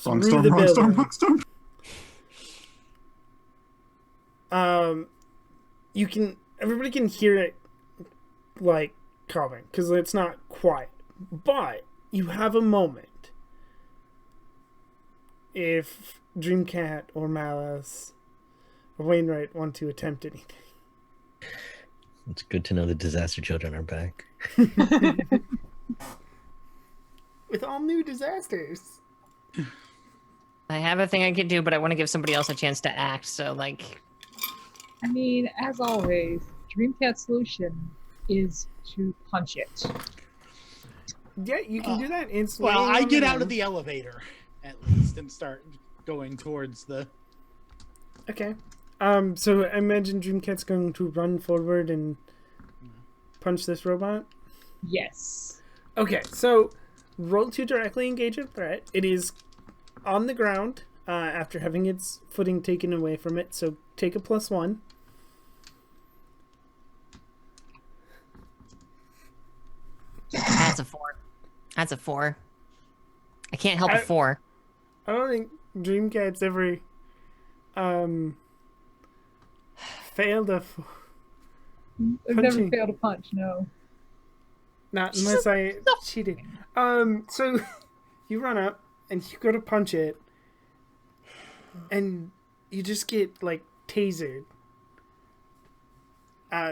Wrong through storm, the wrong building. storm, wrong storm. Everybody can hear it like coming because it's not quiet, but you have a moment. If Dreamcat or Malice or Wainwright want to attempt anything. It's good to know the disaster children are back. With all new disasters. I have a thing I can do, but I want to give somebody else a chance to act, so, like... I mean, as always, Dreamcat's solution is to punch it. Yeah, you can do that. It's Well, laying I on get the out of ground. the elevator at least and start going towards the. Okay. So I imagine Dreamcat's going to run forward and punch this robot. Yes. Okay, so roll to directly engage a threat. It is on the ground after having its footing taken away from it. So take a +1. That's a 4. That's a 4. I can't help a 4. I don't think Dreamcat's ever failed a. I've never Punching. failed a punch. No. Not unless I cheated. So you run up and you go to punch it, and you just get like tasered.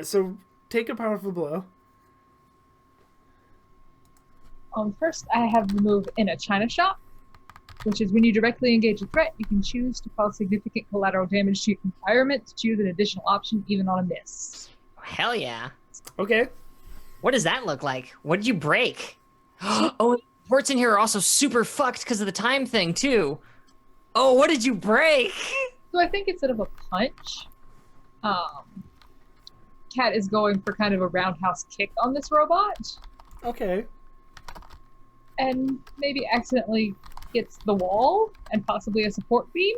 So take a powerful blow. First, I have the move in a China shop, which is when you directly engage a threat, you can choose to cause significant collateral damage to your environment to choose an additional option, even on a miss. Hell yeah. Okay. What does that look like? What did you break? Oh, ports in here are also super fucked because of the time thing, too. Oh, what did you break? So I think instead of a punch, Cat is going for kind of a roundhouse kick on this robot, Okay. and maybe accidentally hits the wall and possibly a support beam.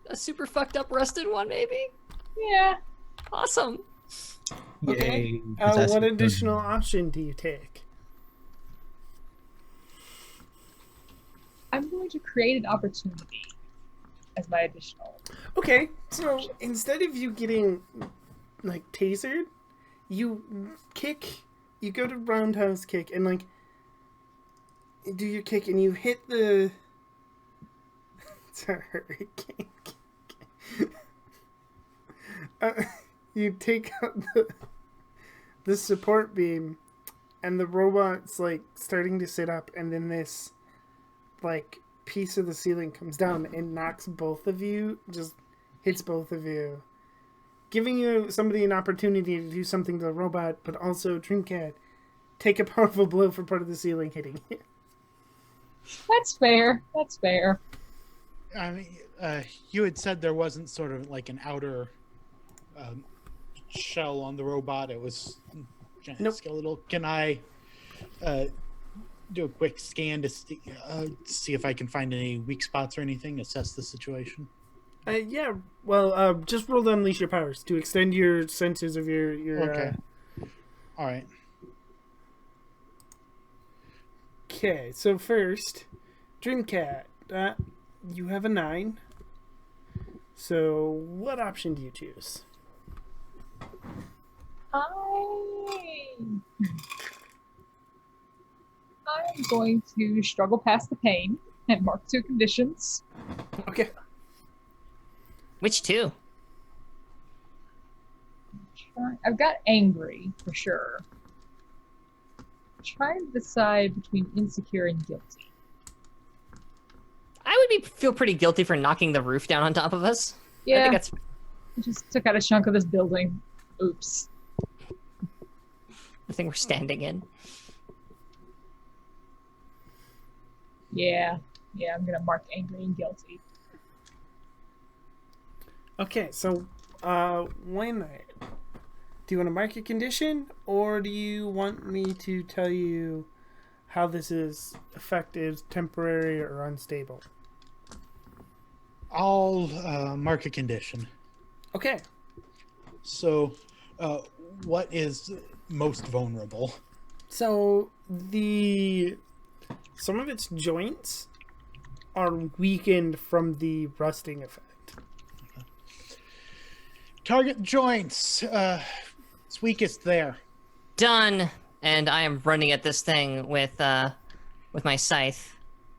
A super fucked up rusted one, maybe? Yeah. Awesome. Okay. Yay. What additional option do you take? I'm going to create an opportunity as my additional. Okay, so instead of you getting like tasered, you go to roundhouse kick and like you do your kick and you hit the. Sorry, you take out the support beam, and the robot's like starting to sit up, and then this like piece of the ceiling comes down and knocks both of you, just hits both of you, giving you somebody an opportunity to do something to the robot, but also Dreamcat take a powerful blow for part of the ceiling hitting you. That's fair. That's fair. I mean, you had said there wasn't sort of like an outer shell on the robot. It was Nope. skeletal. Can I do a quick scan to see if I can find any weak spots or anything? Assess the situation. Yeah. Well, just roll to unleash your powers to extend your sensors of your. Okay. All right. Okay. So first, Dreamcat, you have a 9. So what option do you choose? I'm going to struggle past the pain and mark 2 conditions. Okay. Which 2? I've got angry for sure. Trying to decide between insecure and guilty. I would feel pretty guilty for knocking the roof down on top of us. I Yeah, think that's I just took out a chunk of this building. Oops. the thing we're standing in. Yeah, I'm gonna mark angry and guilty. Okay. So, Wayne, do you want to mark your condition, or do you want me to tell you how this is effective, temporary, or unstable? I'll mark a condition. Okay. So, what is most vulnerable? So some of its joints are weakened from the rusting effect. Target joints. It's weakest there. Done. And I am running at this thing with my scythe.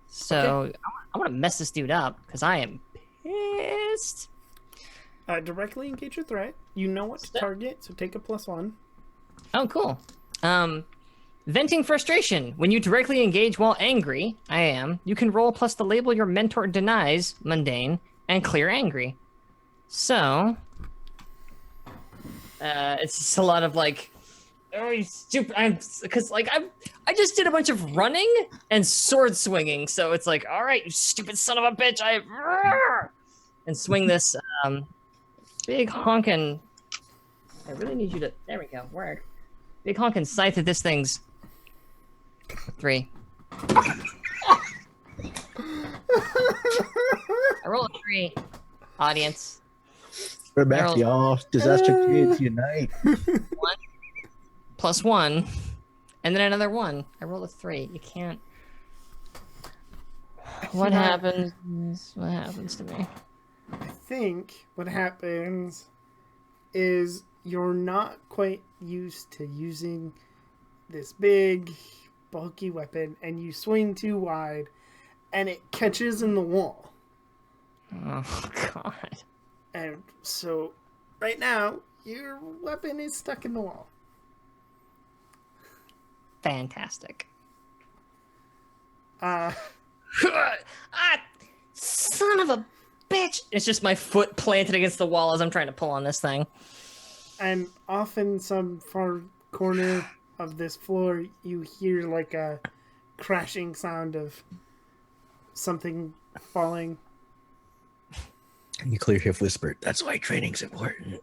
So I want to mess this dude up because I am pissed. Directly engage your threat. You know what to target, so take a +1. Oh, cool. Venting frustration. When you directly engage while angry, you can roll plus the label your mentor denies, mundane, and clear angry. So, it's just a lot of like Oh, you stupid! I just did a bunch of running and sword swinging, so it's like, all right, you stupid son of a bitch, and swing this big honkin'. I really need you to. There we go. Work. Big honkin' scythe at this thing's 3. I roll a 3. Audience. We're back, y'all. Disaster kids unite. 1 plus 1, and then another 1. I roll a 3. You can't. What happens? What happens to me? I think what happens is you're not quite used to using this big, bulky weapon, and you swing too wide, and it catches in the wall. Oh, God. And so, right now, your weapon is stuck in the wall. Fantastic. Uh, Son of a bitch! It's just my foot planted against the wall as I'm trying to pull on this thing. and off in some far corner of this floor, you hear like a crashing sound of something falling. And you clear your whisper. That's why training's important.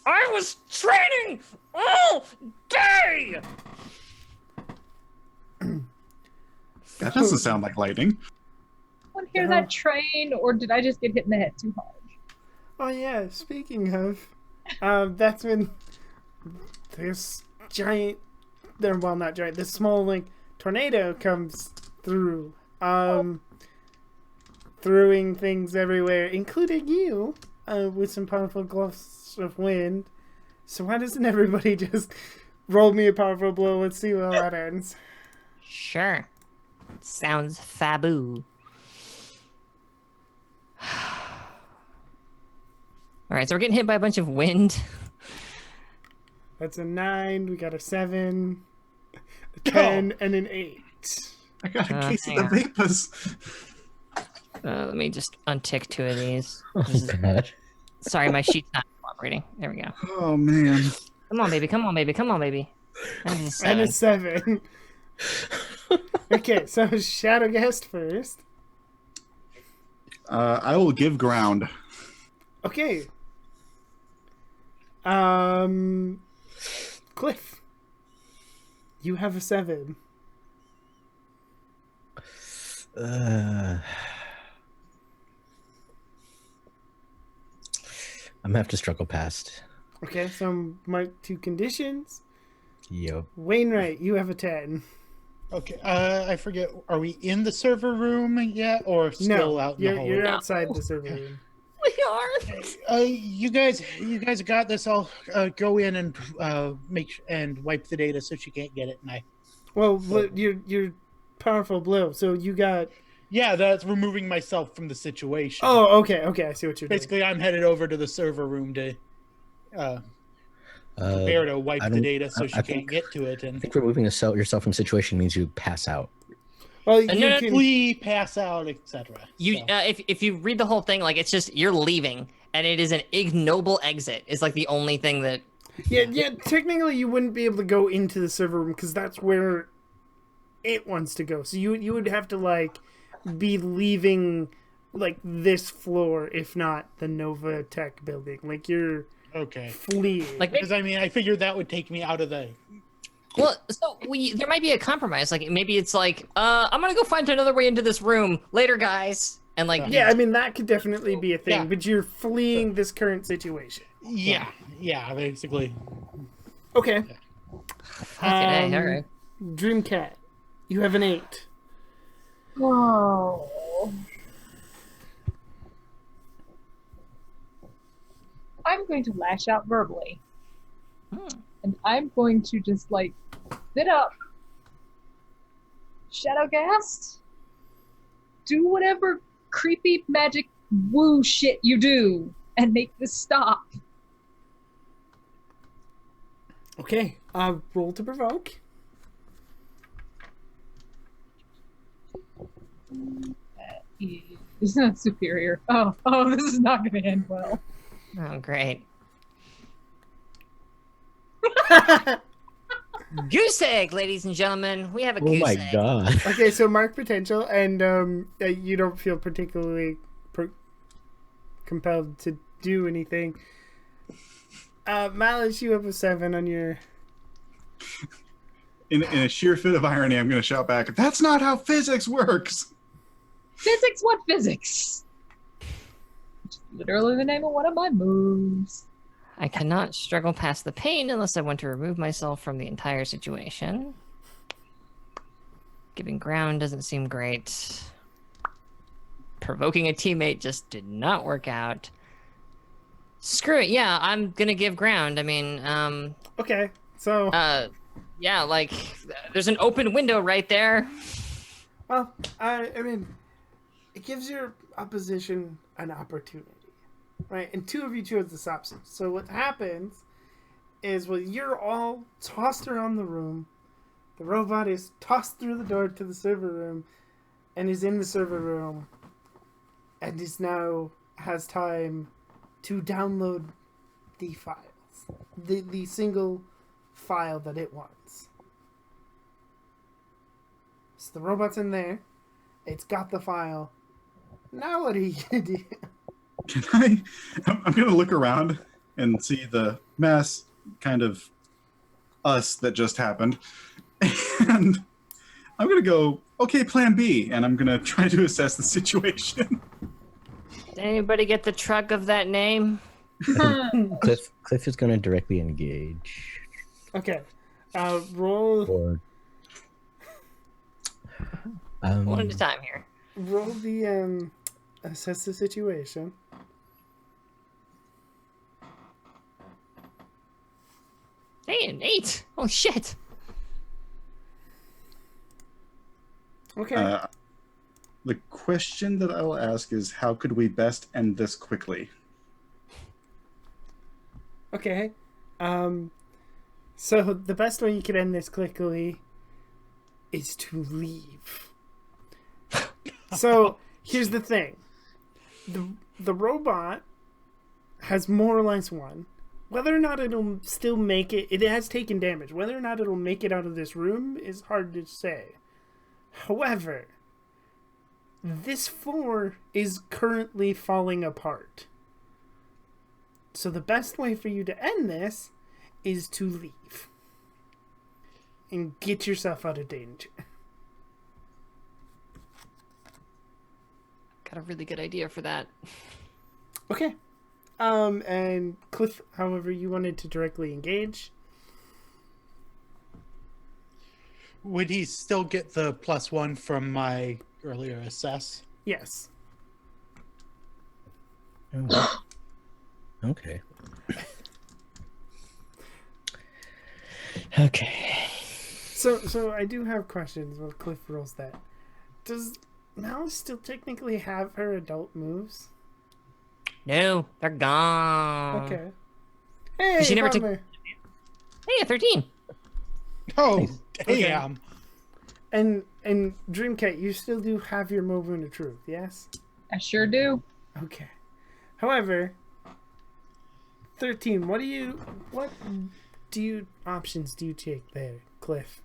I was training all day! That doesn't sound like lightning. Someone hear that train, or did I just get hit in the head too hard? Oh yeah, speaking of, that's when this giant, well not giant, this small like tornado comes through, throwing things everywhere, including you, with some powerful gusts of wind. So why doesn't everybody just roll me a powerful blow? Let's see how that ends. Sure. Sounds faboo. Alright, so we're getting hit by a bunch of wind. That's a 9, we got a 7, a 10, and an 8. I got a case of hang the on. vapors. Let me just untick 2 of these. Oh, God. Sorry, my sheet's not cooperating. There we go. Oh man. Come on, baby. Come on, baby. Come on, baby. That is a And a 7. 7. Okay, so Shadow Guest first. I will give ground. Okay. Cliff. You have a 7. I'm gonna have to struggle past. Okay, so my 2 conditions. Yep. Wainwright, you have a 10. Okay, I forget. Are we in the server room yet, or still No, out in the hallway? you're outside the server room. We are. You guys got this. I'll go in and and wipe the data so she can't get it. And Well, your powerful blow. So you got. yeah, that's removing myself from the situation. Oh, okay. I see what you're doing. Basically, I'm headed over to the server room to prepare to wipe I the don't- data so I she think- can't get to it. I And think removing yourself from situation means you pass out. Well, you And no, can. we pass out, etc. You, if you read the whole thing, like it's just you're leaving, and it is an ignoble exit. Is like the only thing that. Yeah. Technically, you wouldn't be able to go into the server room because that's where it wants to go. So you would have to like be leaving like this floor, if not the Nova Tech building. Like you're Okay. fleeing. Like Because I mean, I figured that would take me out of the. Well, so there might be a compromise. Like maybe it's like, I'm gonna go find another way into this room later, guys. And like, yeah, I mean that could definitely be a thing, Yeah. but you're fleeing this current situation. Yeah, basically. Okay. okay, all right. Dreamcat, you have an 8. Whoa. I'm going to lash out verbally. And I'm going to just like sit up. Shadowgast, do whatever creepy magic woo shit you do and make this stop. Okay. Roll to provoke. It's not superior. Oh, this is not going to end well. Oh, great. Goose egg, ladies and gentlemen. We have a Oh goose my egg. god. Okay, so mark potential, and you don't feel particularly compelled to do anything. Malice, you have a 7 on your... In a sheer fit of irony, I'm going to shout back, "That's not how physics works!" Physics? What physics? It's literally the name of one of my moves. I cannot struggle past the pain unless I want to remove myself from the entire situation. Giving ground doesn't seem great. Provoking a teammate just did not work out. Screw it. Yeah, I'm gonna give ground. I mean, Okay, so... yeah, like, there's an open window right there. Well, I mean, it gives your opposition an opportunity, right? And 2 of you chose this option. So what happens is, when you're all tossed around the room, the robot is tossed through the door to the server room, and is in the server room, and is now has time to download the files, the single file that it wants. So the robot's in there. It's got the file. Now what are you gonna do? I'm going to look around and see the mass kind of us that just happened. And I'm going to go, okay, plan B. And I'm going to try to assess the situation. Did anybody get the truck of that name? Cliff is going to directly engage. Okay. Roll Or One at a time here. roll the assess the situation. Hey, an 8. Oh shit. Okay. The question that I will ask is, how could we best end this quickly? Okay. So the best way you can end this quickly is to leave. So here's the thing. The robot has more or less won. Whether or not it'll still make it, it has taken damage. Whether or not it'll make it out of this room is hard to say. However, this floor is currently falling apart. So the best way for you to end this is to leave. And get yourself out of danger. Got a really good idea for that. Okay. And Cliff, however, you wanted to directly engage. Would he still get the +1 from my earlier assess? Yes. Oh. Okay. Okay. So I do have questions while Cliff rolls that. Does Malice still technically have her adult moves? No, they're gone. Okay. Hey, She never took- Farmer. Hey, a 13. Oh, Okay. damn. And Dreamcat, you still do have your moment of truth, yes? I sure do. Okay. However, 13, what options do you take there, Cliff?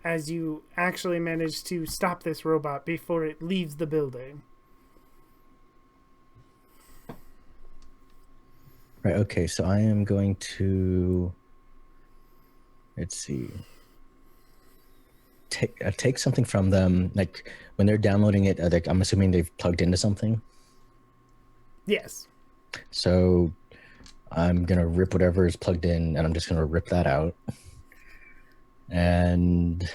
As you actually manage to stop this robot before it leaves the building. Right, okay, so I am going to, let's see, take something from them, like when they're downloading it, like, I'm assuming they've plugged into something. Yes. So I'm gonna rip whatever is plugged in, and I'm just gonna rip that out. And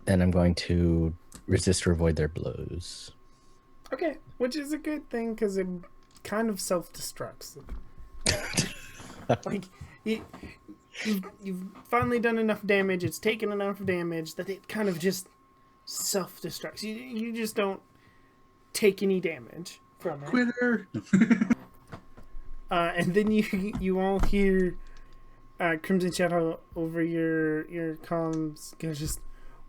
then I'm going to resist or avoid their blows. Okay, which is a good thing because it kind of self-destructs. Like, you've finally done enough damage, it's taken enough damage that it kind of just self-destructs. You just don't take any damage from it. Quitter! And then you all hear Crimson Shadow over your comms go just,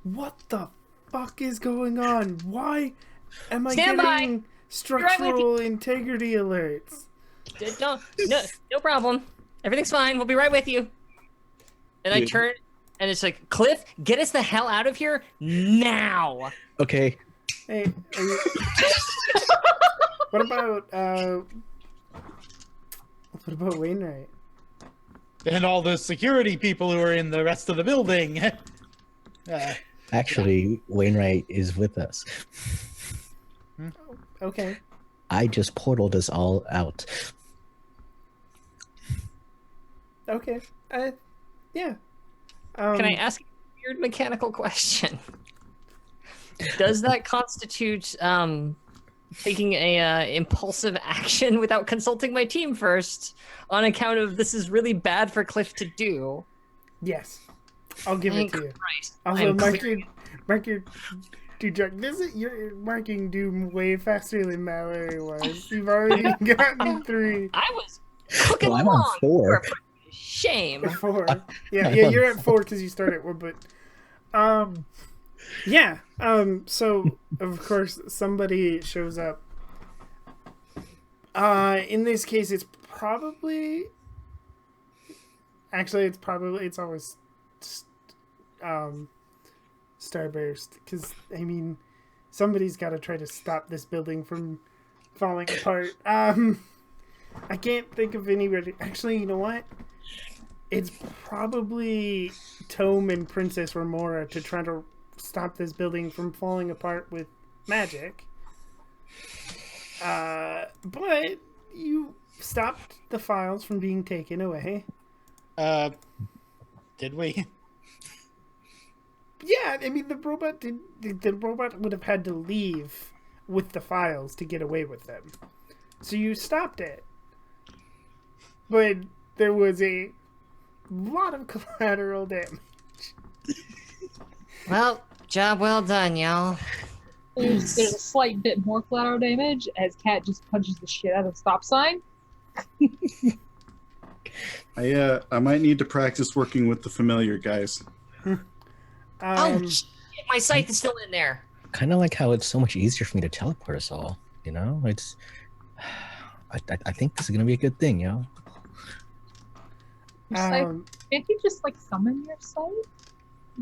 what the fuck is going on? Why am I Stand by. getting structural integrity alerts? Don't, no problem. Everything's fine. We'll be right with you. And I Yeah. turn, and it's like, Cliff, get us the hell out of here now. Okay. Hey, what about Wainwright? And all the security people who are in the rest of the building. Actually, Wainwright is with us. Okay. I just portaled us all out. Okay. Yeah. Can I ask a weird mechanical question? Does that constitute taking a impulsive action without consulting my team first, on account of this is really bad for Cliff to do? Yes. I'll give Thank it to you. Christ. Also, I'm mark clear- your you're marking Doom way faster than Mallory was. You've already gotten 3. I was cooking Well, I'm on along. 4. Shame. 4. Yeah, I'm yeah, on you're at 4 because you started 1, but yeah. So of course somebody shows up. In this case, it's always Starburst, because I mean, somebody's got to try to stop this building from falling apart. I can't think of anybody. Actually, you know what? It's probably Tome and Princess Remora to try to stop this building from falling apart with magic. But you stopped the files from being taken away. Did we? Yeah, I mean the robot would have had to leave with the files to get away with them. So you stopped it. But there was a lot of collateral damage. Well, job well done, y'all. There's a slight bit more collateral damage as Cat just punches the shit out of the stop sign. I might need to practice working with the familiar guys. Oh, shit, my scythe is still in there. Kind of like how it's so much easier for me to teleport us all. You know, it's. I think this is gonna be a good thing, yo. Your scythe, can't you just like summon your scythe?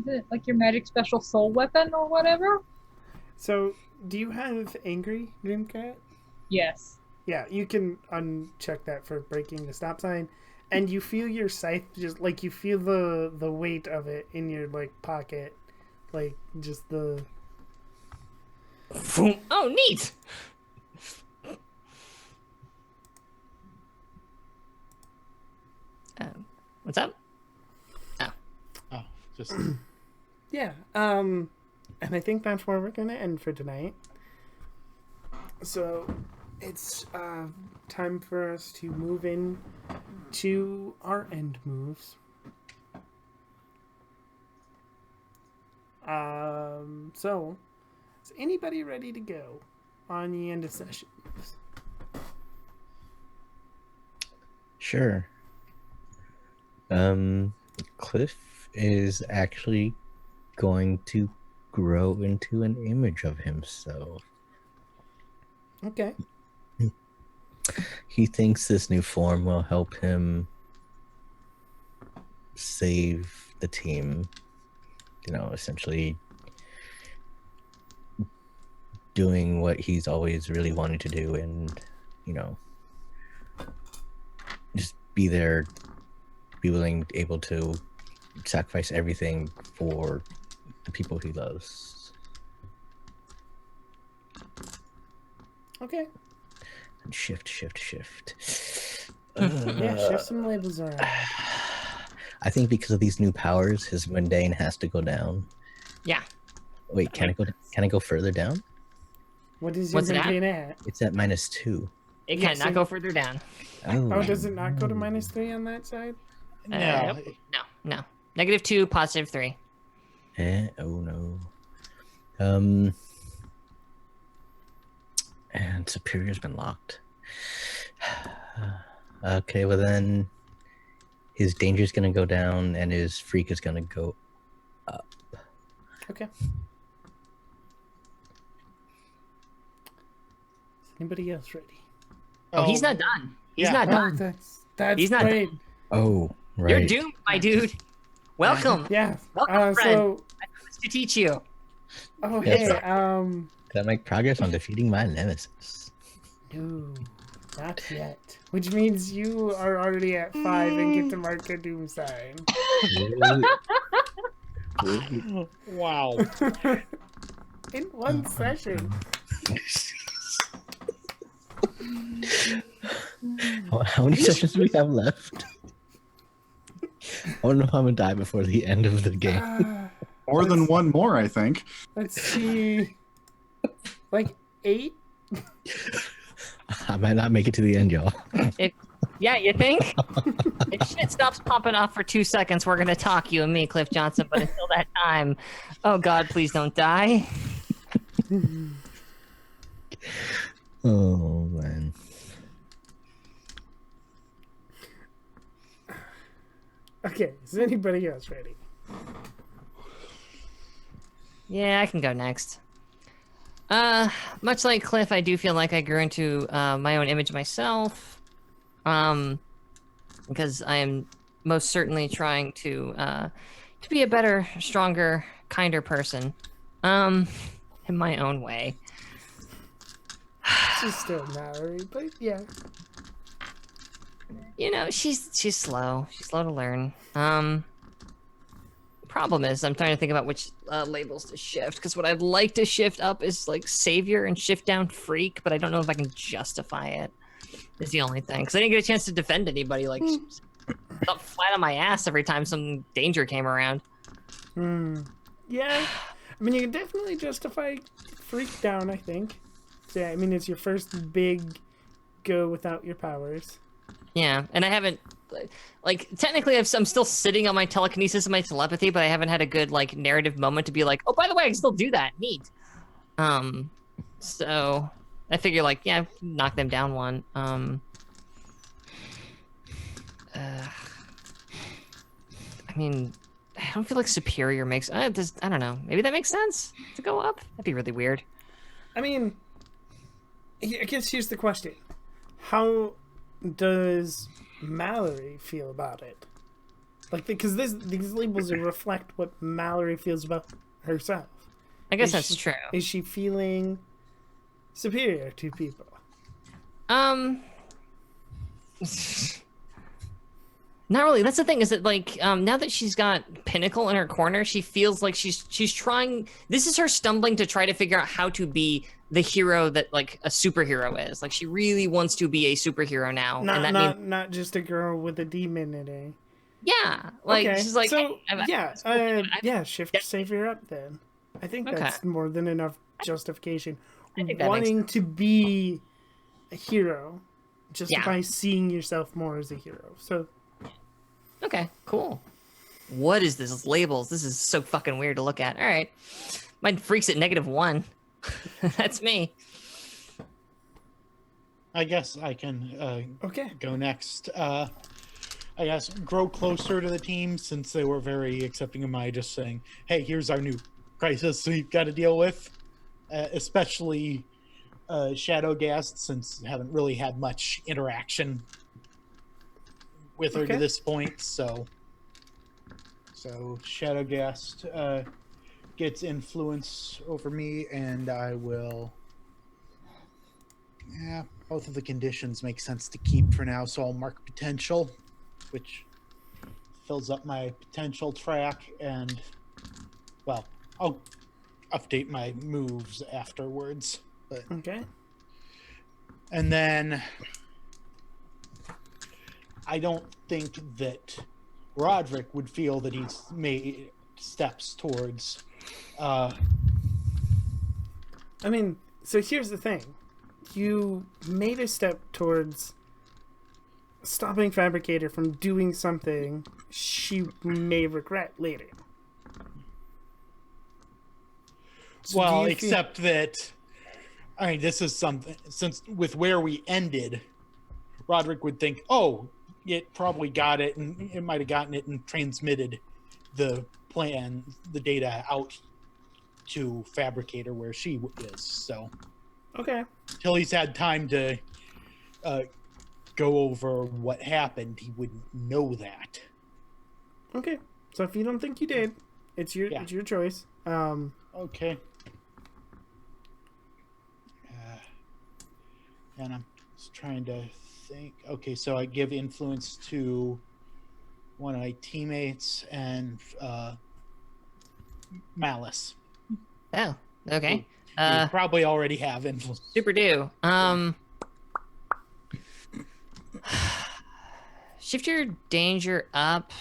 Is it like your magic special soul weapon or whatever? So, do you have Angry, Dreamcat? Yes. Yeah, you can uncheck that for breaking the stop sign. And you feel your scythe just like you feel the weight of it in your like pocket. Like just the Oh, neat. What's up? Oh, just yeah. And I think that's where we're gonna end for tonight. So it's time for us to move in to our end moves. So is anybody ready to go on the end of session moves? Sure. Cliff is actually going to grow into an image of himself. Okay. He thinks this new form will help him save the team. You know, essentially doing what he's always really wanted to do and, you know, just be there, be willing, able to sacrifice everything for the people he loves. Okay. And shift. Yeah, shift some labels around. I think because of these new powers, his mundane has to go down. Yeah. Wait, can I go further down? What is your What's it at? mundane at? It's at -2. It Yeah, cannot so- go further down. Oh, does it not go to -3 on that side? no. No. -2, +3. Oh no. And Superior's been locked. Okay, well then his danger's gonna go down and his freak is gonna go up. Okay. Is anybody else ready? Oh, he's not done. He's Yeah. not Oh, done. that's He's not great. Oh, right. You're doomed, my dude. Welcome. Yeah. Welcome, friend. So, I promise to teach you. oh Yes, hey, Can I make progress on defeating my nemesis? no, not yet. Which means you are already at 5 and get to mark a doom sign. Wow. In one session. How many sessions do we have left? I wonder if I'm gonna die before the end of the game. More than one more, I think. Let's see. Like 8? I might not make it to the end, y'all. Yeah, you think? If shit stops popping off for 2 seconds, we're gonna talk, you and me, Cliff Johnson. But until that time, oh God, please don't die. Oh man. Okay, is anybody else ready? Yeah, I can go next. Much like Cliff, I do feel like I grew into my own image myself. Because I am most certainly trying to be a better, stronger, kinder person. In my own way. She's still Mallory, but yeah. You know, she's slow. She's slow to learn. Problem is, I'm trying to think about which labels to shift, because what I'd like to shift up is like savior and shift down freak, but I don't know if I can justify it. Is the only thing, because I didn't get a chance to defend anybody. Like, fell flat on my ass every time some danger came around. Yeah. I mean, you can definitely justify freak down, I think. So, yeah, I mean, it's your first big go without your powers. Yeah, and I haven't, like, technically I'm still sitting on my telekinesis and my telepathy, but I haven't had a good, like, narrative moment to be like, oh, by the way, I can still do that. Neat. So I figure, like, yeah, knock them down one. I mean, I don't feel like superior makes, I don't know. Maybe that makes sense to go up? That'd be really weird. I mean, I guess here's the question. How does Mallory feel about it? Like, because these labels reflect what Mallory feels about herself. I guess that's true. Is she feeling superior to people? Not really. That's the thing, is that, like, now that she's got Pinnacle in her corner, she feels like she's trying. This is her stumbling to try to figure out how to be the hero that, like, a superhero is. Like, she really wants to be a superhero now, and that means Not just a girl with a demon in it. yeah. Like, Okay, she's like, so hey, shift savior up then. I think that's more than enough justification. I think that Wanting to be a hero just Yeah. by seeing yourself more as a hero. So okay, cool. What is this labels? This is so fucking weird to look at. All right, my freak's at -1. That's me. I guess I can okay. go next. I guess grow closer to the team, since they were very accepting of my just saying, hey, here's our new crisis we've got to deal with. Especially Shadowgast, since I haven't really had much interaction with her to this point. So Shadowgast gets influence over me, and I will... Yeah, both of the conditions make sense to keep for now, so I'll mark potential, which fills up my potential track, and, well, I'll update my moves afterwards. But, Okay. and then I don't think that Roderick would feel that he's made steps towards... I mean, so here's the thing. You made a step towards stopping Fabricator from doing something she may regret later. So well, except that, I mean, this is something, since with where we ended, Roderick would think, oh, it probably got it, and it might have gotten it and transmitted the plan, the data out to Fabricator where she is. So, okay. till he's had time to go over what happened, he wouldn't know that. Okay. So if you don't think you did, it's your choice. Okay. And I'm just trying to think. Okay, so I give influence to one of my teammates and Malice. Oh, okay. You probably already have influence. Super do. Shift your danger up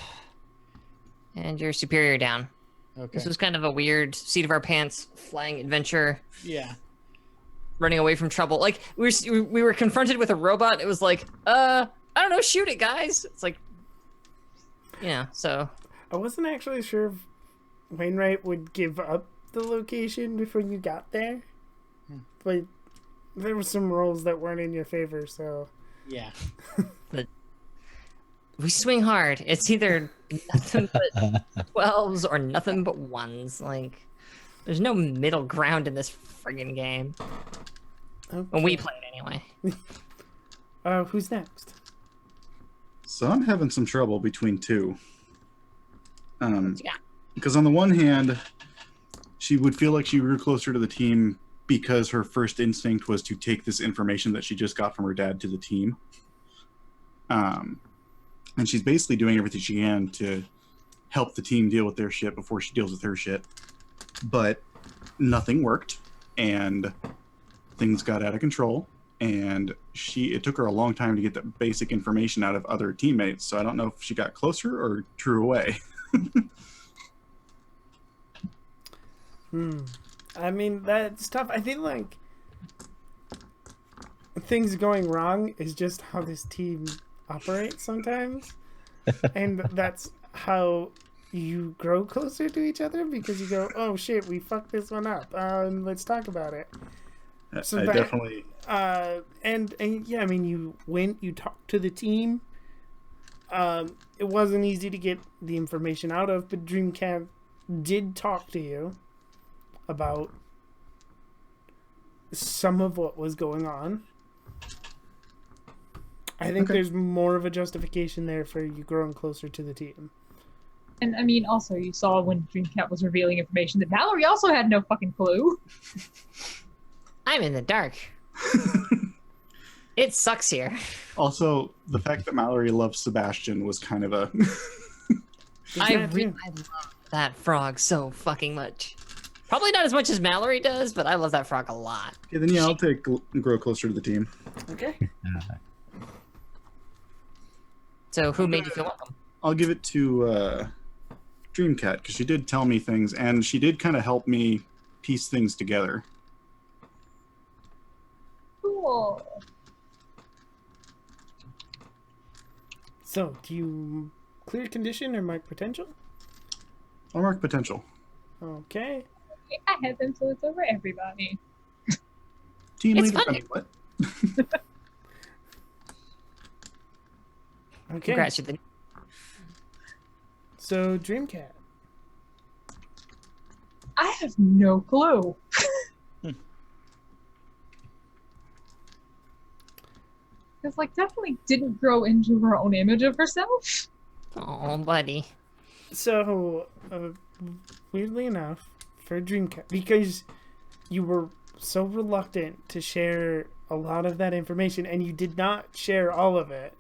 and your superior down. Okay. This was kind of a weird seat of our pants flying adventure. Yeah. Running away from trouble. Like we were confronted with a robot. It was like, I don't know, shoot it, guys. It's like, yeah. So I wasn't actually sure if Wainwright would give up the location before you got there, but there were some rolls that weren't in your favor. So yeah. We swing hard. It's either nothing but 12s or nothing but 1s. Like, there's no middle ground in this friggin' game. okay. When we play it, anyway. Who's next? So I'm having some trouble between two. Yeah. Because on the one hand, she would feel like she grew closer to the team because her first instinct was to take this information that she just got from her dad to the team. And she's basically doing everything she can to help the team deal with their shit before she deals with her shit. But nothing worked, and things got out of control. And it took her a long time to get the basic information out of other teammates. So I don't know if she got closer or drew away. I mean, that's tough. I think like things going wrong is just how this team operates sometimes, and that's how you grow closer to each other, because you go, oh shit, we fucked this one up, let's talk about it. So I definitely and yeah, I mean, you talked to the team. It wasn't easy to get the information out of, but Dreamcat did talk to you about some of what was going on. I think there's more of a justification there for you growing closer to the team. And I mean, also, you saw when Dreamcat was revealing information that Mallory also had no fucking clue. I'm in the dark. It sucks here. Also, the fact that Mallory loves Sebastian was kind of a... I love that frog so fucking much. Probably not as much as Mallory does, but I love that frog a lot. Okay, then yeah, I'll take grow closer to the team. Okay. So who made you feel welcome? I'll give it to Dreamcat, because she did tell me things, and she did kind of help me piece things together. Cool. So, do you clear condition or mark potential? I'll mark potential. Okay. I have influence over everybody. Team It's leader. funny. I mean, what? Okay. Congrats, you're the So, Dreamcat. I have no clue. Because, like, definitely didn't grow into her own image of herself. Oh, buddy. So, weirdly enough, for Dreamcat, because you were so reluctant to share a lot of that information, and you did not share all of it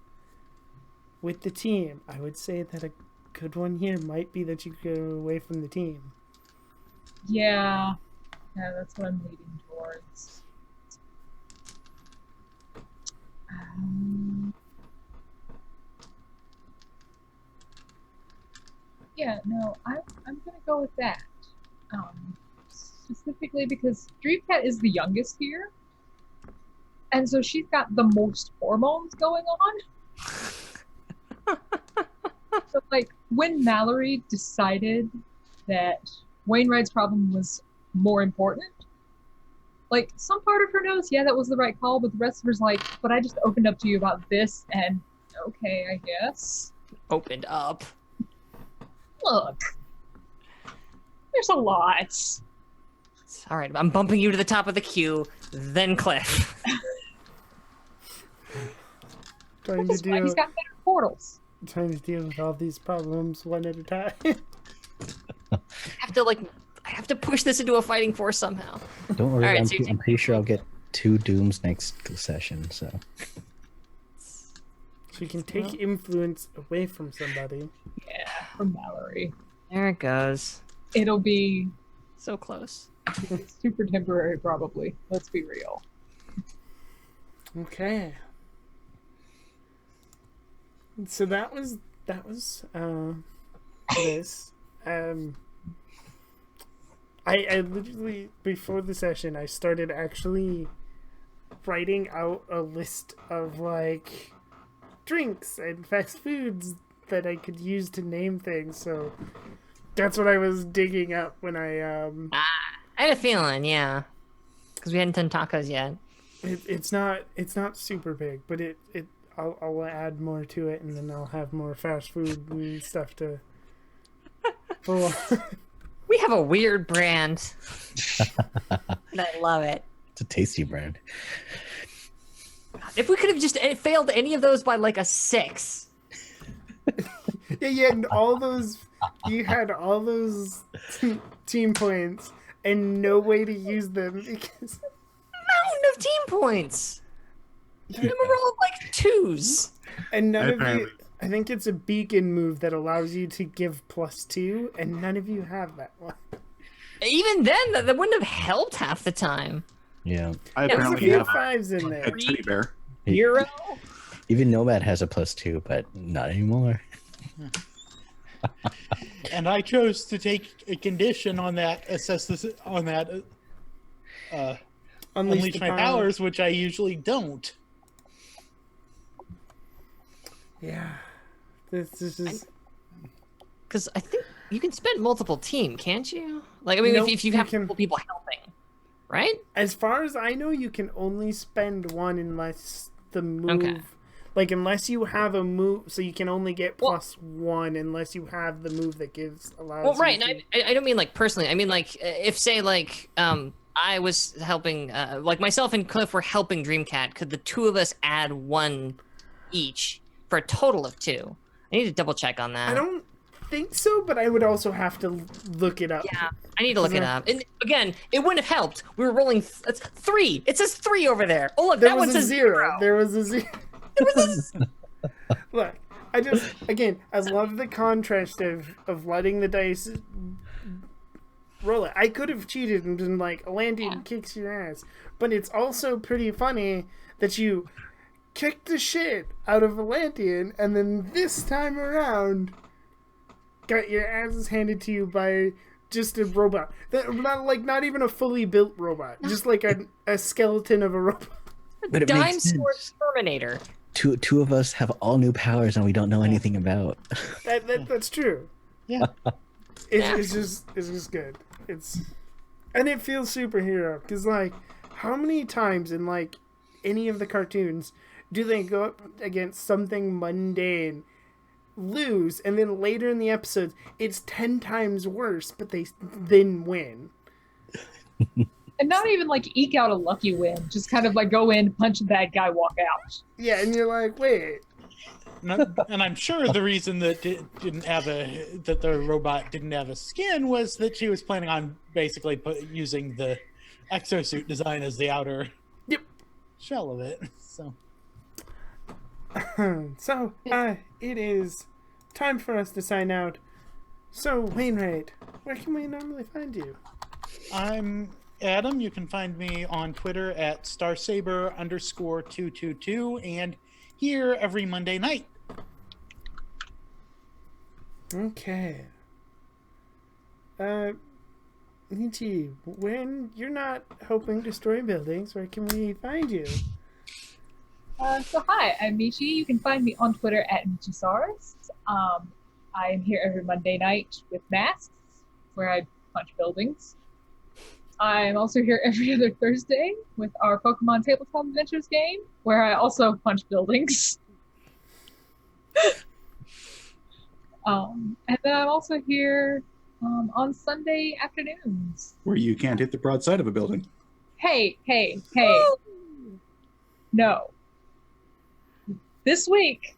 with the team, I would say that a good one here might be that you go away from the team. Yeah. Yeah, that's what I'm leading towards. Yeah, no, I'm gonna go with that. Specifically because Dreamcat is the youngest here, and so she's got the most hormones going on. So, like, when Mallory decided that Wainwright's problem was more important, like, some part of her knows, yeah, that was the right call, but the rest of her's like, but I just opened up to you about this, and okay, I guess. Opened up. Look, there's a lot. All right, I'm bumping you to the top of the queue, then Cliff. Trying to That's why he's deal, got better portals. trying to deal with all these problems one at a time. I have to push this into a fighting force somehow. Don't worry, All right, I'm, so you're I'm pretty sure I'll get 2 dooms next session. So So you can take influence away from somebody. Yeah, from Mallory. There it goes. It'll be So close. super temporary, probably. Let's be real. Okay. So that was this. I literally before the session I started actually writing out a list of like drinks and fast foods that I could use to name things. So that's what I was digging up when I had a feeling, yeah, because we hadn't done tacos yet. It's not super big, but I'll add more to it, and then I'll have more fast food and stuff to pull on. We have a weird brand. And I love it. it's a tasty brand. If we could have just failed any of those by like a 6. Yeah, and all those you had all those team points and no way to use them because Mountain of team points. I'm a roll of like 2s. and none of you. Apparently. I think it's a beacon move that allows you to give +2, and none of you have that one. Even then, that wouldn't have helped half the time. Yeah. I Yeah, There's a apparently few have 5s in a there. teddy bear. Hero? Even Nomad has a +2, but not anymore. And I chose to take a condition on that, unleash my powers, which I usually don't. Yeah, this is. Because I think you can spend multiple team, can't you? Like, I mean, Nope, if you you have can- multiple people helping, right? As far as I know, you can only spend one unless the move, Okay. like unless you have a move, so you can only get Well- +1 unless you have the move that allows. Well, you right. to- And I don't mean like personally. I mean like if say like I was helping like myself and Cliff were helping Dreamcat. Could the 2 of us add 1 each for a total of 2? I need to double check on that. I don't think so, but I would also have to look it up. Yeah, I need to look it up. And again, it wouldn't have helped. We were rolling. It's 3. It says 3 over there. Oh look, There that one was a says 0. There was a 0. There was a Look, I love the contrast of letting the dice roll it. I could have cheated and been like, Atlantean kicks your ass. But it's also pretty funny that you kicked the shit out of Atlantean and then this time around got your asses handed to you by just a robot. Not even a fully built robot. Just like a skeleton of a robot. But it Dime makes Sword sense. Terminator. Two of us have all new powers and we don't know anything about. That's true. Yeah. It's just good. And it feels superhero because like how many times in like any of the cartoons do they go up against something mundane, lose, and then later in the episodes it's 10 times worse, but they then win. And not even like eke out a lucky win. Just kind of like go in, punch a bad guy, walk out. Yeah, and you're like, wait. And I'm sure the reason that the robot didn't have a skin was that she was planning on basically using the exosuit design as the outer Yep. shell of it. So So, it is time for us to sign out. So, Wainwright, where can we normally find you? I'm Adam. You can find me on Twitter at starsaber_222 and here every Monday night. Okay. Nietzsche, when you're not helping destroy buildings, where can we find you? So hi, I'm Michi. You can find me on Twitter at Michisars. I'm here every Monday night with masks, where I punch buildings. I'm also here every other Thursday with our Pokemon Tabletop Adventures game, where I also punch buildings. And then I'm also here on Sunday afternoons. Where you can't hit the broadside of a building. Hey. No. This week,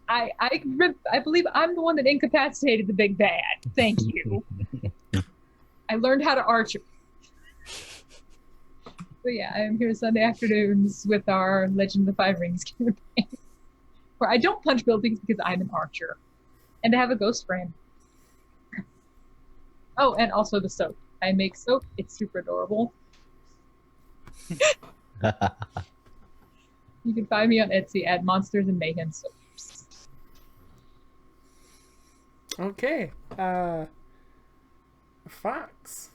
I believe I'm the one that incapacitated the big bad. Thank you. I learned how to archer. But yeah, I am here Sunday afternoons with our Legend of the Five Rings campaign, where I don't punch buildings because I'm an archer, and I have a ghost frame. Oh, and also the soap. I make soap. It's super adorable. You can find me on Etsy at Monsters and Mayhem Soaps. Okay. Fox.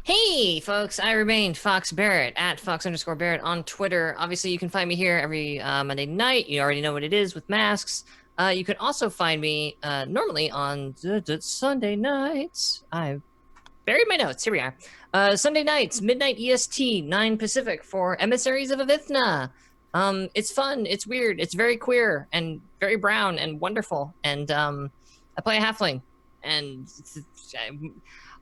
Hey, folks, I remained Fox Barrett at Fox_Barrett on Twitter. Obviously, you can find me here every Monday night. You already know what it is with masks. You can also find me normally on Sunday nights. I buried my notes. Here we are. Sunday nights, midnight EST, 9 Pacific for Emissaries of Avithna. It's fun. It's weird. It's very queer and very brown and wonderful. And I play a halfling. And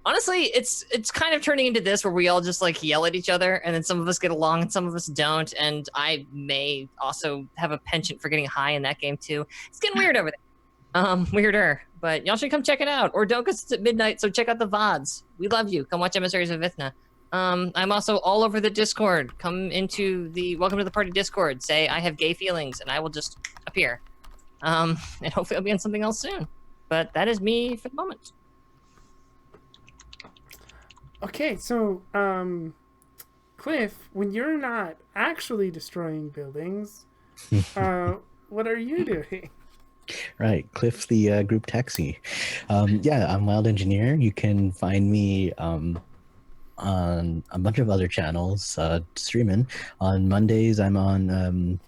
honestly, it's kind of turning into this where we all just like yell at each other, and then some of us get along and some of us don't. And I may also have a penchant for getting high in that game too. It's getting weird over there. Weirder. But y'all should come check it out. Or don't, because it's at midnight, so check out the VODs. We love you. Come watch Emissaries of Vithna. I'm also all over the Discord. Come into the Welcome to the Party Discord. Say I have gay feelings, and I will just appear. And hopefully I'll be on something else soon. But that is me for the moment. Okay, so, Cliff, when you're not actually destroying buildings, what are you doing? Right, Cliff, the group taxi. Yeah, I'm Wild Engineer. You can find me on a bunch of other channels streaming. On Mondays, I'm on,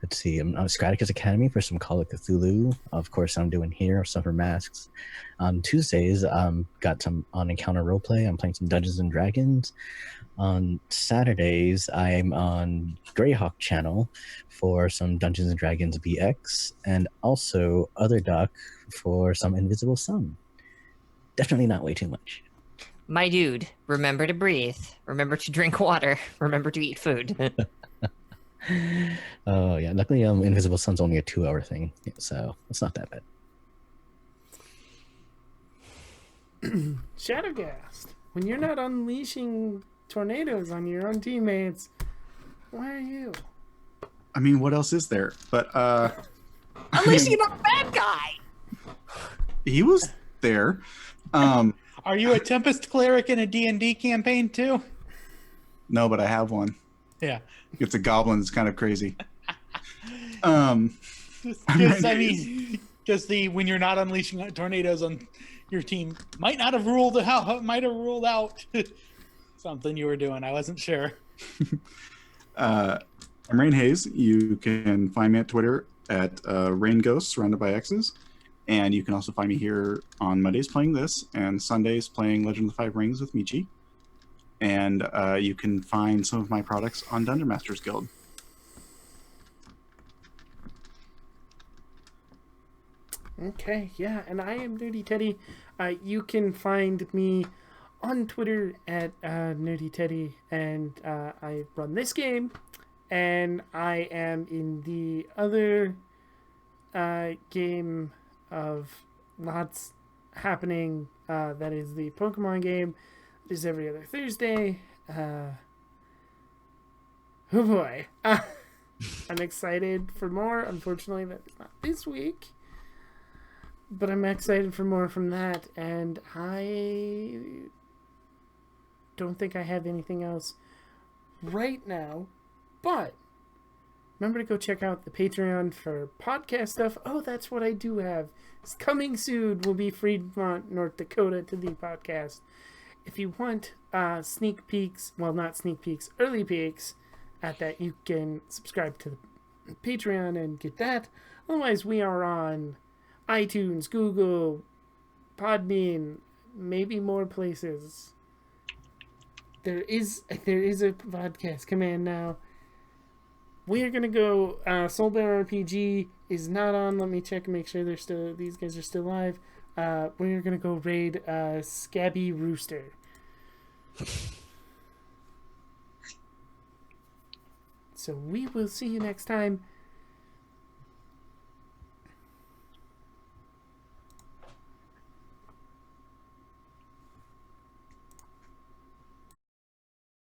let's see, I'm on Straticus Academy for some Call of Cthulhu. Of course, I'm doing here, some for Masks. On Tuesdays, got some on Encounter Roleplay. I'm playing some Dungeons and Dragons. On Saturdays, I'm on Greyhawk channel for some Dungeons and Dragons BX, and also Other Doc for some Invisible Sun. Definitely not way too much. My dude, remember to breathe. Remember to drink water. Remember to eat food. Oh yeah, luckily Invisible Sun's only a 2-hour thing, so it's not that bad. Shadowgast, when you're not unleashing tornadoes on your own teammates, why are you? I mean, what else is there? But Unleashing a bad guy! he was there. Are you a Tempest cleric in a D&D campaign too? No, but I have one. Yeah. It's a goblin. It's kind of crazy. Because when you're not unleashing tornadoes on your team, might have ruled out something you were doing. I wasn't sure. I'm Rain Hayes. You can find me at Twitter at Rain Ghost, surrounded by X's. And you can also find me here on Mondays playing this, and Sundays playing Legend of the Five Rings with Michi. And you can find some of my products on Dungeon Masters Guild. Okay, yeah, and I am Nerdy Teddy. You can find me on Twitter at Nerdy Teddy, and I run this game, and I am in the other game of lots happening. That is the Pokemon game. It is every other Thursday. Oh boy. I'm excited for more. Unfortunately, that is not this week. But I'm excited for more from that, and I don't think I have anything else right now. But remember to go check out the Patreon for podcast stuff. Oh, that's what I do have. It's coming soon will be Fremont, North Dakota to the podcast. If you want sneak peeks, well, not sneak peeks, early peeks at that, you can subscribe to the Patreon and get that. Otherwise, we are on iTunes, Google, Podbean, maybe more places. There is a podcast command now. We are gonna go. Soulbound RPG is not on. Let me check and make sure these guys are still live. We're gonna go raid Scabby Rooster. So we will see you next time.